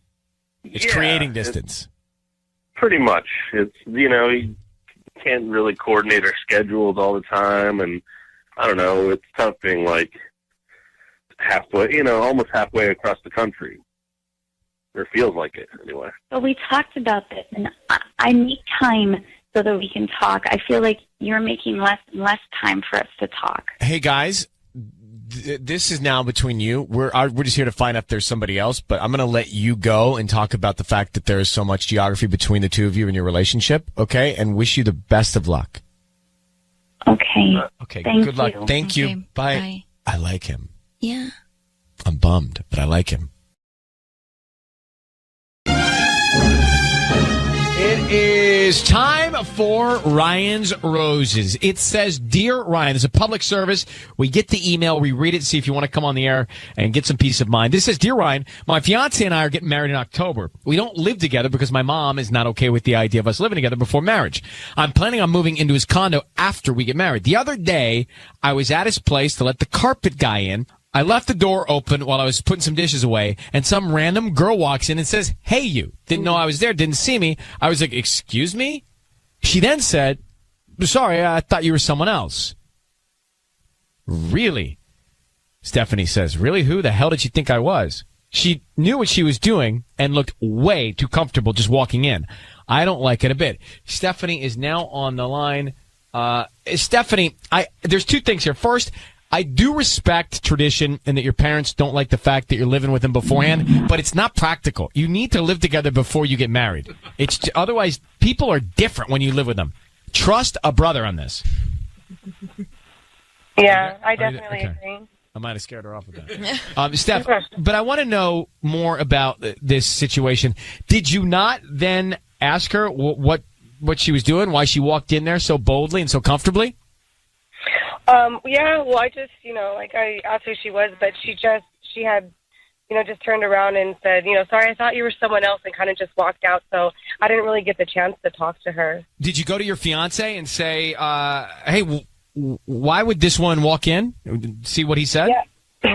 It's creating distance. Pretty much. It's, you can't really coordinate our schedules all the time, and I don't know, it's tough being like halfway, almost halfway across the country. Or feels like it, anyway. But we talked about this, and I need time so that we can talk. I feel like you're making less and less time for us to talk. Hey, guys, this is now between you. We're just here to find out if there's somebody else, but I'm going to let you go and talk about the fact that there is so much geography between the two of you in your relationship, okay? And wish you the best of luck. Okay. Okay, Thank good luck. you. Thank Okay, you. Bye. bye. I like him. Yeah. I'm bummed, but I like him. It is time for Ryan's Roses. It says, Dear Ryan, it's a public service. We get the email, we read it, see if you want to come on the air and get some peace of mind. This says, Dear Ryan, my fiance and I are getting married in October. We don't live together because my mom is not okay with the idea of us living together before marriage. I'm planning on moving into his condo after we get married. The other day, I was at his place to let the carpet guy in. I left the door open while I was putting some dishes away, and some random girl walks in and says, Hey, you. Didn't know I was there, didn't see me. I was like, Excuse me? She then said, Sorry, I thought you were someone else. Really? Stephanie says, Really? Who the hell did you think I was? She knew what she was doing and looked way too comfortable just walking in. I don't like it a bit. Stephanie is now on the line. Stephanie, there's two things here. First, I do respect tradition and that your parents don't like the fact that you're living with them beforehand, but it's not practical. You need to live together before you get married. Otherwise, people are different when you live with them. Trust a brother on this. Yeah, I definitely agree. I might have scared her off with that. Steph, but I want to know more about this situation. Did you not then ask her what she was doing, why she walked in there so boldly and so comfortably? Yeah, well, I just, I asked who she was, but she had, just turned around and said, sorry, I thought you were someone else, and kind of just walked out. So I didn't really get the chance to talk to her. Did you go to your fiance and say, hey, why would this one walk in? See what he said? Yeah.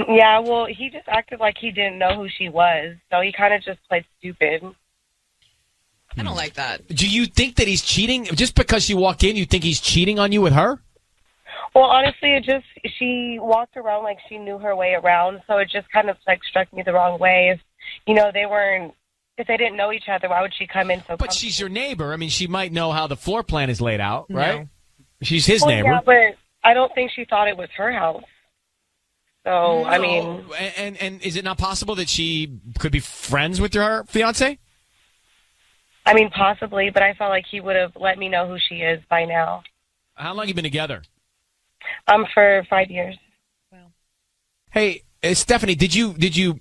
Yeah, well, he just acted like he didn't know who she was. So he kind of just played stupid. I don't like that. Do you think that he's cheating? Just because she walked in, you think he's cheating on you with her? Well, honestly, she walked around like she knew her way around, so it just kind of struck me the wrong way. If they didn't know each other, why would she come in so? But she's your neighbor. I mean, she might know how the floor plan is laid out, right? No. She's his neighbor. Yeah, but I don't think she thought it was her house. So no. I mean, and is it not possible that she could be friends with her fiance? I mean, possibly, but I felt like he would have let me know who she is by now. How long have you been together? For 5 years. Wow. Hey, Stephanie, did you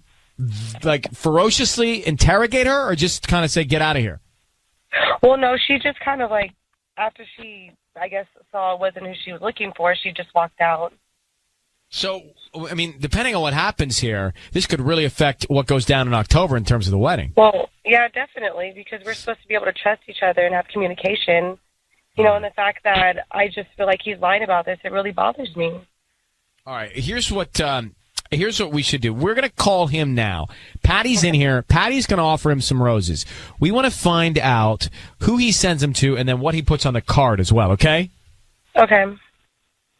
ferociously interrogate her, or just kind of say, get out of here? Well, no, she just kind of after she, I guess, saw it wasn't who she was looking for, she just walked out. So, I mean, depending on what happens here, this could really affect what goes down in October in terms of the wedding. Well, yeah, definitely, because we're supposed to be able to trust each other and have communication. And the fact that I just feel like he's lying about this, it really bothers me. All right, here's what we should do. We're going to call him now. Patty's in here. Patty's going to offer him some roses. We want to find out who he sends them to and then what he puts on the card as well, okay? Okay.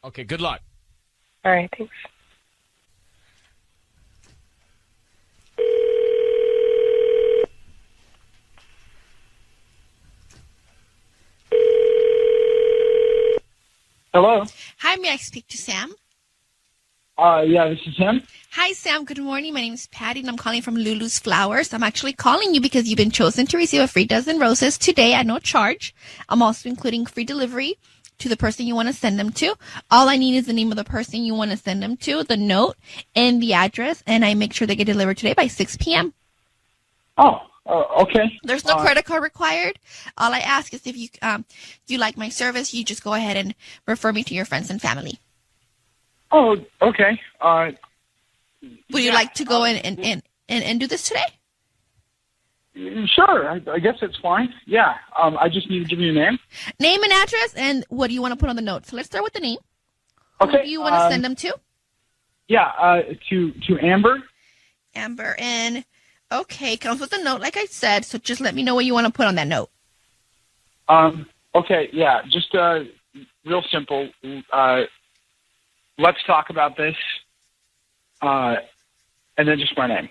Okay, good luck. All right, thanks. Hello. Hi, may I speak to Sam? Yeah, this is him. Hi, Sam. Good morning. My name is Patty, and I'm calling from Lulu's Flowers. I'm actually calling you because you've been chosen to receive a free dozen roses today at no charge. I'm also including free delivery to the person you want to send them to. All I need is the name of the person you want to send them to, the note, and the address, and I make sure they get delivered today by 6 p.m. Oh, okay. There's no credit card required. All I ask is if you like my service, you just go ahead and refer me to your friends and family. Oh, okay. Would you like to go and do this today? Sure, I guess it's fine. Yeah, I just need to give you a name. Name and address, and what do you want to put on the note? So let's start with the name. Okay. Who do you want to send them to? Yeah, to Amber. Amber, and okay, comes with a note, like I said, so just let me know what you want to put on that note. Okay, yeah, just real simple. Let's talk about this, and then just my name.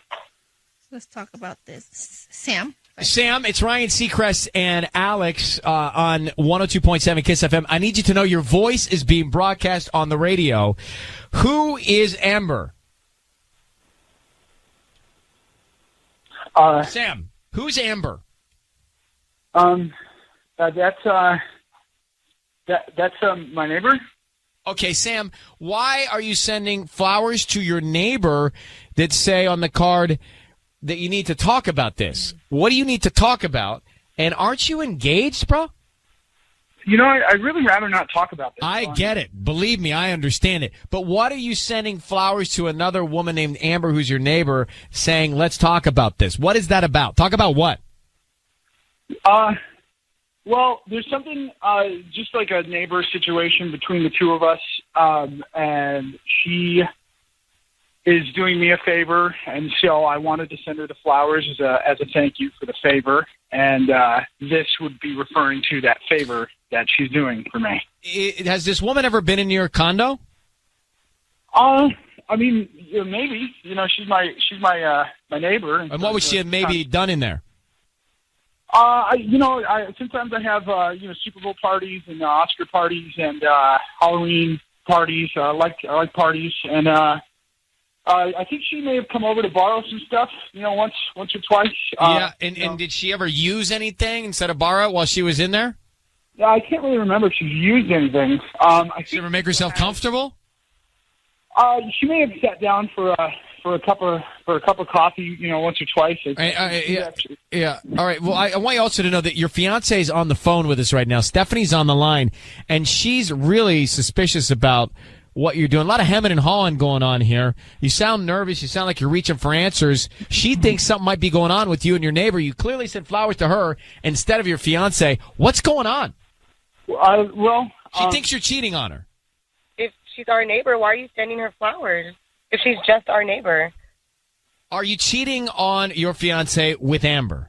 Let's talk about this. Sam, it's Ryan Seacrest and Alex on 102.7 KISS FM. I need you to know your voice is being broadcast on the radio. Who is Amber? Sam, who's Amber? That's my neighbor. Okay, Sam, why are you sending flowers to your neighbor that say on the card that you need to talk about this? What do you need to talk about? And aren't you engaged, bro? You know, I'd really rather not talk about this. I get it. Believe me, I understand it. But what are you sending flowers to another woman named Amber who's your neighbor saying, let's talk about this? What is that about? Talk about what? Well, there's something just like a neighbor situation between the two of us, and she is doing me a favor, and so I wanted to send her the flowers as a thank you for the favor, and this would be referring to that favor that she's doing for me. Has this woman ever been in your condo? I mean, maybe. You know, she's my neighbor. And what would she have maybe done in there? Sometimes I have, Super Bowl parties and Oscar parties and Halloween parties. I like parties. And I think she may have come over to borrow some stuff, once or twice. And did she ever use anything instead of borrow while she was in there? Yeah, I can't really remember if she used anything. Did she ever make herself comfortable? She may have sat down for a cup of coffee, once or twice. Yeah. All right. Well, I want you also to know that your fiance is on the phone with us right now. Stephanie's on the line, and she's really suspicious about what you're doing. A lot of hemming and hawing going on here. You sound nervous. You sound like you're reaching for answers. She thinks something might be going on with you and your neighbor. You clearly sent flowers to her instead of your fiance. What's going on? She thinks you're cheating on her. If she's our neighbor, why are you sending her flowers? If she's just our neighbor. Are you cheating on your fiance with Amber?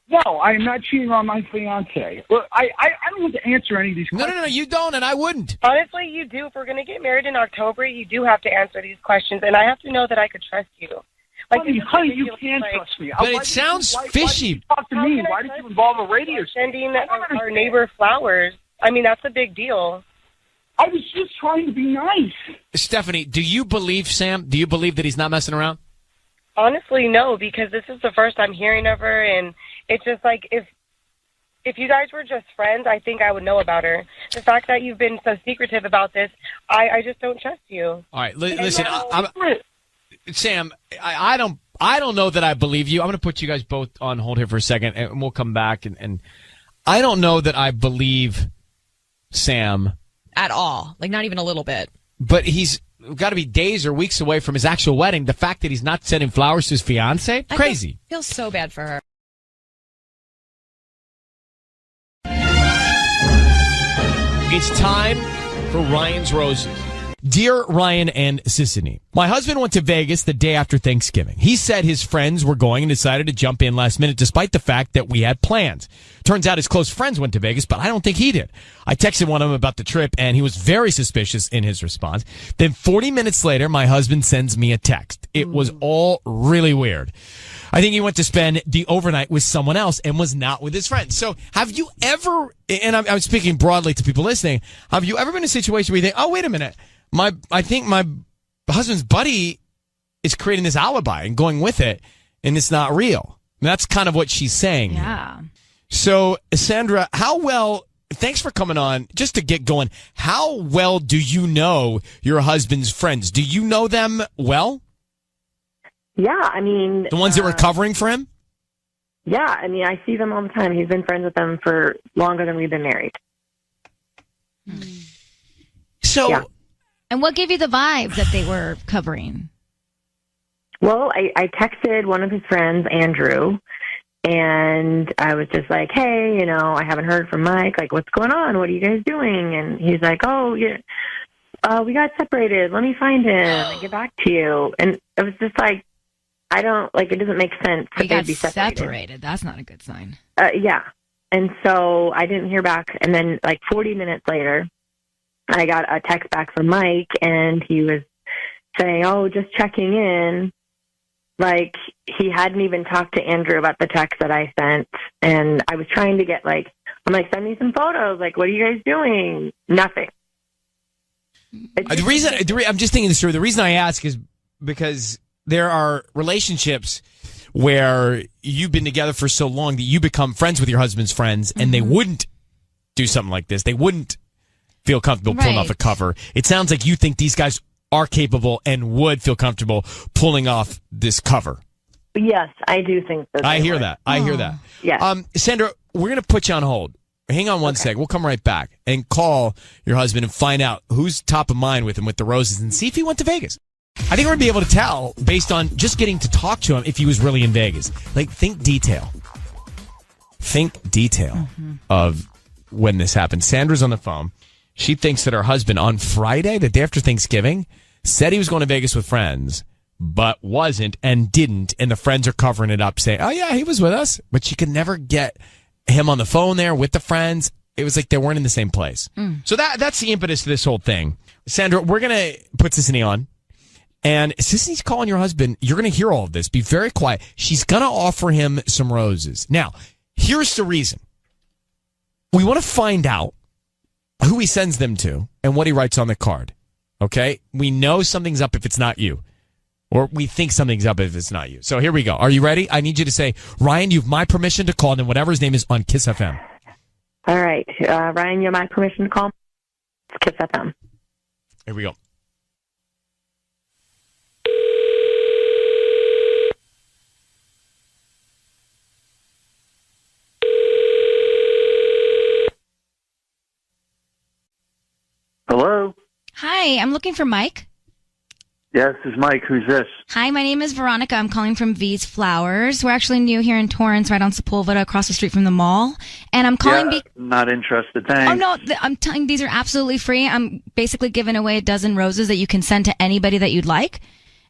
No, I'm not cheating on my fiance. Well, I don't want to answer any of these questions. No, you don't, and I wouldn't. Honestly, you do. If we're going to get married in October, you do have to answer these questions, and I have to know that I could trust you. Honey, you can trust me. But it sounds fishy. Why did you talk to me? Why did you involve a radio station? Sending our neighbor flowers. I mean, that's a big deal. I was just trying to be nice. Stephanie, do you believe Sam? Do you believe that he's not messing around? Honestly, no, because this is the first I'm hearing of her, and it's just like if you guys were just friends, I think I would know about her. The fact that you've been so secretive about this, I just don't trust you. All right, listen, Sam, I don't know that I believe you. I'm going to put you guys both on hold here for a second, and we'll come back. And I don't know that I believe Sam at all, like not even a little bit. But he's got to be days or weeks away from his actual wedding. The fact that he's not sending flowers to his fiance, crazy. I feel so bad for her. It's time for Ryan's Roses. Dear Ryan and Sissany, my husband went to Vegas the day after Thanksgiving. He said his friends were going and decided to jump in last minute despite the fact that we had plans. Turns out his close friends went to Vegas, but I don't think he did. I texted one of them about the trip, and he was very suspicious in his response. Then 40 minutes later, my husband sends me a text. It was all really weird. I think he went to spend the overnight with someone else and was not with his friends. So have you ever, and I'm speaking broadly to people listening, have you ever been in a situation where you think, oh, wait a minute, I think my the husband's buddy is creating this alibi and going with it, and it's not real. And that's kind of what she's saying. Yeah. So, Sandra, how well, thanks for coming on. Just to get going, how well do you know your husband's friends? Do you know them well? Yeah, I mean... The ones that were covering for him? Yeah, I mean, I see them all the time. He's been friends with them for longer than we've been married. So... Yeah. And what gave you the vibe that they were covering? Well, I texted one of his friends, Andrew, and I was just like, hey, you know, I haven't heard from Mike. Like, what's going on? What are you guys doing? And he's like, oh, yeah, we got separated. Let me find him and get back to you. And it was just like, I don't, like, it doesn't make sense that We got they'd be separated. That's not a good sign. Yeah. And so I didn't hear back. And then, like, 40 minutes later, I got a text back from Mike, and he was saying, oh, just checking in. Like, he hadn't even talked to Andrew about the text that I sent. And I was trying to get, like, I'm like, send me some photos. Like, what are you guys doing? Nothing. I'm just thinking this through. The reason I ask is because there are relationships where you've been together for so long that you become friends with your husband's friends, and they wouldn't do something like this. They wouldn't feel comfortable pulling off a cover. It sounds like you think these guys are capable and would feel comfortable pulling off this cover. Yes, I do think that. I hear that. I hear that. Yeah. Sandra, we're going to put you on hold. Hang on one sec. We'll come right back and call your husband and find out who's top of mind with him with the roses and see if he went to Vegas. I think we're going to be able to tell based on just getting to talk to him if he was really in Vegas. Like, think detail. Think detail of when this happened. Sandra's on the phone. She thinks that her husband on Friday, the day after Thanksgiving, said he was going to Vegas with friends, but wasn't and didn't. And the friends are covering it up saying, oh, yeah, he was with us. But she could never get him on the phone there with the friends. It was like they weren't in the same place. So that's the impetus to this whole thing. Sandra, we're going to put Sissany on. And Sissy's calling your husband. You're going to hear all of this. Be very quiet. She's going to offer him some roses. Now, here's the reason. We want to find out who he sends them to and what he writes on the card. Okay? We know something's up if it's not you. Or we think something's up if it's not you. So here we go. Are you ready? I need you to say, Ryan, you have my permission to call, and then whatever his name is on Kiss FM. All right. Ryan, you have my permission to call? It's Kiss FM. Here we go. Hello? Hi, I'm looking for Mike. Yes, this is Mike. Who's this? Hi, my name is Veronica. I'm calling from V's Flowers. We're actually new here in Torrance, right on Sepulveda, across the street from the mall. And I'm calling not interested, thanks. Oh, no, I'm telling you, these are absolutely free. I'm basically giving away a dozen roses that you can send to anybody that you'd like.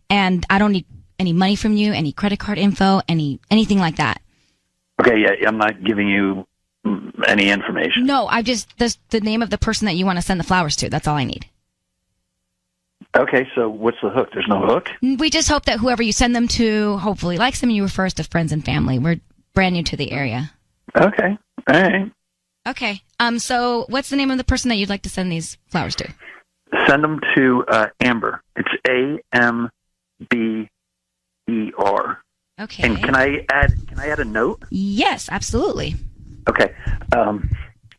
And I don't need any money from you, any credit card info, anything like that. Okay, yeah, I'm not giving you any information. No, the name of the person that you want to send the flowers to. That's all I need. Okay, so what's the hook? There's no hook? We just hope that whoever you send them to hopefully likes them and you refer us to friends and family. We're brand new to the area. Okay, all right. Okay, so what's the name of the person that you'd like to send these flowers to? Send them to Amber. It's AMBER. Okay. And can I add a note? Yes, absolutely. Okay.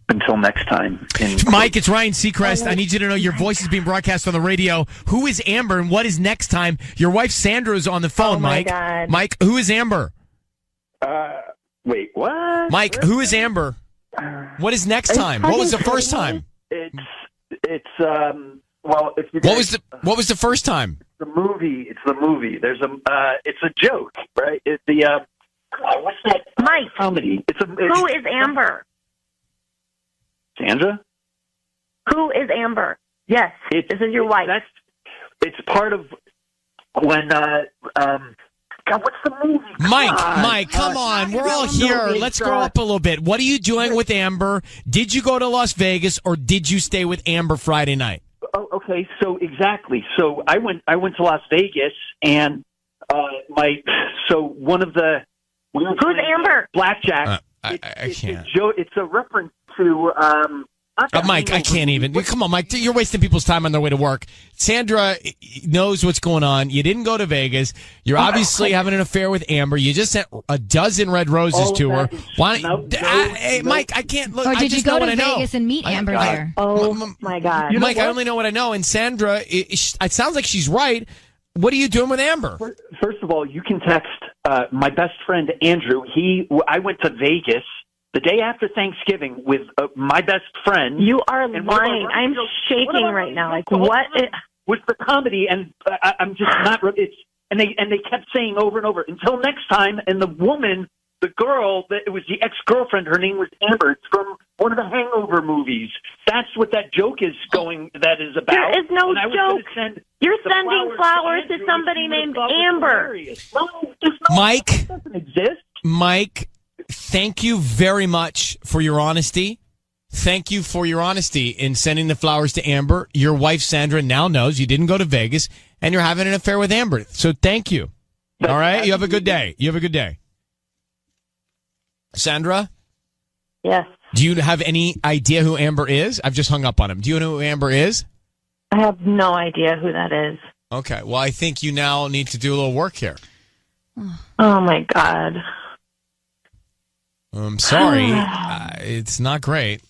Until next time. Mike, it's Ryan Seacrest. I need you to know your voice is being broadcast on the radio. Who is Amber and what is next time? Your wife Sandra is on the phone, Mike. God. Mike, who is Amber? Wait, what? Mike, who is Amber? What is next time? What was the first time? Well, if you guys, what was the first time? The movie. It's the movie. There's it's a joke, right? It's the what's that? Mike. Comedy. Who is Amber? Sandra? Who is Amber? Yes, this is your wife. It's part of when God, what's the movie? Mike, come on. We're all here. Let's grow up a little bit. What are you doing with Amber? Did you go to Las Vegas or did you stay with Amber Friday night? Oh, okay. So exactly. So I went to Las Vegas and one of the who's Amber? Blackjack. I can't. It's a reference to Mike, I can't even. Come on, Mike. You're wasting people's time on their way to work. Sandra knows what's going on. You didn't go to Vegas. You're obviously having an affair with Amber. You just sent a dozen red roses to her. Why? Hey, Mike, I can't look. Or did you go to Vegas Vegas and meet Amber there? Oh my God, Mike, I only know what I know. And Sandra, it sounds like she's right. What are you doing with Amber? First of all, you can text my best friend Andrew. I went to Vegas the day after Thanksgiving with my best friend. You are lying. I'm shaking right now. Like what? Was the comedy, and I'm just not. And they kept saying over and over until next time. And the woman, the girl, it was the ex-girlfriend. Her name was Amber. It's from one of the Hangover movies. That's what that joke is going. That is about. There is no joke. You're sending flowers to somebody named Amber. Mike, it doesn't exist. Mike, thank you very much for your honesty. Thank you for your honesty in sending the flowers to Amber. Your wife, Sandra, now knows you didn't go to Vegas and you're having an affair with Amber. So thank you. All right? You have a good day. You have a good day. Sandra? Yes. Do you have any idea who Amber is? I've just hung up on him. Do you know who Amber is? I have no idea who that is. Okay. Well, I think you now need to do a little work here. Oh, my God. I'm sorry. It's not great.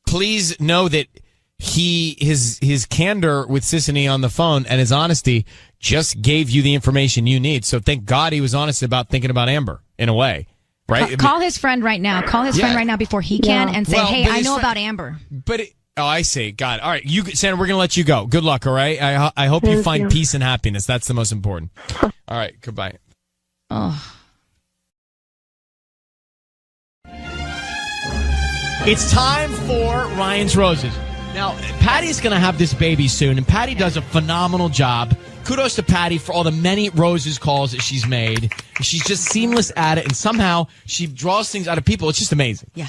Please know that his candor with Sissany on the phone and his honesty just gave you the information you need. So thank God he was honest about thinking about Amber in a way, right? Call his friend right now. Call his friend right now before he can and say, hey, I know about Amber. But I see. God. All right. Sandra, we're going to let you go. Good luck. All right. I hope you find peace and happiness. That's the most important. All right. Goodbye. Oh. It's time for Ryan's Roses. Now, Patty's going to have this baby soon, and Patty does a phenomenal job. Kudos to Patty for all the many roses calls that she's made. She's just seamless at it, and somehow she draws things out of people. It's just amazing. Yeah.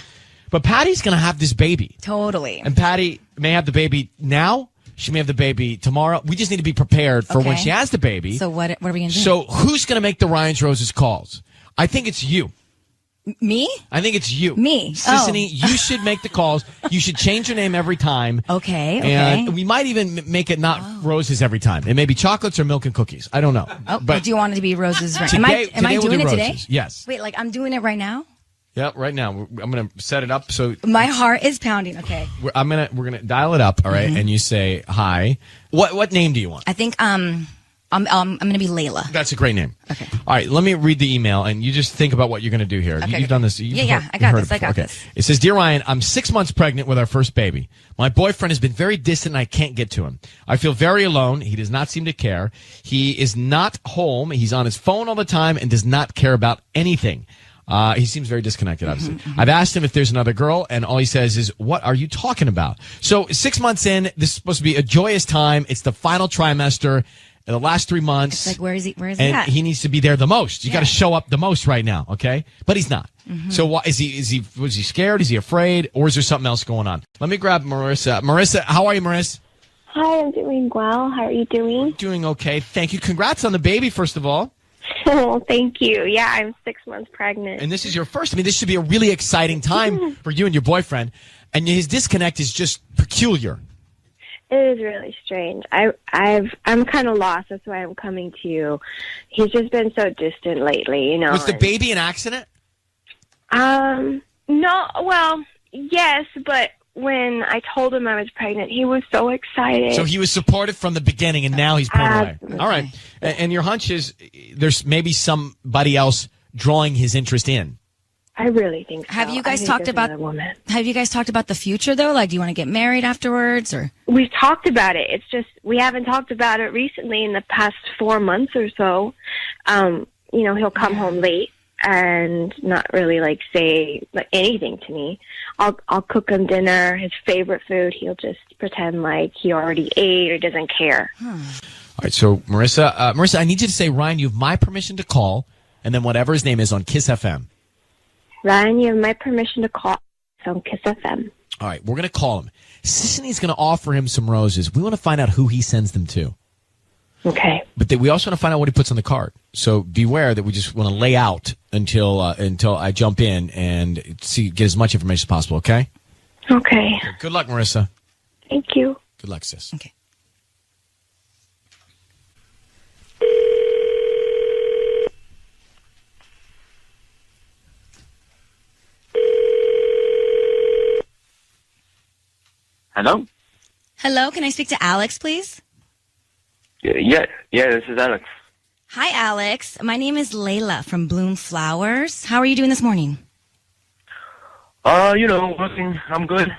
But Patty's going to have this baby. Totally. And Patty may have the baby now. She may have the baby tomorrow. We just need to be prepared for when she has the baby. So what are we going to do? So who's going to make the Ryan's Roses calls? I think it's you. Me? I think it's you. Me. Sissany, you should make the calls. You should change your name every time. Okay. And we might even make it not roses every time. It may be chocolates or milk and cookies. I don't know. But do you want it to be roses right now? Am I doing it today? Yes. Wait, like I'm doing it right now? Yep, right now. I'm going to set it up so my heart is pounding. Okay. We're going to dial it up, all right? And you say hi. What name do you want? I think I'm going to be Layla. That's a great name. Okay. All right, let me read the email, and you just think about what you're going to do here. Okay, You've done this. I got this. It says, Dear Ryan, I'm 6 months pregnant with our first baby. My boyfriend has been very distant, and I can't get to him. I feel very alone. He does not seem to care. He is not home. He's on his phone all the time and does not care about anything. He seems very disconnected, obviously. I've asked him if there's another girl, and all he says is, what are you talking about? So 6 months in, this is supposed to be a joyous time. It's the final trimester. In the last 3 months. It's like, where is he and at? He needs to be there the most. You got to show up the most right now, okay? But he's not. So was he scared? Is he afraid? Or is there something else going on? Let me grab Marissa. Marissa, how are you, Marissa? Hi, I'm doing well. How are you doing? Doing okay. Thank you. Congrats on the baby, first of all. Oh, thank you. Yeah, I'm 6 months pregnant. And this is your first. I mean, this should be a really exciting time for you and your boyfriend. And his disconnect is just peculiar. It is really strange. I'm kind of lost. That's why I'm coming to you. He's just been so distant lately, you know. Was the baby an accident? No. Well, yes, but when I told him I was pregnant, he was so excited. So he was supportive from the beginning, and now he's pulled away. All right. And your hunch is there's maybe somebody else drawing his interest in. I really think so. Have you guys talked about the future though? Like, do you want to get married afterwards, or? We've talked about it. It's just we haven't talked about it recently in the past 4 months or so. You know, he'll come home late and not really like say like anything to me. I'll cook him dinner, his favorite food. He'll just pretend like he already ate or doesn't care. All right. So Marissa, I need you to say, Ryan, you have my permission to call, and then whatever his name is on Kiss FM. Ryan, you have my permission to call on Kiss FM. All right, we're going to call him. Sisney's going to offer him some roses. We want to find out who he sends them to. Okay. But we also want to find out what he puts on the card. So beware that we just want to lay out until I jump in and get as much information as possible, okay? Okay. Good luck, Marissa. Thank you. Good luck, sis. Okay. Hello? Hello, can I speak to Alex, please? Yeah, this is Alex. Hi, Alex. My name is Layla from Bloom Flowers. How are you doing this morning? Working. I'm good.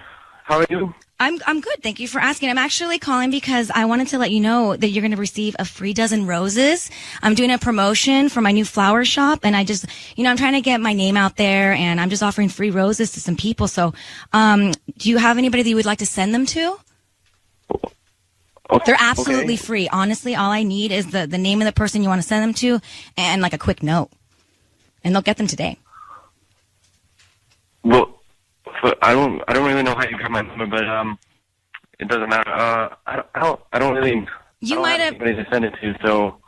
How are you? I'm good. Thank you for asking. I'm actually calling because I wanted to let you know that you're going to receive a free dozen roses. I'm doing a promotion for my new flower shop, and I just, I'm trying to get my name out there, and I'm just offering free roses to some people. So, do you have anybody that you would like to send them to? They're absolutely free. Honestly, all I need is the name of the person you want to send them to and like a quick note. And they'll get them today. Well, I don't really know how you got my number, but it doesn't matter. I don't really. You might have anybody to send it to, so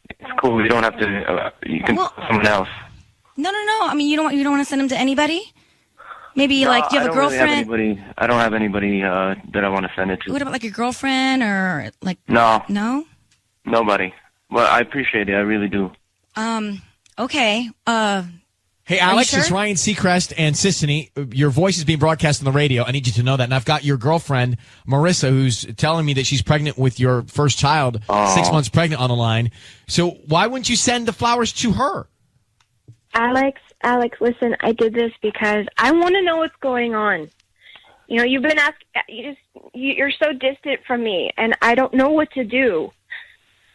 it's cool. You don't have to. You can call someone else. No. I mean, you don't want to send them to anybody? Maybe like do you have a girlfriend? I don't have anybody that I want to send it to. What about like your girlfriend or like? No. No. Nobody. Well, I appreciate it. I really do. Okay. Hey, Alex, it's Ryan Seacrest and Sissany. Your voice is being broadcast on the radio. I need you to know that. And I've got your girlfriend, Marissa, who's telling me that she's pregnant with your first child, 6 months pregnant, on the line. So why wouldn't you send the flowers to her? Alex, listen, I did this because I want to know what's going on. You've been you're so distant from me, and I don't know what to do.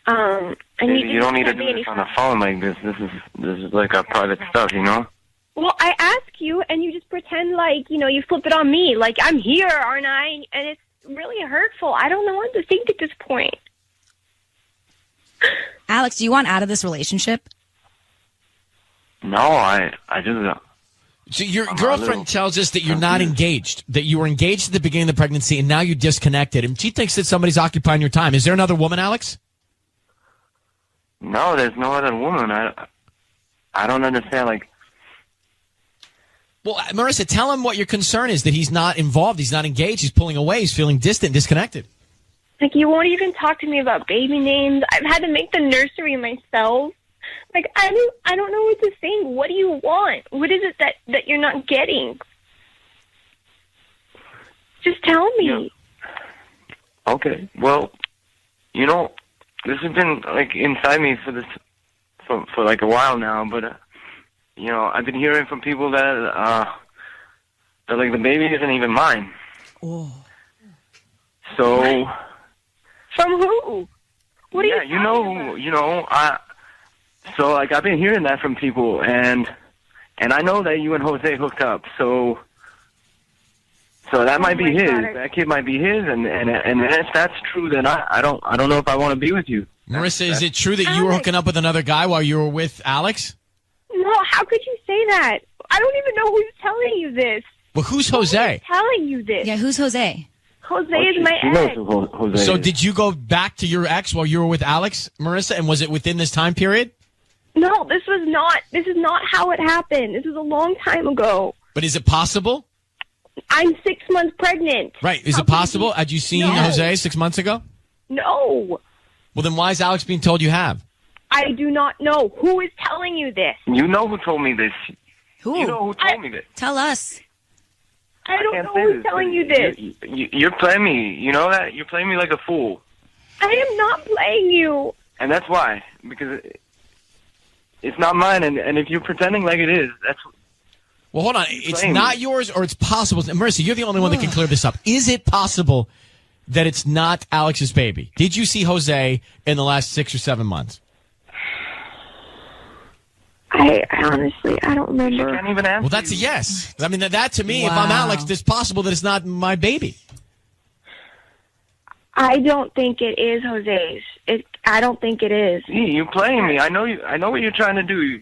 You don't need to do this on the phone like this. This is like our private stuff, Well, I ask you, and you just pretend like, you flip it on me, like I'm here, aren't I? And it's really hurtful. I don't know what to think at this point. Alex, do you want out of this relationship? No, I just. So your girlfriend tells us that you're not engaged, that you were engaged at the beginning of the pregnancy, and now you disconnected. And she thinks that somebody's occupying your time. Is there another woman, Alex? No, there's no other woman. I don't understand. Like, well, Marissa, tell him what your concern is. That he's not involved. He's not engaged. He's pulling away. He's feeling distant, disconnected. Like, you won't even talk to me about baby names. I've had to make the nursery myself. Like, I don't know what to think. What do you want? What is it that you're not getting? Just tell me. Yeah. Okay. Well, this has been like inside me for like a while now, but I've been hearing from people that like the baby isn't even mine. Oh. So. From who? What are you? So like I've been hearing that from people, and I know that you and Jose hooked up, so that might be his. God. That kid might be his, and if that's true, then I don't know if I want to be with you. Marissa, is it true that you were hooking up with another guy while you were with Alex? No, how could you say that? I don't even know who's telling you this. Well, who's Jose? Who's telling you this? Yeah, who's Jose? Jose is my ex. So did you go back to your ex while you were with Alex, Marissa, and was it within this time period? No, this is not how it happened. This was a long time ago. But is it possible? I'm 6 months pregnant. Right. Is it possible? Had you seen Jose 6 months ago? No. Well, then why is Alex being told you have? I do not know. Who is telling you this? You know who told me this. Who? You know who told me this. Tell us. I don't know who's telling you this. You're playing me. You know that? You're playing me like a fool. I am not playing you. And that's why. Because it's not mine, and if you're pretending like it is, that's... Well, hold on. It's not yours, or it's possible. Marissa, you're the only one that can clear this up. Is it possible that it's not Alex's baby? Did you see Jose in the last 6 or 7 months? I honestly, I don't remember. You can't even answer. Well, that's a yes. I mean, that to me, if I'm Alex, it's possible that it's not my baby. I don't think it is Jose's. I don't think it is. You're playing me. I know what you're trying to do.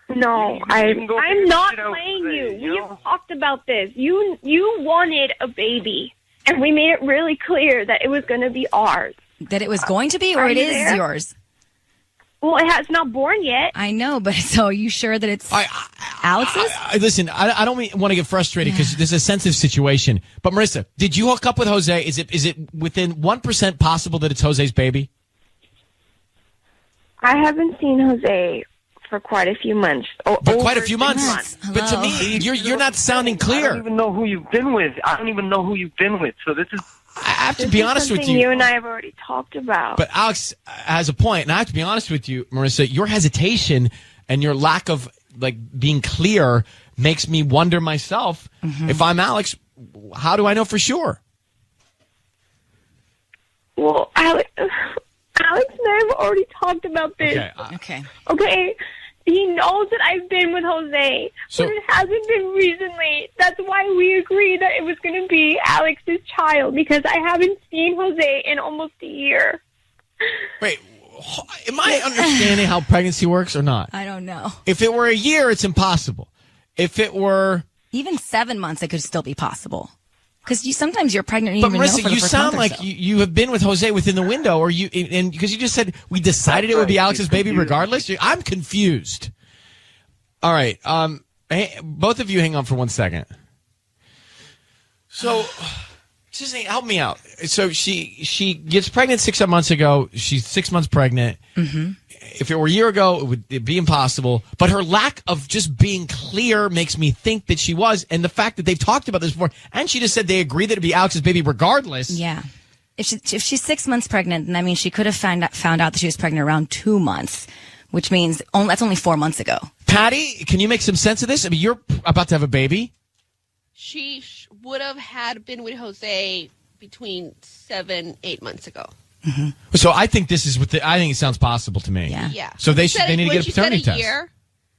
No, I'm not playing you. We've talked about this. You wanted a baby, and we made it really clear that it was going to be ours. That it was going to be, or it is yours? Well, it has not born yet. I know, but so are you sure that it's Alex's? Listen, I don't want to get frustrated because this is a sensitive situation. But Marissa, did you hook up with Jose? Is it within 1% possible that it's Jose's baby? I haven't seen Jose for quite a few months. But quite a few months. But to me, you're not sounding clear. I don't even know who you've been with. So this is. I have to be honest with you and I have already talked about. But Alex has a point, and I have to be honest with you, Marissa. Your hesitation and your lack of being clear makes me wonder myself. If I'm Alex, how do I know for sure? Well, Alex and I have already talked about this. Okay. He knows that I've been with Jose, but it hasn't been recently. That's why we agreed that it was going to be Alex's child, because I haven't seen Jose in almost a year. Wait, am I understanding how pregnancy works or not? I don't know. If it were a year, it's impossible. If it were... Even 7 months, it could still be possible. Because sometimes you're pregnant and you but even Marissa, know for the you first sound month or like so. you have been with Jose within the window, or and because you just said we decided it would be Alex's baby regardless. I'm confused. All right, hey, both of you, hang on for 1 second. So, just help me out. So she gets pregnant 6 months ago. She's 6 months pregnant. If it were a year ago, it'd be impossible. But her lack of just being clear makes me think that she was. And the fact that they've talked about this before, and she just said they agreed that it'd be Alex's baby regardless. Yeah. If she's 6 months pregnant, then I mean, she could have found out that she was pregnant around 2 months, which means that's only 4 months ago. Patty, can you make some sense of this? I mean, you're about to have a baby. She would have been with Jose between 7-8 months ago. So I think this is I think it sounds possible to me. Yeah. So they need to get a paternity test. Year,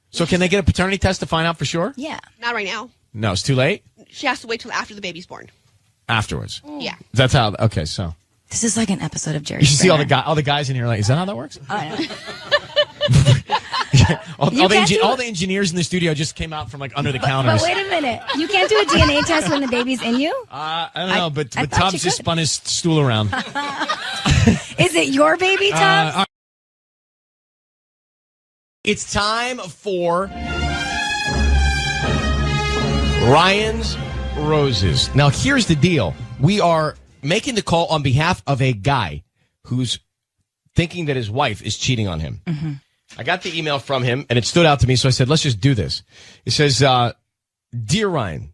so can they get a paternity test to find out for sure? Yeah. Not right now. No, it's too late. She has to wait till after the baby's born. Afterwards. Yeah. That's how. Okay, so this is like an episode of Jerry. You should see all the guys in here. Like, is that how that works? I know. all the engineers in the studio just came out from under the counters. But wait a minute. You can't do a DNA test when the baby's in you? I don't know, but Tubbs just spun his stool around. Is it your baby, Tubbs? It's time for Ryan's Roses. Now, here's the deal. We are making the call on behalf of a guy who's thinking that his wife is cheating on him. I got the email from him, and it stood out to me, so I said, let's just do this. It says, Dear Ryan,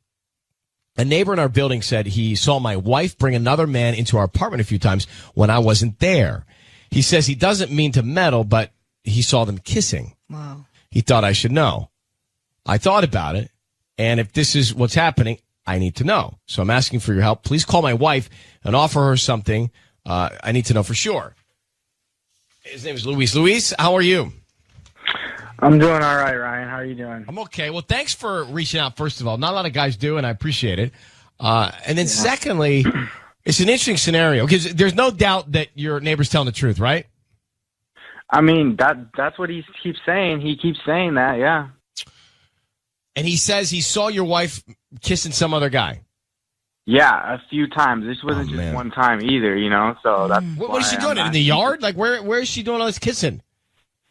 a neighbor in our building said he saw my wife bring another man into our apartment a few times when I wasn't there. He says he doesn't mean to meddle, but he saw them kissing. Wow. He thought I should know. I thought about it, and if this is what's happening, I need to know. So I'm asking for your help. Please call my wife and offer her something. I need to know for sure. His name is Luis. Luis, how are you? I'm doing all right, Ryan. How are you doing? I'm okay. Well, thanks for reaching out, first of all. Not a lot of guys do, and I appreciate it. And then secondly, it's an interesting scenario because there's no doubt that your neighbor's telling the truth, right? I mean, that's what he keeps saying. He keeps saying that, yeah. And he says he saw your wife kissing some other guy. Yeah, a few times. This wasn't just one time either, so that's What is she doing? In the yard? Like, where is she doing all this kissing?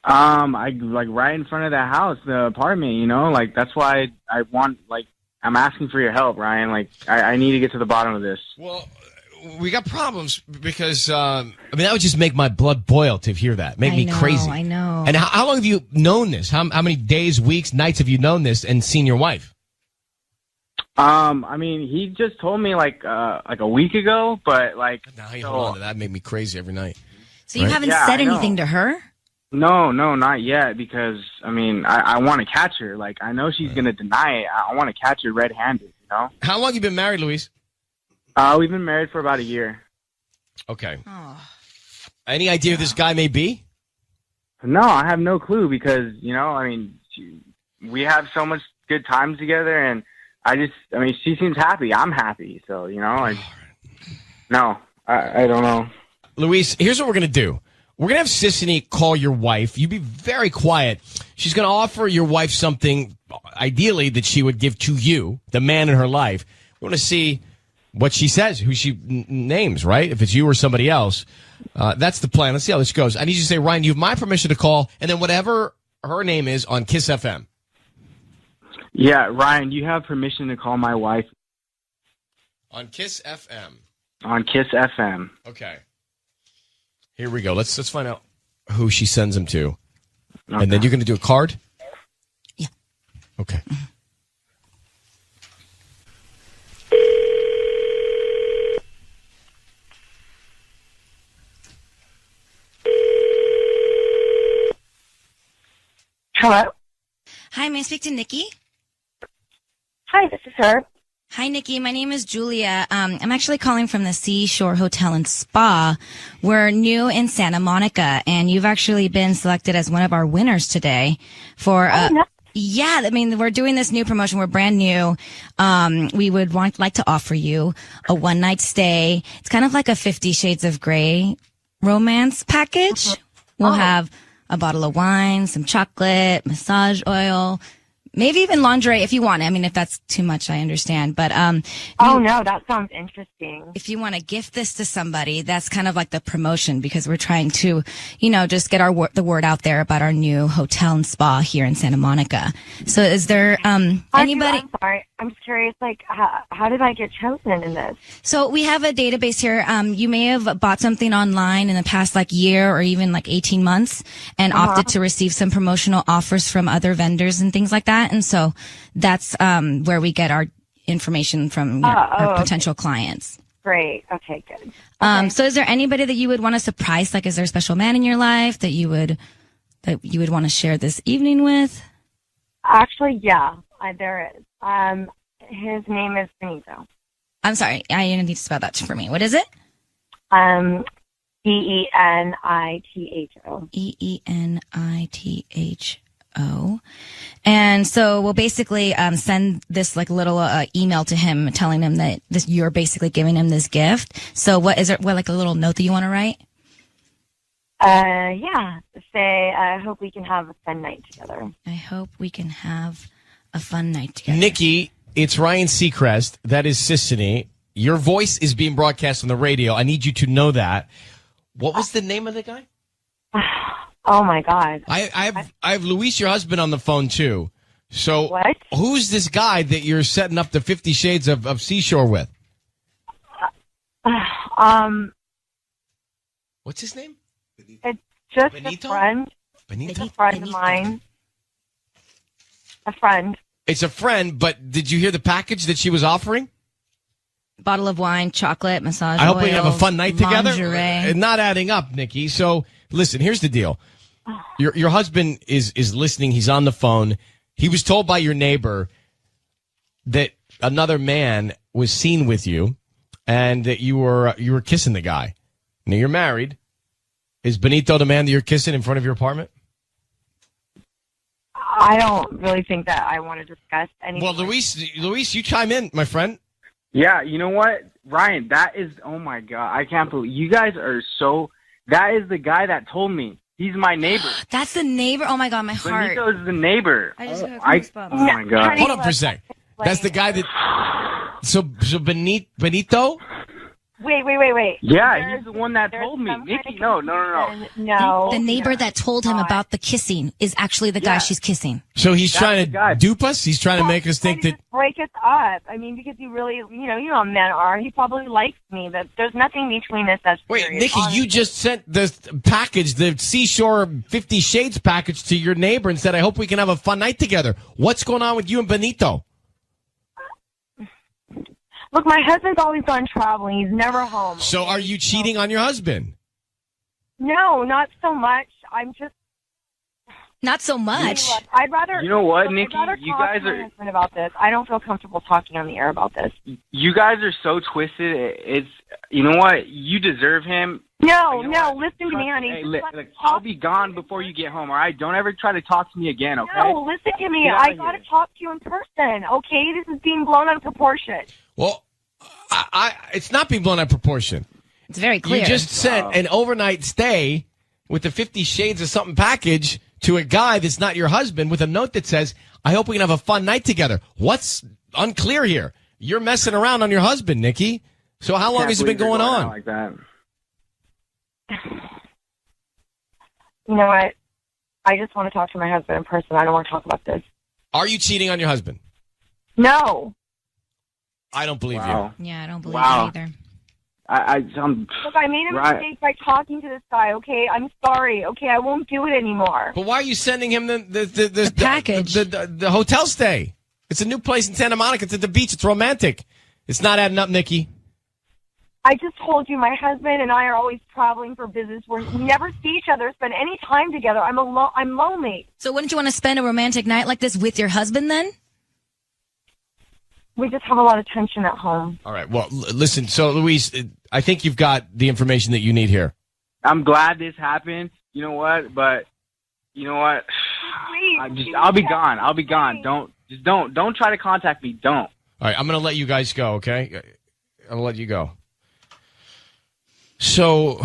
I right in front of the house, the apartment, that's why I'm asking for your help, Ryan. I need to get to the bottom of this. Well, we got problems because, that would just make my blood boil to hear that. Make me crazy. I know. And how long have you known this? How many days, weeks, nights have you known this and seen your wife? He just told me like a week ago, but Now, hold on to that. Made me crazy every night. So you haven't said anything to her? No, not yet, because, I want to catch her. I know she's going to deny it. I want to catch her red-handed, How long have you been married, Luis? We've been married for about a year. Okay. Oh. Any idea who this guy may be? No, I have no clue because, we have so much good times together, and she seems happy. I'm happy, so, I don't know. Luis, here's what we're going to do. We're going to have Sissany call your wife. You be very quiet. She's going to offer your wife something, ideally, that she would give to you, the man in her life. We want to see what she says, who she names, right? If it's you or somebody else, that's the plan. Let's see how this goes. I need you to say, Ryan, you have my permission to call, and then whatever her name is on Kiss FM. Yeah, Ryan, you have permission to call my wife On Kiss FM. on Kiss FM. Okay. Here we go. Let's find out who she sends him to. And then you're going to do a card? Yeah. Okay. Hello. Hi, may I speak to Nikki? Hi, this is her. Hi, Nikki. My name is Julia. I'm actually calling from the Seashore Hotel and Spa. We're new in Santa Monica, and you've actually been selected as one of our winners today for. Yeah, I mean, we're doing this new promotion. We're brand new. We would like to offer you a one-night stay. It's kind of like a 50 Shades of Grey romance package. We'll have a bottle of wine, some chocolate, massage oil, maybe even lingerie if you want. I mean, if that's too much, I understand. But oh no, that sounds interesting. If you want to gift this to somebody, that's kind of like the promotion, because we're trying to, just get the word out there about our new hotel and spa here in Santa Monica. So, is there anybody? I'm sorry, I'm just curious. Like, how did I get chosen in this? So we have a database here. You may have bought something online in the past year or even 18 months and opted to receive some promotional offers from other vendors and things like that. And so that's where we get our information from our potential clients. Great. Okay, good. So is there anybody that you would want to surprise? Is there a special man in your life that you would want to share this evening with? Actually, yeah, there is. His name is Benito. I'm sorry, I need to spell that for me. What is it? Benito. Benito. And so we'll basically send this little email to him telling him that you're basically giving him this gift. So what is it? What, a little note that you want to write? Yeah. Say, I hope we can have a fun night together. I hope we can have a fun night together. Nikki, it's Ryan Seacrest. That is Sissany. Your voice is being broadcast on the radio. I need you to know that. What was the name of the guy? Oh my God! I have Luis, your husband, on the phone too. So what? Who's this guy that you're setting up the 50 Shades of Seashore with? What's his name? It's just Benito? a friend. Benito? It's a friend of mine. A friend. It's a friend, but did you hear the package that she was offering? Bottle of wine, chocolate, massage I hope oil, we have a fun night together. Lingerie. Not adding up, Nikki. So listen, here's the deal. Your husband is listening. He's on the phone. He was told by your neighbor that another man was seen with you and that you were kissing the guy. Now you're married. Is Benito the man that you're kissing in front of your apartment? I don't really think that I want to discuss anything. Well, Luis, you chime in, my friend. Yeah, you know what, Ryan? That is, oh my God, I can't believe you guys are so. That is the guy that told me. He's my neighbor. That's the neighbor. Oh my God, my heart. Benito is the neighbor. I just got oh my God. Hold on for a sec. That's the guy that. So Benito. Wait. Yeah, he's the one that told me. Nikki, no. No. The neighbor that told him about the kissing is actually the guy she's kissing. So he's trying to dupe us? He's trying to make us think that. Break us up. I mean, because you really, you know how men are. He probably likes me, but there's nothing between us that's Wait, serious, Nikki, honestly. you just sent the package, the Seashore 50 Shades package to your neighbor and said, I hope we can have a fun night together. What's going on with you and Benito? Look, my husband's always gone traveling. He's never home. So are you cheating on your husband? No, not so much. I'm just... Not so much. Look, I'd rather... You know what, look, Nikki? I'd rather You talk guys to my are... husband about this. I don't feel comfortable talking on the air about this. You guys are so twisted. It's... You know what? You deserve him. No, listen to me, honey. Hey, look, I'll be gone before you get home, all right? Don't ever try to talk to me again, okay? No, listen to me. Get out I of got to here. talk to you in person, okay? This is being blown out of proportion. Well, it's not being blown out of proportion. It's very clear. You just sent an overnight stay with the 50 Shades of something package to a guy that's not your husband with a note that says, I hope we can have a fun night together. What's unclear here? You're messing around on your husband, Nikki. So how long has it been going on? Like that. You know what? I just want to talk to my husband in person. I don't want to talk about this. Are you cheating on your husband? No. I don't believe Wow. you. Yeah, I don't believe Wow. it either. I'm Look, I made a mistake by talking to this guy, okay? I'm sorry, okay? I won't do it anymore. But why are you sending him the package? The hotel stay. It's a new place in Santa Monica. It's at the beach. It's romantic. It's not adding up, Nikki. I just told you my husband and I are always traveling for business. We never see each other, spend any time together. I'm lonely. So wouldn't you want to spend a romantic night like this with your husband then? We just have a lot of tension at home. All right. Well, listen. So, Louise, I think you've got the information that you need here. I'm glad this happened. You know what? But you know what? I'll be gone. I'll be gone. Don't try to contact me. Don't. All right. I'm going to let you guys go. Okay. I'll let you go. So,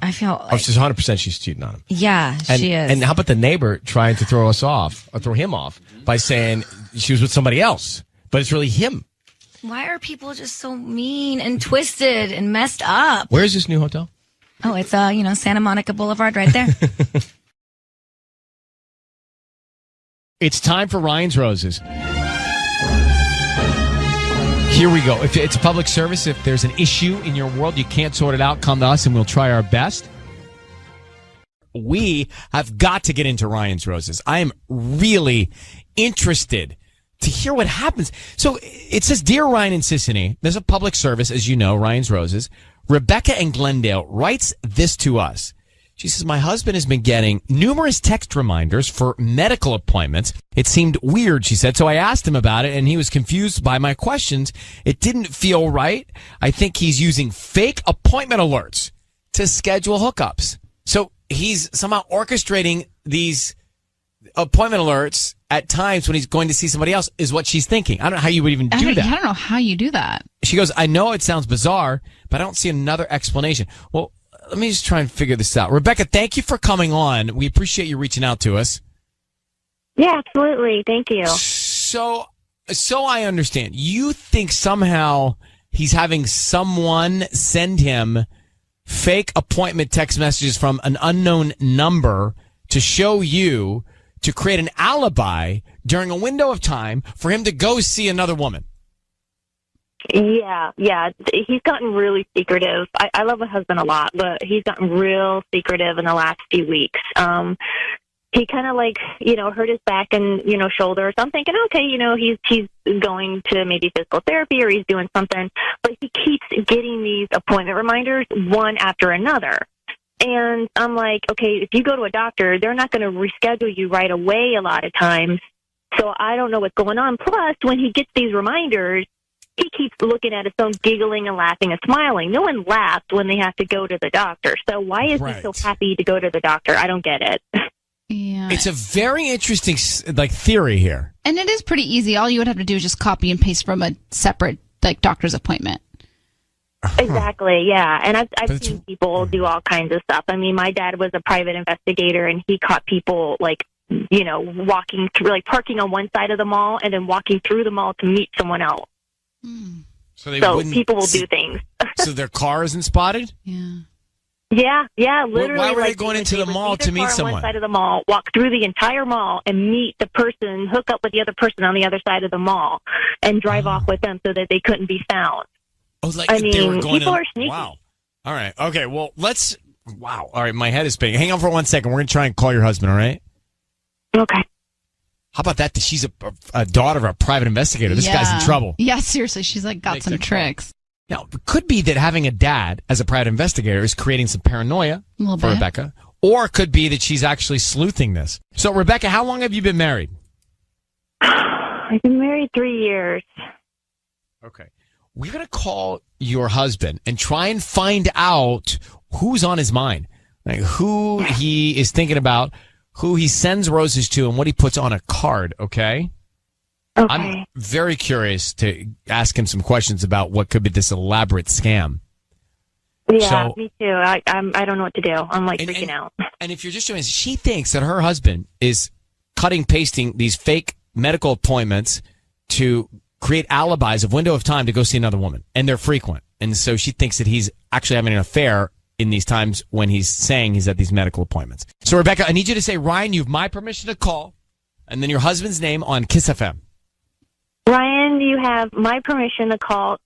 I feel like, she's 100% she's cheating on him. yeah, she is. And how about the neighbor trying to throw him off by saying she was with somebody else, but it's really him. Why are people just so mean and twisted and messed up? Where is this new hotel? Oh, it's Santa Monica Boulevard right there. It's time for Ryan's Roses. Here we go. If it's a public service, if there's an issue in your world, you can't sort it out, come to us and we'll try our best. We have got to get into Ryan's Roses. I am really interested to hear what happens. So it says, Dear Ryan and Sissany, there's a public service, as you know, Ryan's Roses. Rebecca in Glendale writes this to us. She says, my husband has been getting numerous text reminders for medical appointments. It seemed weird, she said, so I asked him about it, and he was confused by my questions. It didn't feel right. I think he's using fake appointment alerts to schedule hookups. So he's somehow orchestrating these appointment alerts at times when he's going to see somebody else, is what she's thinking. I don't know how you would even do that. I don't know how you do that. She goes, I know it sounds bizarre, but I don't see another explanation. Well, let me just try and figure this out. Rebecca, thank you for coming on. We appreciate you reaching out to us. Yeah, absolutely. Thank you. So I understand. You think somehow he's having someone send him fake appointment text messages from an unknown number to show you, to create an alibi during a window of time for him to go see another woman. Yeah. He's gotten really secretive. I love my husband a lot, but he's gotten real secretive in the last few weeks. He kind of hurt his back and, shoulder. So I'm thinking, okay, he's going to maybe physical therapy or he's doing something, but he keeps getting these appointment reminders one after another. And I'm like, okay, if you go to a doctor, they're not going to reschedule you right away a lot of times. So I don't know what's going on. Plus, when he gets these reminders, he keeps looking at his phone, giggling and laughing and smiling. No one laughs when they have to go to the doctor. So why is he so happy to go to the doctor? I don't get it. Yeah. It's a very interesting theory here. And it is pretty easy. All you would have to do is just copy and paste from a separate doctor's appointment. Exactly, yeah. And I've seen people do all kinds of stuff. I mean, my dad was a private investigator, and he caught people walking through, parking on one side of the mall and then walking through the mall to meet someone else. So people will do things. So their car isn't spotted? Yeah, literally. Why were they going into the mall to meet someone? On one side of the mall, walk through the entire mall and meet the person, hook up with the other person on the other side of the mall, and drive off with them so that they couldn't be found. Oh, they were going people are sneaky. Wow. All right. Okay. Well, wow. All right. My head is spinning. Hang on for 1 second. We're going to try and call your husband. All right. Okay. How about that? She's a daughter of a private investigator. This guy's in trouble. Yeah, seriously. She's got some tricks. Now, it could be that having a dad as a private investigator is creating some paranoia for Rebecca, or it could be that she's actually sleuthing this. So, Rebecca, how long have you been married? I've been married 3 years. Okay. We're going to call your husband and try and find out who's on his mind, who he is thinking about, who he sends roses to, and what he puts on a card, okay? I'm very curious to ask him some questions about what could be this elaborate scam. Yeah, me too. I don't know what to do. I'm freaking out. And if you're just doing this, she thinks that her husband is pasting these fake medical appointments to create alibis of window of time to go see another woman, and they're frequent. And so she thinks that he's actually having an affair in these times when he's saying he's at these medical appointments. So, Rebecca, I need you to say, Ryan, you have my permission to call, and then your husband's name on Kiss FM. Ryan, you have my permission to call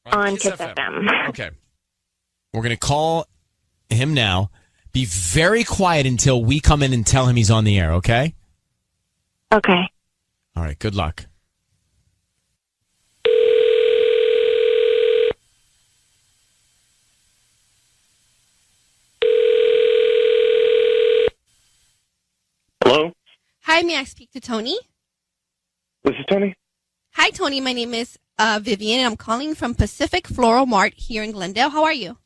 on Kiss FM. Okay. We're going to call him now. Be very quiet until we come in and tell him he's on the air, okay? Okay. All right, good luck. Hello? Hi, may I speak to Tony? This is Tony. Hi, Tony. My name is Vivian, and I'm calling from Pacific Floral Mart here in Glendale. How are you?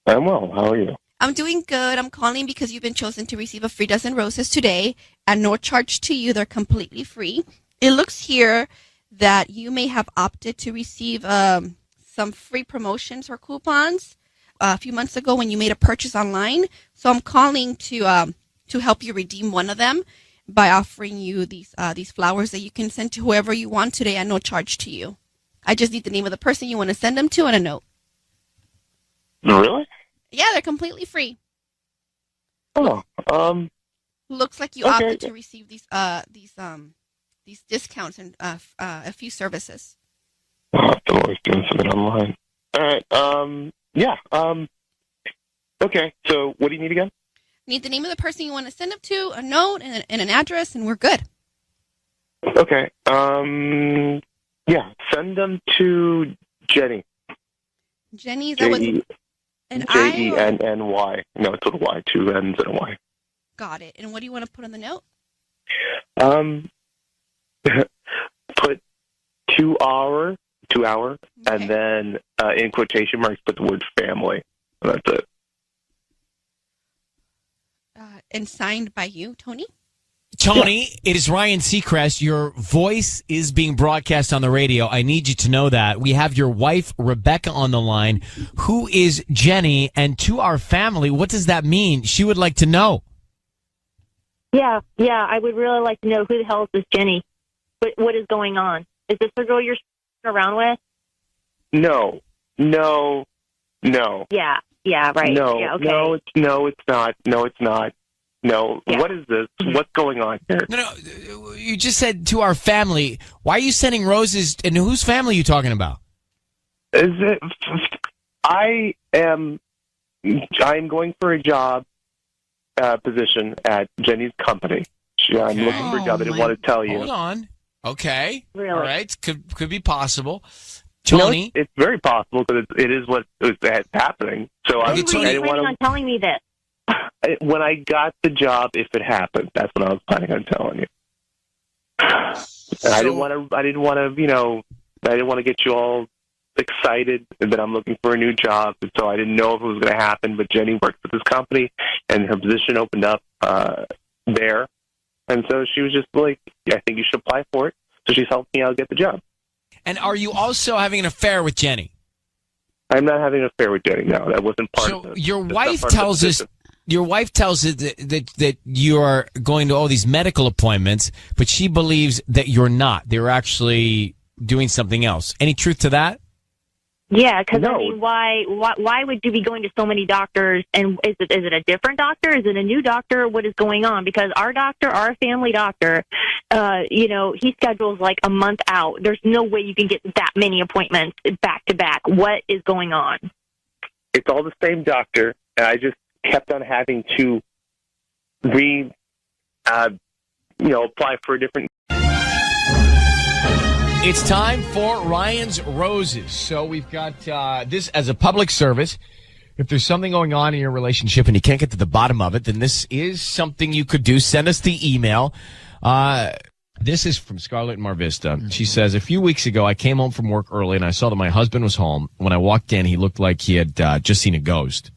I'm well. How are you? I'm doing good. I'm calling because you've been chosen to receive a free dozen roses today at no charge to you. They're completely free. It looks here that you may have opted to receive some free promotions or coupons a few months ago when you made a purchase online. So I'm calling to help you redeem one of them by offering you these flowers that you can send to whoever you want today at no charge to you. I just need the name of the person you want to send them to and a note. Really? Yeah, they're completely free. Oh, Looks like you opted to receive these discounts and a few services. I'm always doing something online. All right. Yeah. Okay. So, what do you need again? Need the name of the person you want to send them to, a note, and an address, and we're good. Okay. Yeah. Send them to Jenny. Jenny, is that what? An I? Jenny. No, it's with a Y. 2 N's and a Y. Got it. And what do you want to put on the note? Put 2 hour, okay. And then in quotation marks, put the word family. And that's it. And signed by you, Tony? Tony, it is Ryan Seacrest. Your voice is being broadcast on the radio. I need you to know that. We have your wife, Rebecca, on the line. Who is Jenny? And to our family, what does that mean? She would like to know. Yeah, I would really like to know who the hell is this Jenny? What is going on? Is this the girl you're around with? No. Yeah, right. No, yeah, okay. No, it's not. No, Yeah. What is this? What's going on here? No, you just said to our family. Why are you sending roses? And whose family are you talking about? Is it? I'm going for a job position at Jenny's company. I'm looking for a job. I didn't want to tell you. Hold on. Okay. Really? All right. Could be possible. Tony, no, it's very possible because it is what is happening. So I didn't planning on telling me this. When I got the job, if it happened, that's what I was planning on telling you. And I didn't want to get you all excited that I'm looking for a new job, and so I didn't know if it was going to happen. But Jenny works at this company, and her position opened up there, and so she was just like, "I think you should apply for it." So she's helped me out get the job. And are you also having an affair with Jenny? I'm not having an affair with Jenny. No, that wasn't part of it. So your wife tells us. Your wife tells us that you are going to all these medical appointments, but she believes that you're not. They're actually doing something else. Any truth to that? Yeah, because No. I mean, why would you be going to so many doctors? And is it a different doctor? Is it a new doctor? What is going on? Because our family doctor, he schedules like a month out. There's no way you can get that many appointments back to back. What is going on? It's all the same doctor, and I just kept on having to apply for a different. It's time for Ryan's Roses. So we've got this as a public service. If there's something going on in your relationship and you can't get to the bottom of it, then this is something you could do. Send us the email. This is from Scarlett in Mar Vista. She says, a few weeks ago, I came home from work early and I saw that my husband was home. When I walked in, he looked like he had just seen a ghost.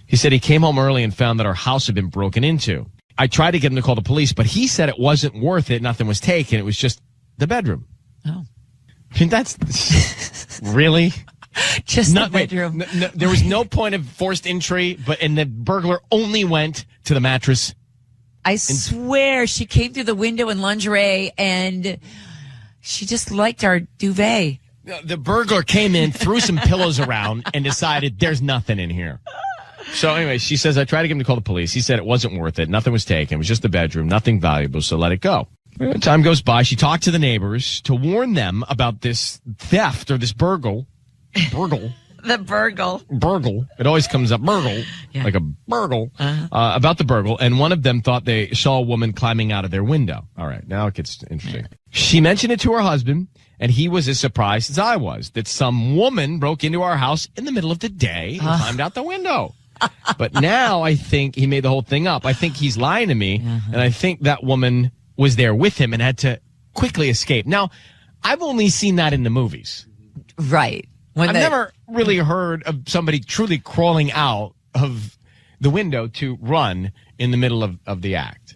He said he came home early and found that our house had been broken into. I tried to get him to call the police, but he said it wasn't worth it. Nothing was taken. It was just the bedroom. Oh. I mean, that's really just the bedroom. No, there was no point of forced entry, and the burglar only went to the mattress. I swear she came through the window in lingerie and She just liked our duvet. The burglar came in, threw some pillows around, and decided there's nothing in here. So anyway, she says, I tried to get him to call the police. He said it wasn't worth it. Nothing was taken. It was just the bedroom. Nothing valuable, so let it go. Time goes by. She talked to the neighbors to warn them about this theft or this burgle. The burgle. It always comes up, burgle, like a burgle, about the burgle. And one of them thought they saw a woman climbing out of their window. All right, now it gets interesting. She mentioned it to her husband, and he was as surprised as I was that some woman broke into our house in the middle of the day and climbed out the window. But now I think he made the whole thing up. I think he's lying to me, and I think that woman was there with him and had to quickly escape. Now, I've only seen that in the movies. Right. I've never really heard of somebody truly crawling out of the window to run in the middle of the act.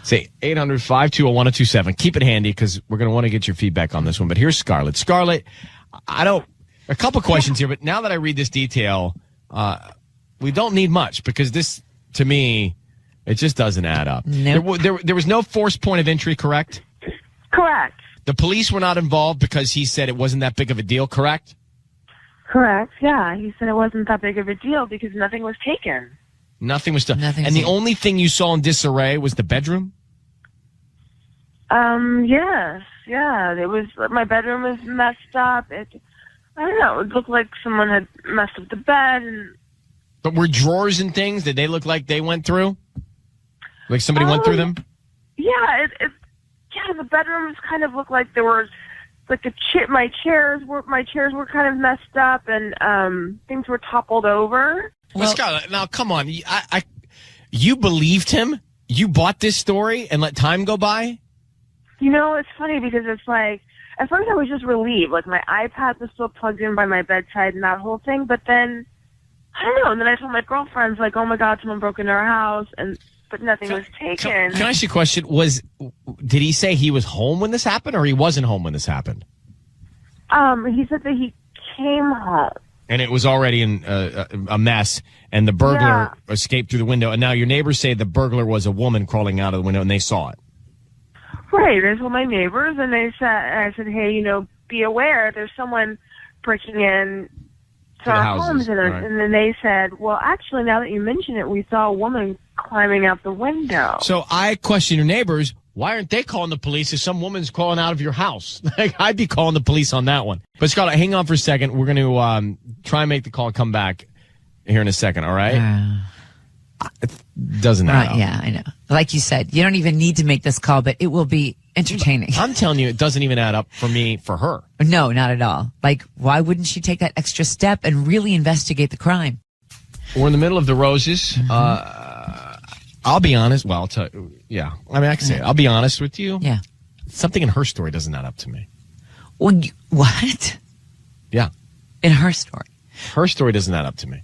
Say 800-520-1027. Keep it handy because we're going to want to get your feedback on this one. But here's Scarlett. Scarlett, a couple questions here, but now that I read this detail, we don't need much because this, to me, it just doesn't add up. Nope. There was no forced point of entry, correct? Correct. The police were not involved because he said it wasn't that big of a deal, correct? Correct, yeah. He said it wasn't that big of a deal because nothing was taken. Nothing was done. And the only thing you saw in disarray was the bedroom? Yes. Yeah. It was, my bedroom was messed up. I don't know. It looked like someone had messed up the bed. But were drawers and things, did they look like they went through? Like somebody went through them? Yeah, the bedrooms kind of looked like there was like my chairs were kind of messed up and things were toppled over. Well, Scarlett, now come on, you believed him? You bought this story and let time go by? You know, it's funny because it's like at first I was just relieved, like my iPad was still plugged in by my bedside and that whole thing, but then I don't know. And then I told my girlfriends like, "Oh my God, someone broke into our house," but nothing was taken. Can I ask you a question? Did he say he was home when this happened, or he wasn't home when this happened? He said that he came home. And it was already in a mess, and the burglar escaped through the window. And now your neighbors say the burglar was a woman crawling out of the window, and they saw it. Right. I told my neighbors, and I said, hey, be aware. There's someone breaking in to our homes. And then they said, well, actually, now that you mention it, we saw a woman climbing out the window. So I question your neighbors. Why aren't they calling the police if some woman's crawling out of your house? Like, I'd be calling the police on that one. But Scarlett, hang on for a second. We're going to try and make the call, come back here in a second, all right? It doesn't matter. Yeah, I know. Like you said, you don't even need to make this call, but it will be entertaining. I'm telling you, it doesn't even add up for me, for her. No, not at all. Like, why wouldn't she take that extra step and really investigate the crime? We're in the middle of the roses. I'll be honest. Well, I'll tell you. Yeah. I mean, I can say it. I'll be honest with you. Yeah. Something in her story doesn't add up to me. Well, what? Yeah. In her story? Her story doesn't add up to me.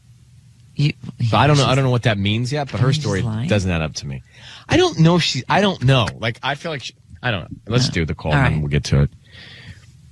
So I don't know. I don't know what that means yet, but her story doesn't add up to me. I don't know if I don't know. Like, I feel like I don't know. Let's do the call and we'll get to it.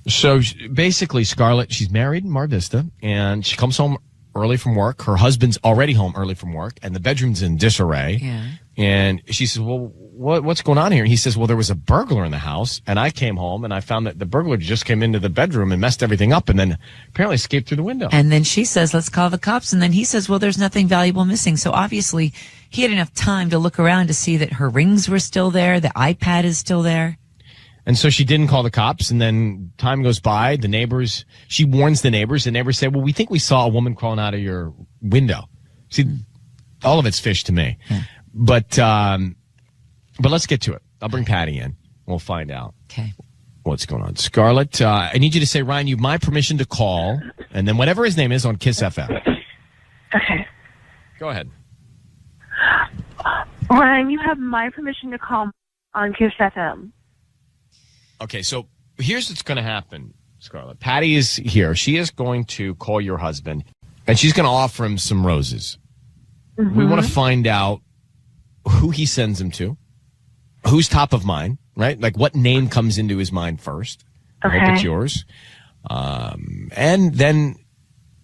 So basically, Scarlett, she's married in Mar Vista, and she comes home early from work. Her husband's already home early from work, and the bedroom's in disarray. Yeah. And she says, well, what's going on here? And he says, well, there was a burglar in the house, and I came home, and I found that the burglar just came into the bedroom and messed everything up, and then apparently escaped through the window. And then she says, let's call the cops. And then he says, well, there's nothing valuable missing. So obviously, he had enough time to look around to see that her rings were still there, the iPad is still there. And so she didn't call the cops, and then time goes by. She warns the neighbors. The neighbors say, well, we think we saw a woman crawling out of your window. See, all of it's fish to me. Yeah. But let's get to it. I'll bring Patty in. We'll find out. Okay. What's going on. Scarlett, I need you to say, Ryan, you have my permission to call, and then whatever his name is on Kiss FM. Okay. Go ahead. Ryan, you have my permission to call on Kiss FM. Okay, so here's what's going to happen, Scarlett. Patty is here. She is going to call your husband, and she's going to offer him some roses. Mm-hmm. We want to find out who he sends them to, who's top of mind, right? Like what name comes into his mind first. Okay. I hope it's yours. And then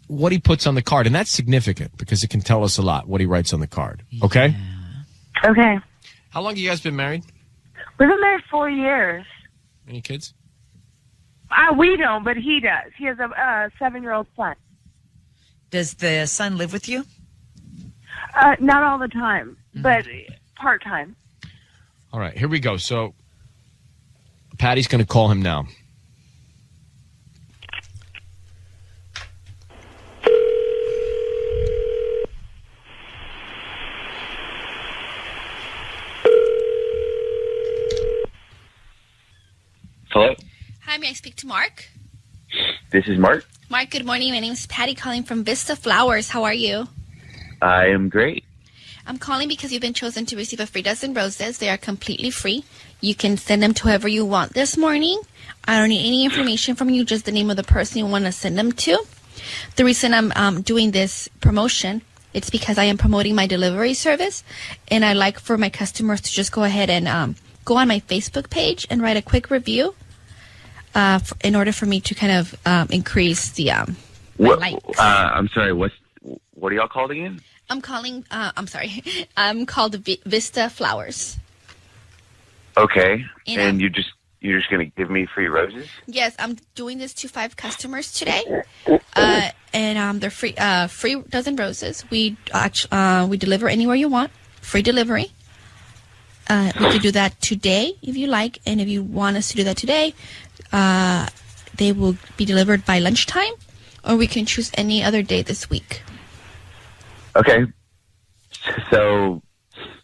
what he puts on the card. And that's significant because it can tell us a lot, what he writes on the card. Okay? Okay. How long have you guys been married? We've been married 4 years. Any kids? We don't, but he does. He has a 7-year-old son. Does the son live with you? Not all the time, but part-time. All right, here we go. So Patty's going to call him now. Hello? Hi, may I speak to Mark? This is Mark. Mark, good morning. My name is Patty calling from Vista Flowers. How are you? I am great. I'm calling because you've been chosen to receive a free dozen roses. They are completely free. You can send them to whoever you want this morning. I don't need any information from you, just the name of the person you want to send them to. The reason I'm doing this promotion, it's because I am promoting my delivery service, and I like for my customers to just go ahead and go on my Facebook page and write a quick review in order for me to kind of increase the likes. I'm sorry, what are y'all called again? I'm calling, I'm called Vista Flowers. Okay, and you're just going to give me free roses? Yes, I'm doing this to 5 customers today, and they're free dozen roses. We deliver anywhere you want, free delivery. We could do that today if you like, and if you want us to do that today, they will be delivered by lunchtime, or we can choose any other day this week. Okay, so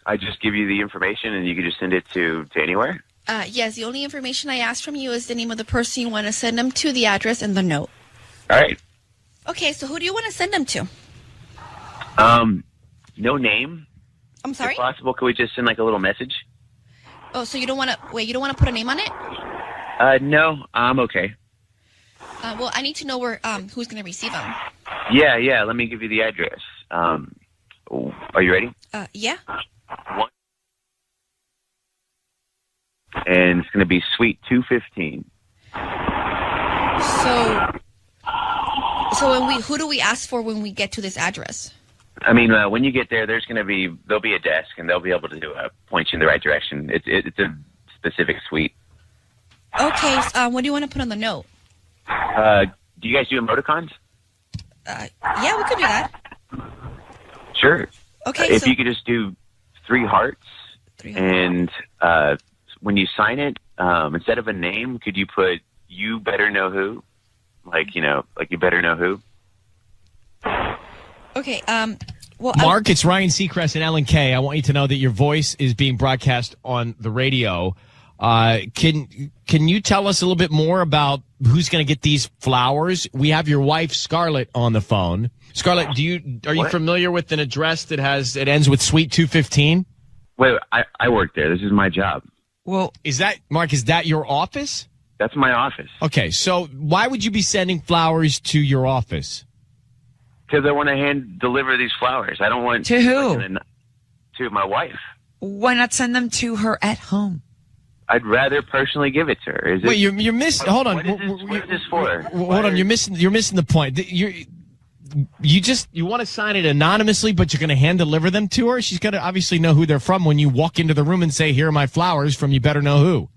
I just give you the information and you can just send it to anywhere? Yes, the only information I ask from you is the name of the person you want to send them to, the address, and the note. All right. Okay, so who do you want to send them to? No name. I'm sorry? If possible, could we just send like a little message? Oh, so you don't want to put a name on it? No, I'm okay. Well, I need to know who's going to receive them. Yeah, let me give you the address. Are you ready? Yeah. And it's going to be Suite 215. So who do we ask for when we get to this address? I mean, when you get there, there'll be a desk, and they'll be able to point you in the right direction. It's a specific suite. Okay, what do you want to put on the note? Do you guys do emoticons? Yeah, we could do that. Sure. Okay. If you could just do 3 hearts, and when you sign it, instead of a name, could you put "You better know who"? Like you better know who. Okay. Well, Mark, it's Ryan Seacrest and Ellen Kay. I want you to know that your voice is being broadcast on the radio. Can you tell us a little bit more about who's going to get these flowers? We have your wife Scarlett on the phone. Scarlett, are you familiar with an address that ends with Suite 215? Wait, I work there. This is my job. Well, Mark, is that your office? That's my office. Okay, so why would you be sending flowers to your office? Because I want to hand deliver these flowers. I don't want to who? To my wife. Why not send them to her at home? I'd rather personally give it to her. Wait, you're missing. Hold on. What is this for? Hold on. You're missing the point. You want to sign it anonymously, but you're going to hand deliver them to her. She's got to obviously know who they're from when you walk into the room and say, "Here are my flowers from You Better Know Who."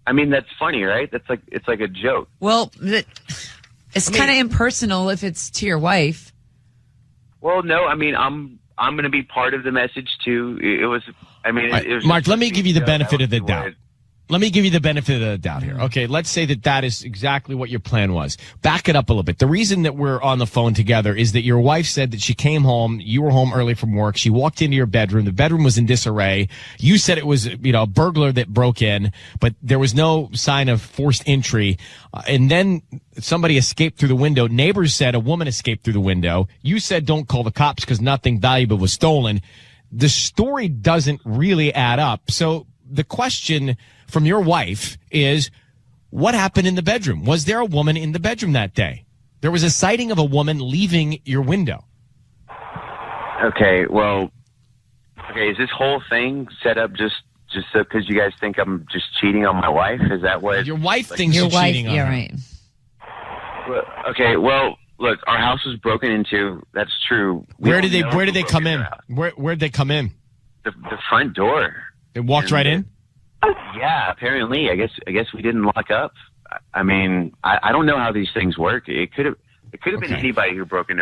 I mean, that's funny, right? It's like a joke. Well, it's kind of impersonal if it's to your wife. Well, no. I mean, I'm going to be part of the message too. It was. I mean, right, it was Mark. Let me give you the benefit of the doubt. Let me give you the benefit of the doubt here. Okay, let's say that is exactly what your plan was. Back it up a little bit. The reason that we're on the phone together is that your wife said that she came home, you were home early from work, she walked into your bedroom, the bedroom was in disarray. You said it was, a burglar that broke in, but there was no sign of forced entry. And then somebody escaped through the window. Neighbors said a woman escaped through the window. You said don't call the cops because nothing valuable was stolen. The story doesn't really add up. So the question from your wife is, what happened in the bedroom? Was there a woman in the bedroom that day? There was a sighting of a woman leaving your window. Okay, well, is this whole thing set up just so because you guys think I'm just cheating on my wife? Is that what your wife thinks you're cheating on her? Right. Well, okay, well, look, our house was broken into. That's true. Where did they come in? Where'd they come in? The front door. They walked right in? Yeah, apparently. I guess we didn't lock up. I mean, I don't know how these things work. It could have been anybody who broke into our